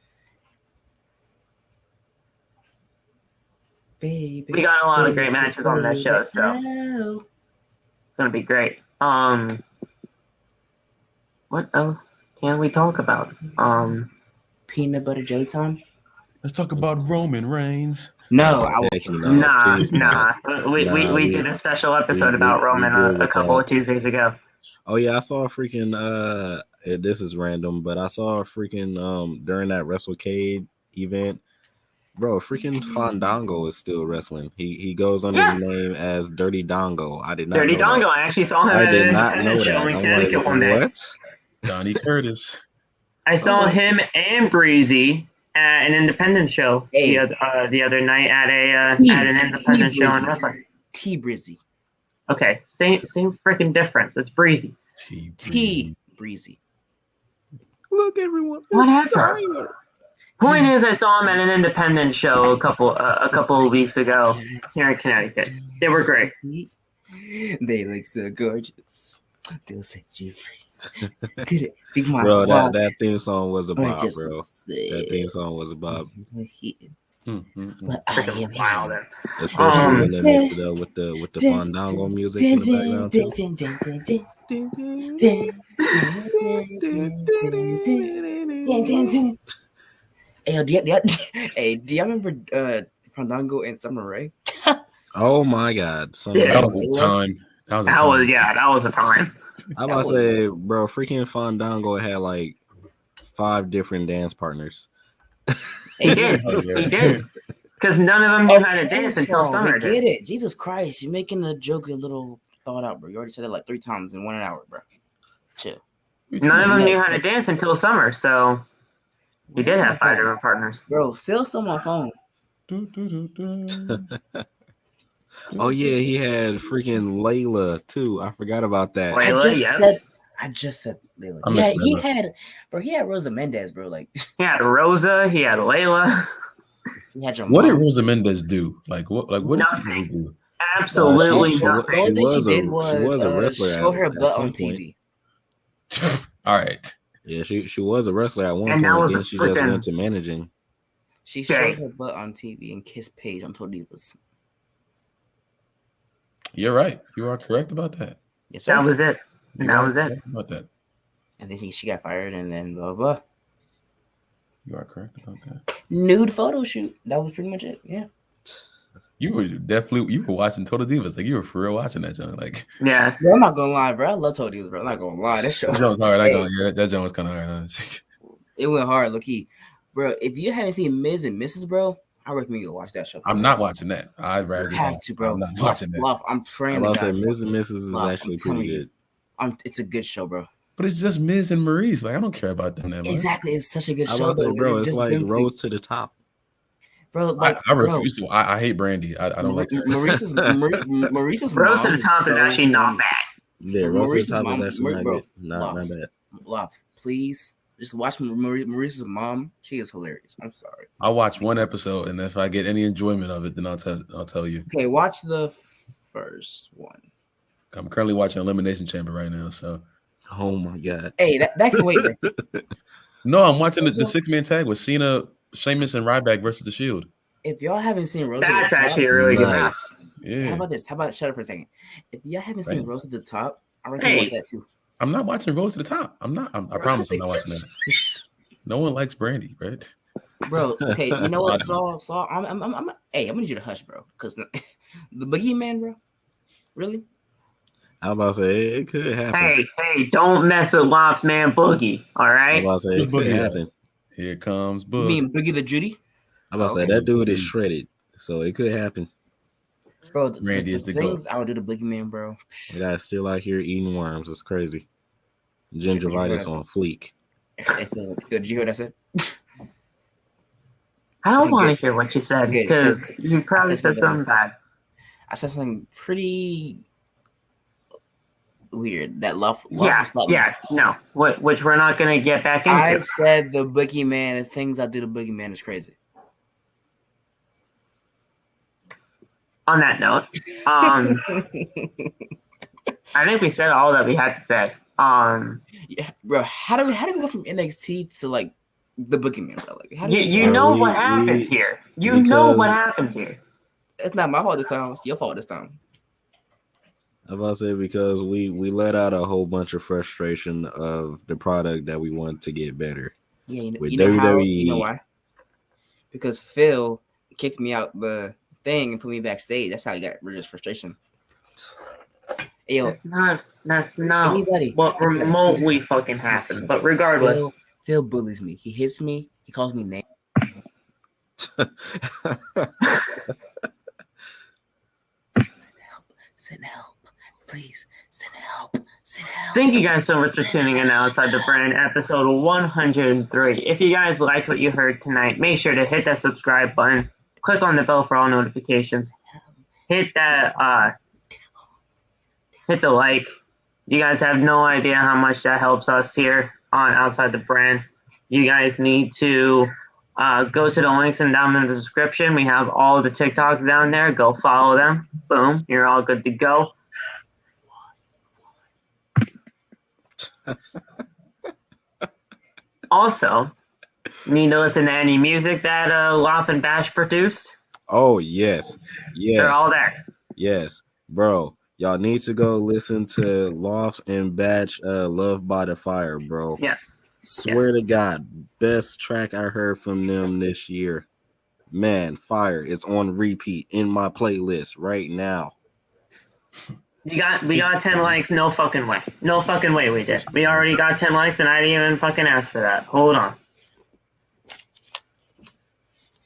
Baby, we got a lot of great matches on that show, so it's going to be great. What else can we talk about? Peanut butter jelly time. Let's talk about Roman Reigns. No, Nah. We did a special episode about Roman a couple of Tuesdays ago. Oh yeah, I saw a freaking this is random, but I saw a freaking during that WrestleCade event, bro, freaking Fandango is still wrestling. He goes under the name as Dirty Dongo. I did not Dirty know Dongo. that. I actually saw him I at did an not know independent show that. in I'm Connecticut like, one day. what? Johnny Curtis. I saw him and Breezy at an independent show the other night at an independent show in wrestling. Breezy. Okay, same freaking difference. It's Breezy. Breezy. Look, everyone. Whatever. Point is, I saw him at an independent show a couple of weeks ago here in Connecticut. They were great. They look so gorgeous. They'll set you free. Bro, that theme song was a bop, bro. That theme song was a bop. But I am wild. Especially when they mixed it up with the Fandango music in the background too. Hey, do you remember Fandango and Summer Rae? Oh my God! That was a time. That was a time. I'm about to say, bro, freaking Fandango had like 5 different dance partners. He did. He did. Because none of them knew how to dance until Summer did. Get it. Jesus Christ. You're making the joke a little thought out, bro. You already said it like 3 times in 1 hour, bro. Chill. None of them knew how to dance until Summer, so he did have 5 different partners. Bro, Phil stole my phone. Oh yeah, he had freaking Layla too. I forgot about that. I just said Layla. Yeah, he had Rosa Mendez, bro. Like he had Rosa, he had Layla. He had your what mom. did Rosa Mendez do? What nothing. Did she do? Absolutely nothing. All that she did was a wrestler show her butt on point. TV. All right. Yeah, she was a wrestler at one And point. Then she just went to managing. She showed her butt on TV and kissed Paige on Total Divas. You're right. You are correct about that. Yes, sir. That was it. That was it. About that. And then she got fired, and then blah blah. You are correct about that. Nude photo shoot. That was pretty much it. Yeah. You were watching Total Divas. Like you were for real watching that joint. Like yeah. Bro, I'm not gonna lie, bro. I love Total Divas, bro. I'm not gonna lie. That show. That joint was hard. That joint was kind of hard. It went hard, look bro. If you haven't seen Ms. and Mrs., bro, I recommend you go watch that show. I'm not watching that. I'd rather have to, bro. I'm not watching that. I'm praying. I'm say Ms. and Mrs. is actually pretty good. It's a good show, bro. But it's just Miz and Maurice. Like I don't care about them that much. Exactly, it's such a good show, bro. It's like Road to the Top. Bro, like, I refuse to. I hate Brandy. I don't like her. Maurice's Rose to the Top is actually not bad. Yeah, Rose to the Top is actually not bad. Love, please. Just watch Maurice's mom. She is hilarious. I'm sorry. I'll watch one episode, and if I get any enjoyment of it, then I'll tell you. Okay, watch the first one. I'm currently watching Elimination Chamber right now, so. Oh my God! Hey, that can wait, bro. No, I'm watching the 6-man tag with Cena, Sheamus, and Ryback versus the Shield. If y'all haven't seen Rose, that's actually a really good match. Yeah. How about this? How about shut up for a second? If y'all haven't seen Rose to the Top, I recommend watch that too. I'm not watching Rose to the Top. I'm not. I promise I'm not watching that. No one likes Brandy, right? Bro, okay, you know what, Saul? Hey, I'm gonna need you to hush, bro, because the boogeyman, bro. Really? I'm about to say it could happen. Hey, don't mess with Lob's man Boogie. All right. I'm about to say it could happen. Here comes Boogie. You mean Boogie the Judy? I'm about to say that dude is shredded, so it could happen. Bro, the things I would do to boogeyman, bro. The guy's still out here eating worms. It's crazy. Gingivitis on fleek. Did you hear what I said? I don't want to hear what you said because you probably said something bad. I said something pretty weird. That love Yeah, stopped me. no. Which we're not gonna get back into. I said the boogeyman and things I do to boogeyman is crazy. On that note, I think we said all that we had to say. Yeah, bro, how do we go from NXT to like the boogeyman, bro? Like, how do you know what happens here. You know what happens here. It's not my fault this time. It's your fault this time. I'm about to say because we let out a whole bunch of frustration of the product that we want to get better. Yeah, you with know WWE. how? You know why? Because Phil kicked me out the thing and put me backstage. That's how he got rid of his frustration. Yo, that's not anybody, what remotely fucking happened. But regardless, Phil bullies me. He hits me. He calls me names. Send help, please. Send help. Thank you guys so much for tuning in Outside the Brand, episode 103. If you guys liked what you heard tonight, make sure to hit that subscribe button, click on the bell for all notifications, hit that hit the like. You guys have no idea how much that helps us here on Outside the Brand. You guys need to go to the links and down in the description. We have all the TikToks down there. Go follow them. Boom. You're all good to go. Also, need to listen to any music that Loft and Bash produced. Oh, yes. They're all there. Yes. Bro, y'all need to go listen to Loft and Batch Love by the Fire, bro. Yes. Swear to God, best track I heard from them this year. Man, fire. It's on repeat in my playlist right now. We got 10 likes. No fucking way. No fucking way we did. We already got 10 likes and I didn't even fucking ask for that. Hold on.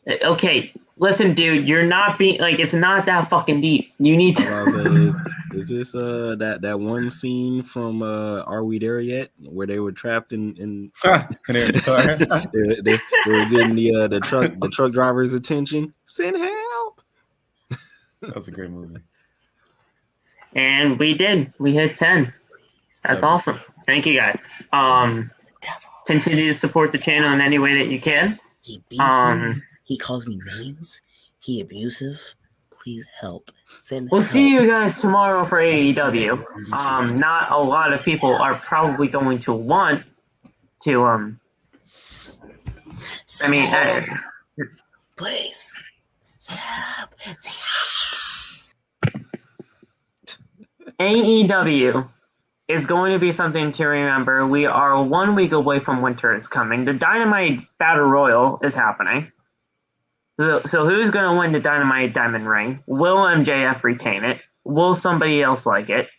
Okay, listen, dude, you're not being like, it's not that fucking deep. You need to. Is this that one scene from Are We There Yet? Where they were trapped in they were getting the truck driver's attention. Send help. That was a great movie. And we did. We hit 10. That's awesome. Thank you guys. Continue to support the channel in any way that you can. He beats me. He calls me names. He abusive. Please help. We'll see you guys tomorrow for AEW. Not a lot of people are probably going to want to please. Help. AEW is going to be something to remember. We are 1 week away from Winter is coming. The Dynamite Battle Royal is happening. So who's going to win the Dynamite Diamond Ring? Will MJF retain it? Will somebody else like it?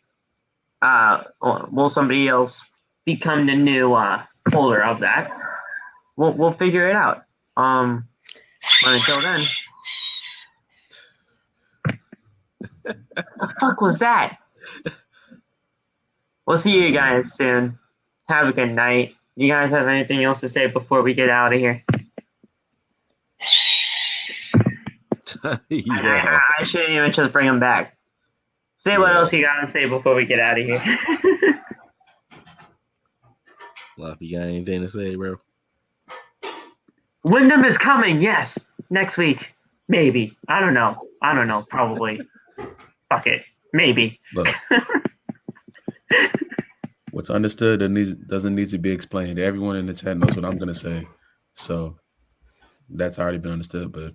Will somebody else become the new holder of that? We'll figure it out. Until then. The fuck was that? We'll see you guys soon. Have a good night. You guys have anything else to say before we get out of here? Yeah. I shouldn't even just bring him back. Say what else you gotta say before we get out of here. Well, you got anything to say, bro? Wyndham is coming, yes. Next week. Maybe. I don't know. Probably. Fuck it. Maybe. Look. What's understood doesn't need to be explained. Everyone in the chat knows what I'm gonna say. So that's already been understood. But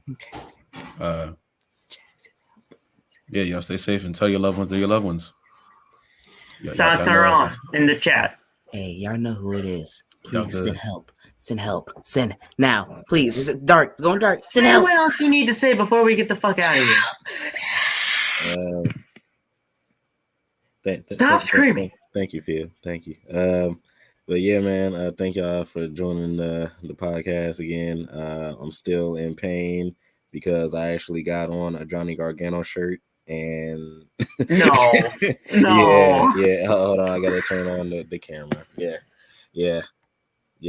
yeah, y'all stay safe and tell your loved ones they're your loved ones. Shots are on in the chat. Hey, y'all know who it is. Please send help. Send help. Send now. Please. Is it dark? It's going dark. Send help. What else you need to say before we get the fuck out of here? Stop screaming. Thank you, Phil. Thank you. But yeah, man, thank y'all for joining the podcast again. I'm still in pain because I actually got on a Johnny Gargano shirt and no. Yeah. Hold on, I gotta turn on the camera. Yeah.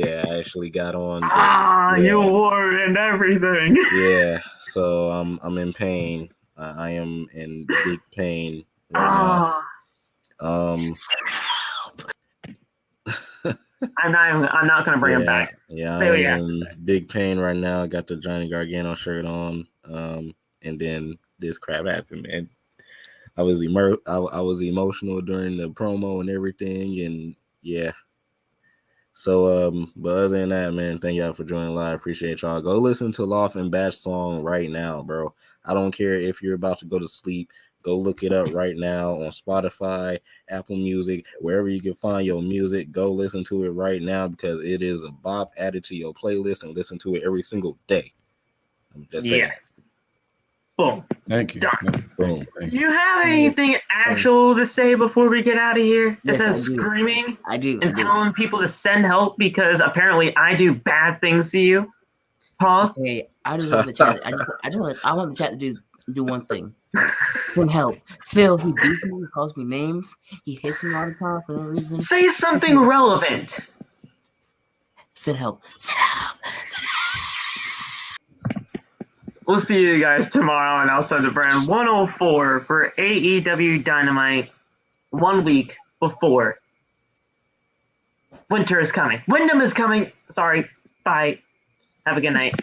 I actually got on. You wore it and everything. Yeah. So I'm in pain. I am in big pain right now. I'm not gonna bring him back. Yeah, Say what I'm you have to in say. big pain right now. I got the Johnny Gargano shirt on. And then this crap happened, man. I was emotional during the promo and everything, and yeah. So but other than that, man, thank y'all for joining live. Appreciate y'all. Go listen to Loft and Batch song right now, bro. I don't care if you're about to go to sleep. Go look it up right now on Spotify, Apple Music, wherever you can find your music. Go listen to it right now because it is a bop. Add it to your playlist and listen to it every single day. I'm just saying. Yes. Boom. Thank you. Done. Thank you. Boom. Thank Do you. you have anything actual to say before we get out of here? Yes, Instead of I do. screaming I do. and telling people to send help because apparently I do bad things to you? Pause. Okay, I just want the chat. I want the chat to do one thing. Send help. Phil, he beats me. He calls me names. He hits me all the time for no reason. Say something relevant. Send help. Send help. Send help. We'll see you guys tomorrow on Outside the Brand 104 for AEW Dynamite 1 week before winter is coming. Wyndham is coming. Sorry. Bye. Have a good night.